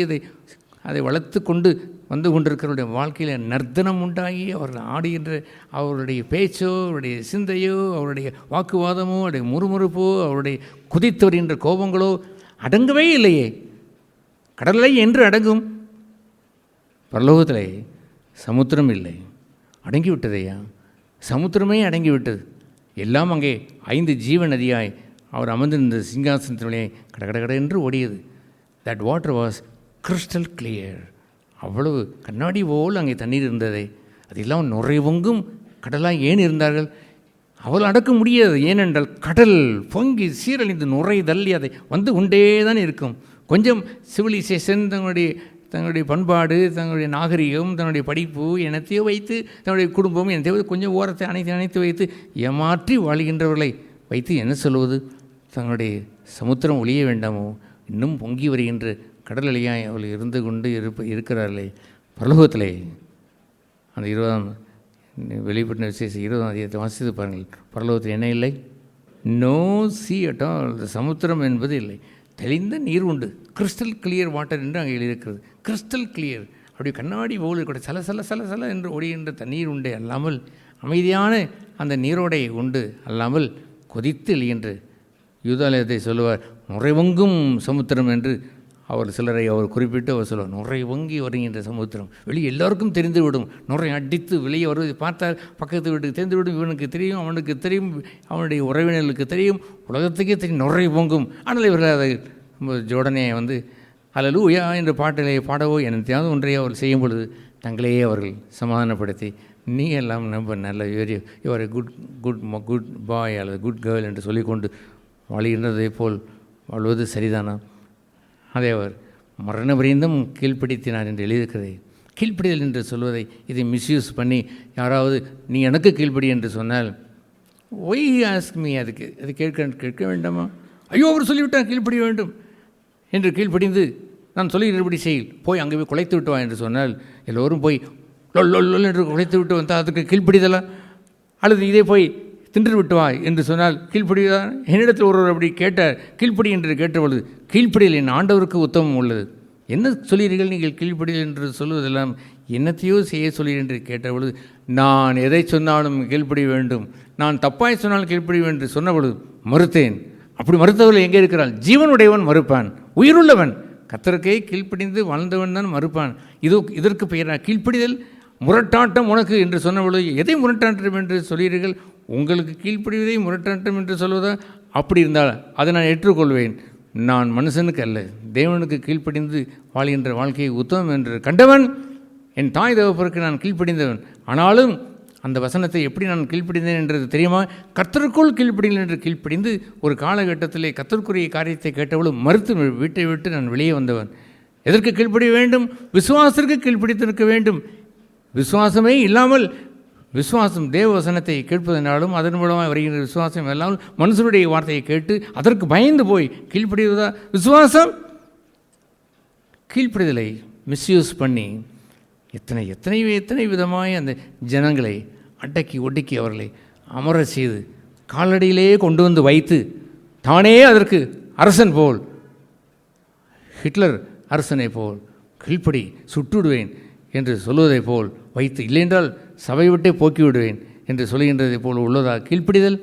அதை வளர்த்து கொண்டு வந்து கொண்டிருக்கிறவருடைய வாழ்க்கையில் நர்த்தனம் உண்டாகி அவர்கள் ஆடுகின்ற அவருடைய பேச்சோ, அவருடைய சிந்தையோ, அவருடைய வாக்குவாதமோ, அவருடைய முறுமுறுப்போ, அவருடைய குதித்து வருகின்ற கோபங்களோ அடங்கவே இல்லையே. கடலை என்று அடங்கும், பரலோகத்திலே சமுத்திரம் இல்லை, அடங்கிவிட்டதையா? சமுத்திரமே அடங்கிவிட்டது. எல்லாம் அங்கே 5 ஜீவ நதியாய் அவர் அமர்ந்திருந்த சிங்காசனத்திலே கடகட என்று ஓடியது. That water was crystal clear. அவ்வளவு கண்ணாடி போல் அங்கே தண்ணீர் இருந்ததே. அதெல்லாம் நுரைவொங்கும் கடலாக ஏன் இருந்தார்கள்? அவள் அடக்க முடியாது. ஏனென்றால் கடல் பொங்கி சீரழிந்து நுரை தள்ளி அதை வந்து கொண்டே தான் இருக்கும். கொஞ்சம் சிவிலைசேஷன், தங்களுடைய பண்பாடு, தங்களுடைய நாகரிகம், தன்னுடைய படிப்பு என்னத்தையோ வைத்து, தன்னுடைய குடும்பம் என்னத்தையோ கொஞ்சம் ஓரத்தை அணைத்து வைத்து ஏமாற்றி வாழ்கின்றவர்களை வைத்து என்ன சொல்வது? தங்களுடைய சமுத்திரம் ஒழிய வேண்டாமோ? இன்னும் பொங்கி வருகின்ற கடல் அலையாய் அவள் இருந்து கொண்டு இருக்கிறார்களே. பரலோகத்திலே அந்த 20ஆம் வெளிப்பட்ட விசேஷம் 20ஆம் அதிகாரத்தை வாசித்து பாருங்கள். பரலோகத்தில் என்ன இல்லை? No sea at all. சமுத்திரம் என்பது இல்லை, தெளிந்த நீர் உண்டு. கிறிஸ்டல் கிளியர் வாட்டர் என்று அங்கே எழுதியிருக்கிறது. கிறிஸ்டல் கிளியர், அப்படி கண்ணாடி போல் கூட சல சல சல சல என்று ஓடுகின்ற தண்ணீர் உண்டு அல்லாமல், அமைதியான அந்த நீரோடை உண்டு அல்லாமல் கொதித்து எழுகின்ற யூதாலயத்தை சொல்லுவார் நுரைவொங்கும் சமுத்திரம் என்று. அவர் சிலரை அவர் குறிப்பிட்டு அவர் சொல்லுவார் நுரை வங்கி வருகின்ற சமுத்திரம். வெளியே எல்லோருக்கும் தெரிந்துவிடும். நுரை அடித்து வெளியே வருவதை பார்த்தால் பக்கத்து வீட்டுக்கு தெரிந்துவிடும். இவனுக்கு தெரியும், அவனுக்கு தெரியும், அவனுடைய உறவினர்களுக்கு தெரியும், உலகத்துக்கே தெரியும், நுரை பொங்கும். ஆனால் இவர்கள் அதை ஜோடனே அல்லேலூயா என்ற பாட்டிலே பாடவோ என்னத்தையாவது ஒன்றையோ அவர் செய்யும் பொழுது தங்களையே அவர்கள் சமாதானப்படுத்தி, நீ எல்லாம் நம்ம நல்ல யுவர் குட் பாய் அல்லது குட் கேர்ள் என்று சொல்லிக்கொண்டு வாழ்கின்றதை போல் வாழ்வது சரிதானா? அதை அவர் மரண பரியந்தம் கீழ்ப்படுத்தினார் என்று எழுதியிருக்கிறது. கீழ்ப்படிதல் என்று சொல்வதை இதை மிஸ்யூஸ் பண்ணி யாராவது நீ எனக்கு கீழ்ப்படி என்று சொன்னால், ஒய் ஆஸ்க் மீ, அது கேட்க வேண்டாமா? ஐயோ அவர் சொல்லிவிட்டார் கீழ்ப்படிய வேண்டும் என்று கீழ்ப்படிந்து நான் சொல்லுகிறபடி செயல் போய் அங்கே போய் குலைத்து விட்டு வா என்று சொன்னால், எல்லோரும் போய் லொல் என்று குலைத்து விட்டு வந்தால் அதுக்கு கீழ்ப்படிதலா? அல்லது இதே போய் தின்று விட்டு வா என்று சொன்னால் கீழ்ப்படிதா? என்னிடத்தில் ஒருவர் அப்படி கேட்டார், கீழ்ப்படி என்று கேட்டபொழுது, கீழ்ப்படியில் என் ஆண்டவருக்கு உத்தமம் உள்ளது. என்ன சொல்கிறீர்கள் நீங்கள் கீழ்ப்படிதல் என்று சொல்வதெல்லாம்? என்னத்தையோ செய்ய சொல்கிறீர்கள் என்று கேட்டபொழுது, நான் எதை சொன்னாலும் கீழ்ப்படிய வேண்டும், நான் தப்பாய் சொன்னால் கீழ்ப்படிய வேண்டும் என்று சொன்னபொழுது மறுத்தேன். அப்படி மறுத்தவர்கள் எங்கே இருக்கிறாள்? ஜீவனுடையவன் மறுப்பான், உயிருள்ளவன் கர்த்தருக்கே கீழ்ப்படிந்து வாழ்ந்தவன் தான் மறுப்பான். இதற்கு பெயர் கீழ்ப்படிதல். முரட்டாட்டம் உனக்கு என்று சொன்ன பொழுது, எதை முரட்டாட்டம் என்று சொல்கிறீர்கள்? உங்களுக்கு கீழ்ப்படிவதை முரட்டாட்டம் என்று சொல்வதா? அப்படி இருந்தால் அதை நான் ஏற்றுக்கொள்வேன். நான் மனுஷனுக்கு அல்ல, தேவனுக்கு கீழ்ப்படிந்து வாழ்கின்ற வாழ்க்கையை உத்தமம் என்று கண்டவன். என் தாய் தகப்பருக்கு நான் கீழ்ப்படிந்தவன். ஆனாலும் அந்த வசனத்தை எப்படி நான் கீழ்ப்படிந்தேன் என்றது தெரியுமா? கர்த்தருக்குள் கீழ்ப்படிங்கள் என்று கீழ்ப்படிந்து ஒரு காலகட்டத்திலே கர்த்தருக்குரிய காரியத்தை கேட்டவளும் மறுத்து வீட்டை விட்டு நான் வெளியே வந்தவன். எதற்கு கீழ்ப்படிய வேண்டும்? விசுவாசத்திற்கு கீழ்ப்படித்திருக்க வேண்டும். விசுவாசமே இல்லாமல், விசுவாசம் தேவ வசனத்தை கேட்பதனாலும் அதன் மூலமாக வருகின்ற விசுவாசம் இல்லாமல் மனுஷனுடைய வார்த்தையை கேட்டு அதற்கு பயந்து போய் கீழ்ப்படிவதா விசுவாசம்? கீழ்ப்படிதலை மிஸ்யூஸ் பண்ணி எத்தனை எத்தனை எத்தனை விதமாய் அந்த ஜனங்களை அடக்கி ஒடுக்கி அவர்களை அமர செய்து காலடியிலே கொண்டு வந்து வைத்து தானே அதற்கு அரசன் போல், ஹிட்லர் அரசனை போல் கீழ்ப்படி சுட்டுவிடுவேன் என்று சொல்வதை போல் வைத்து, இல்லையென்றால் சபை விட்டே போக்கிவிடுவேன் என்று சொல்கின்றதை போல் உள்ளதா கீழ்ப்படிதல்?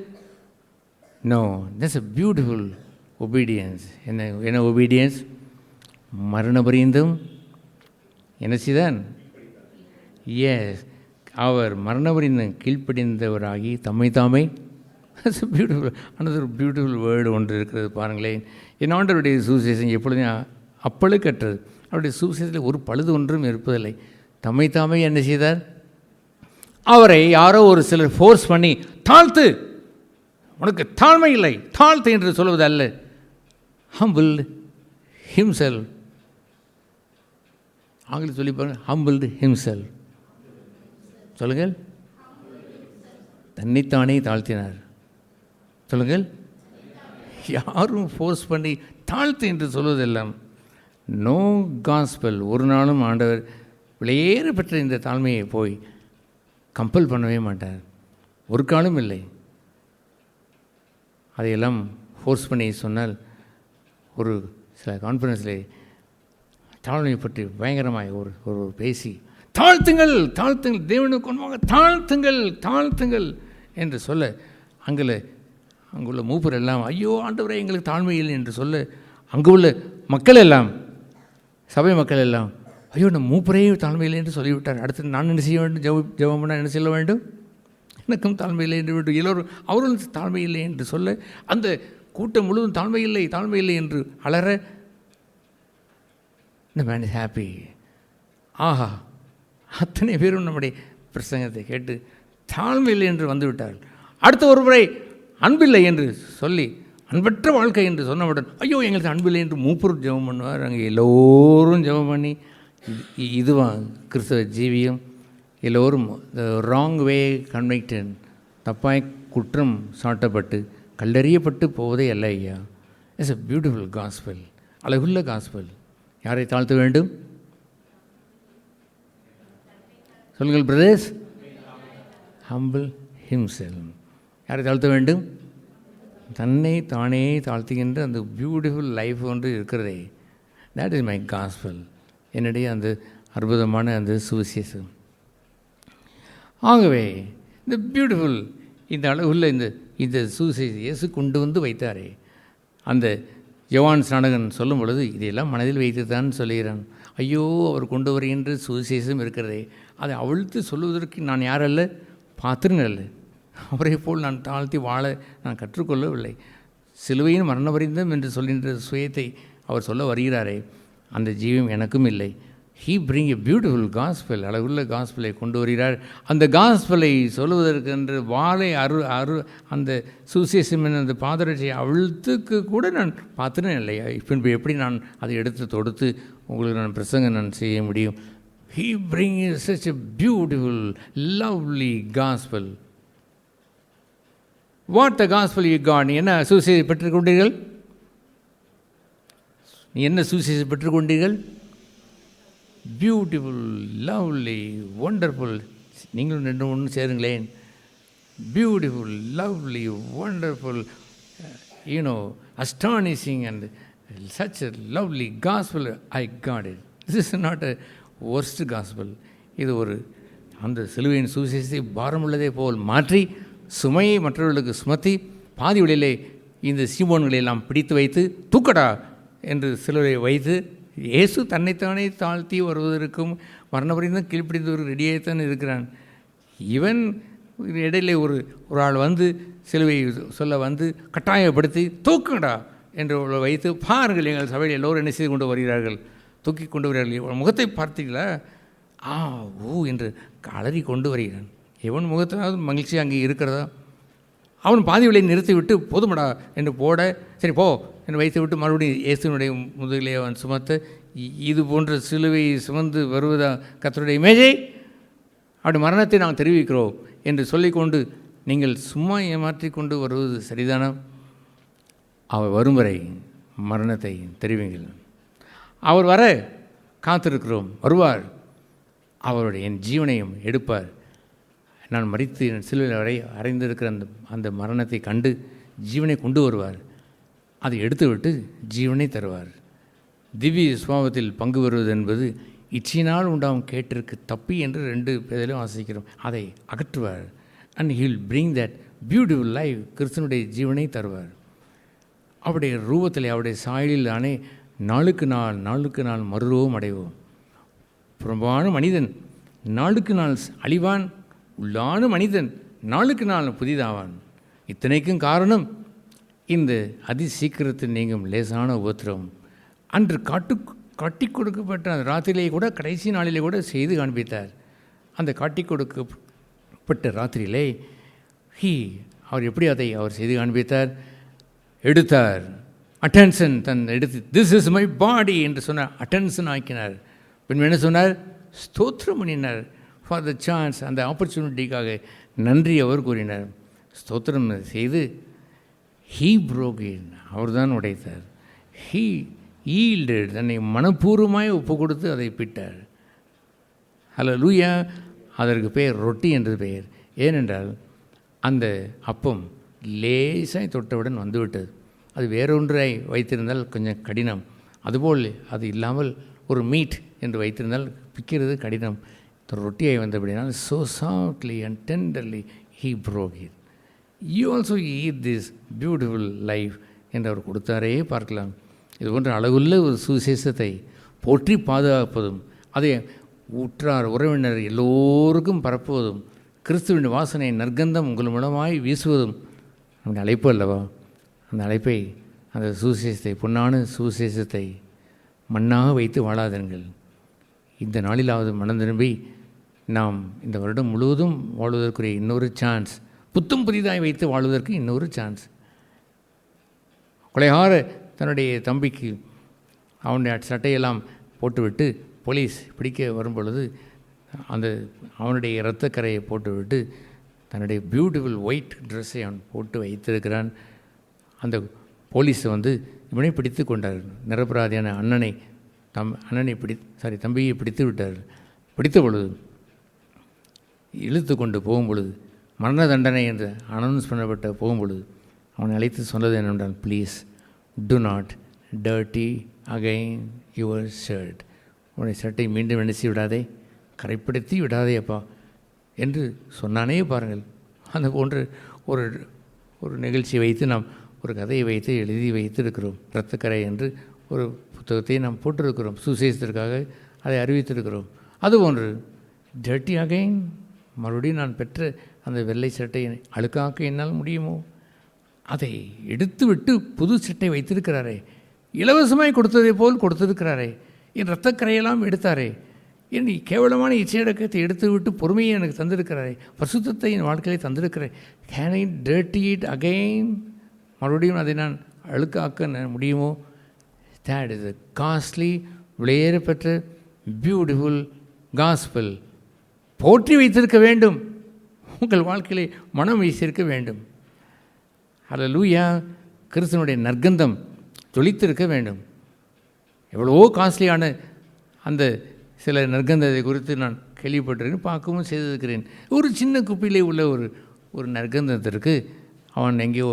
No, that's a beautiful obedience. என்ன ஒபீடியன்ஸ்? மரணபரியந்தம் என்ன செய்தான்? எஸ், அவர் மரணபரியந்தம் கீழ்ப்படிந்தவராகி தம்மை தாமே. That's a beautiful, another beautiful word ஒன்று இருக்கிறது பாருங்களேன். என் ஆண்டவருடைய சுவிசேஷம் எப்பொழுதும் அப்பழுக்கற்றது. அவருடைய சுவிசேஷத்தில் ஒரு பழுது ஒன்றும் இருப்பதில்லை. தம்மை தாமே என்ன செய்தார்? அவரை யாரோ ஒரு சிலர் ஃபோர்ஸ் பண்ணி தாழ்த்து, உனக்கு தாழ்மை இல்லை, தாழ்த்து என்று சொல்வது அல்ல. humbled himself. ஆங்கிலம் சொல்லி பாருங்க, humbled himself. சொல்லுங்கள். தன்னைத்தானே தாழ்த்தினார். சொல்லுங்கள். யாரும் ஃபோர்ஸ் பண்ணி தாழ்த்து என்று சொல்வதெல்லாம் நோ காஸ்பல். ஒரு நாளும் ஆண்டவர் விலையேற பெற்ற இந்த தாழ்மையை போய் கம்பல் பண்ணவே மாட்டார். ஒரு காலம் இல்லை. அதையெல்லாம் ஃபோர்ஸ் பண்ணி சொன்னால், ஒரு சில கான்ஃபரன்ஸில் தாழ்மையை பற்றி பயங்கரமாய் ஒரு பேசி தாழ்த்துங்கள் தாழ்த்துங்கள், தேவனுக்கு கொண்டாங்க தாழ்த்துங்கள் தாழ்த்துங்கள் என்று சொல்ல, அங்குள்ள மூப்பர் எல்லாம் ஐயோ ஆண்டவரே எங்களுக்கு தாழ்மை இல்லை என்று சொல்ல, அங்கு உள்ள மக்கள் எல்லாம், சபை மக்கள் எல்லாம் ஐயோ நம்ம மூப்பரே தாழ்மை இல்லை என்று சொல்லிவிட்டார். அடுத்து நான் என்ன செய்ய வேண்டும்? ஜெபம் பண்ணால் என்ன செய்ய வேண்டும்? எனக்கும் தாழ்மை இல்லை என்று வேண்டும். எல்லோரும் அவர்களும் தாழ்மை இல்லை என்று சொல்ல, அந்த கூட்டம் முழுவதும் தாழ்மை இல்லை தாழ்மை இல்லை என்று அலற, இந்த மேன் இஸ் ஹாப்பி. ஆஹா, அத்தனை பேரும் நம்முடைய பிரசங்கத்தை கேட்டு தாழ்மை இல்லை என்று வந்துவிட்டார்கள். அடுத்த ஒரு முறை அன்பில்லை என்று சொல்லி, அன்பற்ற வாழ்க்கை என்று சொன்னவுடன் ஐயோ எங்களுக்கு அன்பில்லை என்று மூப்பர் ஜெபம் பண்ணுவார். அங்கே எல்லோரும் ஜெபம் பண்ணி, இதுவான் கிறிஸ்தவ ஜீவியம். எல்லோரும் ராங் வே கன்விக்டட், தப்பாய் குற்றம் சாட்டப்பட்டு கல்லறியப்பட்டு போவதே அல்ல ஐயா. இட்ஸ் a பியூட்டிஃபுல் காஸ்பல், அழகுள்ள காஸ்பல். யாரை தாழ்த்த வேண்டும்? சொல்லுங்கள் பிரதர்ஸ். Humble himself. யாரை தாழ்த்த வேண்டும்? தன்னை தானே தாழ்த்துகின்ற அந்த பியூட்டிஃபுல் லைஃப் ஒன்று இருக்கிறதே, தேட் இஸ் மை காஸ்பல். என்னுடைய அந்த அற்புதமான அந்த சுவிசேஷம். ஆகவே இந்த பியூட்டிஃபுல், இந்த அழகுள்ள இந்த சுவிசேஷம் இயேசு கொண்டு வந்து வைத்தாரே, அந்த யோவான் ஸ்நானகன் சொல்லும் பொழுது இதையெல்லாம் மனதில் வைத்து தான் சொல்லுகிறான். ஐயோ அவர் கொண்டு வருகின்ற சுவிசேஷம் இருக்கிறதே, அதை அவிழ்த்து சொல்லுவதற்கு நான் யாரல்ல, பாத்திரன் அல்ல. அவரை போல் நான் தாழ்த்தி வாழ நான் கற்றுக்கொள்ளவில்லை. சிலுவையின் மரணபரிந்தம் என்று சொல்கின்ற சுயத்தை அவர் சொல்ல வருகிறாரே, அந்த ஜீவம் எனக்கும் இல்லை. He bring a beautiful gospel, அழகுள்ள காஸ்பலை கொண்டு வருகிறார். அந்த காஸ்பலை சொல்லுவதற்கென்று வாழை அந்த சுவிசேஷம் அந்த பாதரட்சியை அவிழ்த்துக்கு கூட நான் பார்த்துனேன் இல்லையா. பின்பு எப்படி நான் அதை எடுத்து தொடுத்து உங்களுக்கு நான் பிரசங்கம் நான் செய்ய முடியும்? He bring such a beautiful lovely gospel. What the gospel you got? நீ என்ன சுவிசேஷம் பெற்றுக்கொண்டீர்கள்? நீ என்ன சுவிசேஷம் பெற்றுக்கொண்டீர்கள்? Beautiful, lovely, wonderful. நீங்களும் ரெண்டு ஒன்று சேருங்களேன். Beautiful, lovely, wonderful, you know, astonishing and such a lovely gospel I got it. This is not a worst gospel. இது ஒரு அந்த சிலுவையின் சுவிசேஷத்தை பாரமுள்ளதே போல் மாற்றி சுமையை மற்றவர்களுக்கு சுமத்தி பாதி வழியிலே இந்த சீமோன்களை எல்லாம் பிடித்து வைத்து தூக்கடா என்று சிலுவை வைத்து, இயேசு தன்னைத்தானே தாழ்த்தி வருவதற்கும் மரணபரிந்தும் கீழ்ப்பிடித்தவருக்கு ரெடியாகத்தான் இருக்கிறான். இவன் இடையிலே ஒரு ஆள் வந்து சிலுவை சொல்ல வந்து கட்டாயப்படுத்தி தூக்குங்கடா என்று வைத்து பாருங்கள், எங்கள் சபையில் எல்லோரும் என்ன செய்து கொண்டு வருகிறார்கள், தூக்கி கொண்டு வருகிறார்கள். முகத்தை பார்த்தீங்களா? என்று அலறி கொண்டு வருகிறான். எவன் முகத்தினாவது மகிழ்ச்சி அங்கே இருக்கிறதா? அவன் பாதி விலையை நிறுத்திவிட்டு போதுமடா என்று போட, சரி போ என்று வைத்து விட்டு மறுபடியும் இயேசுனுடைய முதுகிலே அவன் சுமத்த, இது போன்ற சிலுவை சுமந்து வருவதா கர்த்தருடைய இமேஜை? அப்படி மரணத்தை நாங்கள் தெரிவிக்கிறோம் என்று சொல்லிக்கொண்டு நீங்கள் சும்மா ஏமாற்றி கொண்டு வருவது சரிதானா? அவர் வரும் வரை மரணத்தை தெரிவிங்கள். அவர் வர காத்திருக்கிறோம். வருவார். அவருடைய என் ஜீவனையும் எடுப்பார். நான் மரித்து என் சிலுவையில் வரை அறைந்திருக்கிற அந்த மரணத்தை கண்டு ஜீவனை கொண்டு வருவார். அதை எடுத்துவிட்டு ஜீவனை தருவார். திவ்ய சுபாவத்தில் பங்கு வருவது என்பது இச்சையினால் உண்டாகும் கேட்டிற்கு தப்பி என்று 2 பேரிலும் வாசிக்கிறோம். அதை அகற்றுவார். And he will bring that beautiful life. கிறிஸ்தனுடைய ஜீவனை தருவார். அவருடைய ரூபத்தில் அவருடைய சாயலில் தானே நாளுக்கு நாள் மறுரூபம் அடைவோம். புறம்பான மனிதன் நாளுக்கு நாள் அழிவான், உள்ளான மனிதன் நாளுக்கு நாள் புதிதாவான். இத்தனைக்கும் காரணம் இந்த அதி சீக்கிரத்தில் நீங்கும் லேசான உபத்திரம். அன்று காட்டி கொடுக்கப்பட்ட அந்த ராத்திரியிலே கூட, கடைசி நாளிலே கூட செய்து காண்பித்தார். அந்த காட்டி கொடுக்கப்பட்ட ராத்திரியிலே அவர் எப்படி அதை அவர் செய்து காண்பித்தார்? எடுத்தார். அட்டென்ஷன் எடுத்து, திஸ் இஸ் மை பாடி என்று சொன்னார். அட்டென்ஷன் ஆக்கினார். பின் என்ன சொன்னார்? ஸ்தோத்திரம் பண்ணினார். ஃபார் த சான்ஸ், அந்த ஆப்பர்ச்சுனிட்டிக்காக நன்றி அவர் கூறினார். ஸ்தோத்திரம் செய்து ஹீ broke it, அவர் தான் உடைத்தார். ஹீ yielded, தன்னை மனப்பூர்வமாய் ஒப்பு கொடுத்து அதை பிட்டார். ஹல்லேலூயா. அதற்கு பெயர் ரொட்டி என்று பெயர். ஏனென்றால் அந்த அப்பம் லேசாய் தொட்டவுடன் வந்துவிட்டது. அது வேறொன்றை வைத்திருந்தால் கொஞ்சம் கடினம். அதுபோல் அது இல்லாமல் ஒரு மீட் என்று வைத்திருந்தால் பிக்கிறது கடினம். ரொட்டியை வந்தபடினால் so softly and tenderly he broke it. You also eat this beautiful life என்று அவர் கொடுத்தாரே பார்க்கலாம். இது போன்ற அழகுள்ள ஒரு சுவிசேஷத்தை போற்றி பாதுகாப்பதும், அதை உற்றார் உறவினர் எல்லோருக்கும் பரப்புவதும், கிறிஸ்துவின் வாசனை நற்கந்தம் உங்கள் மூலமாய் வீசுவதும் நம்முடைய அழைப்பு அல்லவா? அந்த அழைப்பை, அந்த சுவிசேஷத்தை, பொன்னான சுவிசேஷத்தை மண்ணாக வைத்து வாழாதீர்கள். இந்த நாளிலாவது மனம் திரும்பி நாம் இந்த வருடம் முழுவதும் வாழ்வதற்குரிய இன்னொரு சான்ஸ், புத்தும் புதிதாய் வைத்து வாழ்வதற்கு இன்னொரு சான்ஸ். கொலைகார தன்னுடைய தம்பிக்கு அவனுடைய சட்டையெல்லாம் போட்டுவிட்டு போலீஸ் பிடிக்க வரும்பொழுது அந்த அவனுடைய இரத்தக்கரையை போட்டுவிட்டு தன்னுடைய பியூட்டிஃபுல் ஒயிட் ட்ரெஸ்ஸை அவன் போட்டு வைத்திருக்கிறான். அந்த போலீஸ் வந்து இவனை பிடித்து கொண்டார். நிரபராதியான தம்பியை பிடித்து விட்டார். பிடித்த பொழுது இழுத்து கொண்டு போகும்பொழுது, மரண தண்டனை என்று அனௌன்ஸ் பண்ணப்பட்ட போகும்பொழுது அவனை அழைத்து சொன்னது என்னென்றால், please to not dirty again your shirt. உன்னுடைய சட்டை மீண்டும் நினைச்சு விடாதே, கரைப்படுத்தி விடாதே அப்பா என்று சொன்னானே பாருங்கள். அந்த போன்ற ஒரு நிகழ்ச்சியை வைத்து நாம் ஒரு கதையை வைத்து எழுதி வைத்திருக்கிறோம். இரத்தக்கரை என்று ஒரு புத்தகத்தை நாம் போட்டிருக்கிறோம். சுசேஷத்திற்காக அதை அறிவித்திருக்கிறோம். அதுபோன்று டர்ட்டி அகைன், மறுபடியும் நான் பெற்ற அந்த வெள்ளை சட்டையை அழுக்காக்க என்னால் முடியுமோ? அதை எடுத்துவிட்டு புது சட்டை வைத்திருக்கிறாரே, இலவசமாய் கொடுத்ததை போல் கொடுத்திருக்கிறாரே, என் இரத்தக்கரையெல்லாம் எடுத்தாரே, என் கேவலமான இச்சையடக்கத்தை எடுத்துவிட்டு பொறுமையை எனக்கு தந்திருக்கிறாரே, பரிசுத்தத்தை என் வாழ்க்கையை தந்திருக்கிறேன். Can I dirty it again? மறுபடியும் அதை நான் அழுக்காக்க முடியுமோ? தேட் இஸ் a காஸ்ட்லி, விலையேற பெற்ற பியூட்டிஃபுல் காஸ்பல். போற்றி வைத்திருக்க வேண்டும், உங்கள் வாழ்க்கையிலே மனம் வீசியிருக்க வேண்டும். ஹல்லேலூயா. கிறிஸ்துவனுடைய நற்கந்தம் ஜொலித்திருக்க வேண்டும். எவ்வளவோ காஸ்ட்லியான அந்த சில நற்கந்தத்தை குறித்து நான் கேள்விப்பட்டிருக்கேன், பார்க்கவும் செய்திருக்கிறேன். ஒரு சின்ன குப்பிலே உள்ள ஒரு நற்கந்தத்திற்கு அவன் எங்கேயோ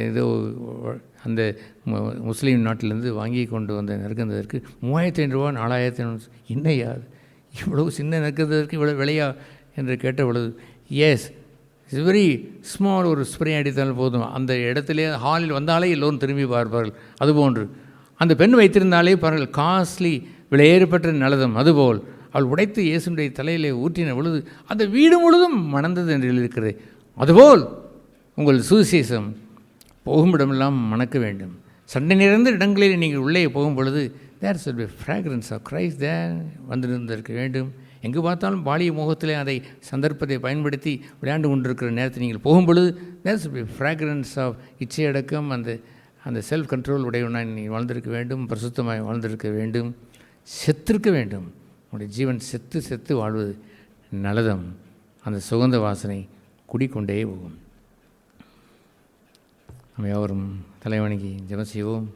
ஏதோ அந்த முஸ்லீம் நாட்டிலேருந்து வாங்கி கொண்டு வந்த நற்கந்தத்திற்கு 3500 ரூபா 4500. என்னையா இவ்வளவு சின்ன நற்கந்தத்திற்கு இவ்வளோ விலையா என்று கேட்ட பொழுது, எஸ் இட்ஸ் வெரி ஸ்மால், ஒரு ஸ்ப்ரே அடித்தாலும் போதும், அந்த இடத்துல ஹாலில் வந்தாலே எல்லோரும் திரும்பி பார்ப்பார்கள். அதுபோன்று அந்த பெண் வைத்திருந்தாலே பாருங்கள், காஸ்ட்லி, விலையேறப்பட்ட நலதம். அதுபோல் அவள் உடைத்து இயேசுடைய தலையிலே ஊற்றின பொழுது அந்த வீடு முழுதும் மணந்தது என்று எழுதியிருக்கிறது. அதுபோல் உங்கள் சுவிசேஷம் போகுமிடமெல்லாம் மணக்க வேண்டும். சண்டை நிறைந்த இடங்களில் நீங்கள் உள்ளே போகும் பொழுது there should be fragrance of Christ there வந்திருந்திருக்க வேண்டும். எங்கு பார்த்தாலும் பாலிய முகத்திலே அதை சந்தர்ப்பத்தை பயன்படுத்தி விளையாண்டு கொண்டிருக்கிற நேரத்தில் நீங்கள் போகும்பொழுது there should be fragrance of இச்சையடக்கம், அந்த செல்ஃப் கண்ட்ரோல் உடையவனாக நீங்கள் வாழ்ந்திருக்க வேண்டும், பரிசுத்தமாக வாழ்ந்திருக்க வேண்டும், செத்திருக்க வேண்டும். உங்களுடைய ஜீவன் செத்து செத்து வாழ்வது நல்லதம். அந்த சுகந்த வாசனை குடிக்கொண்டே போகும். நம்ம யாவரும் தலைவணங்கி ஜெபம் செய்வோம்.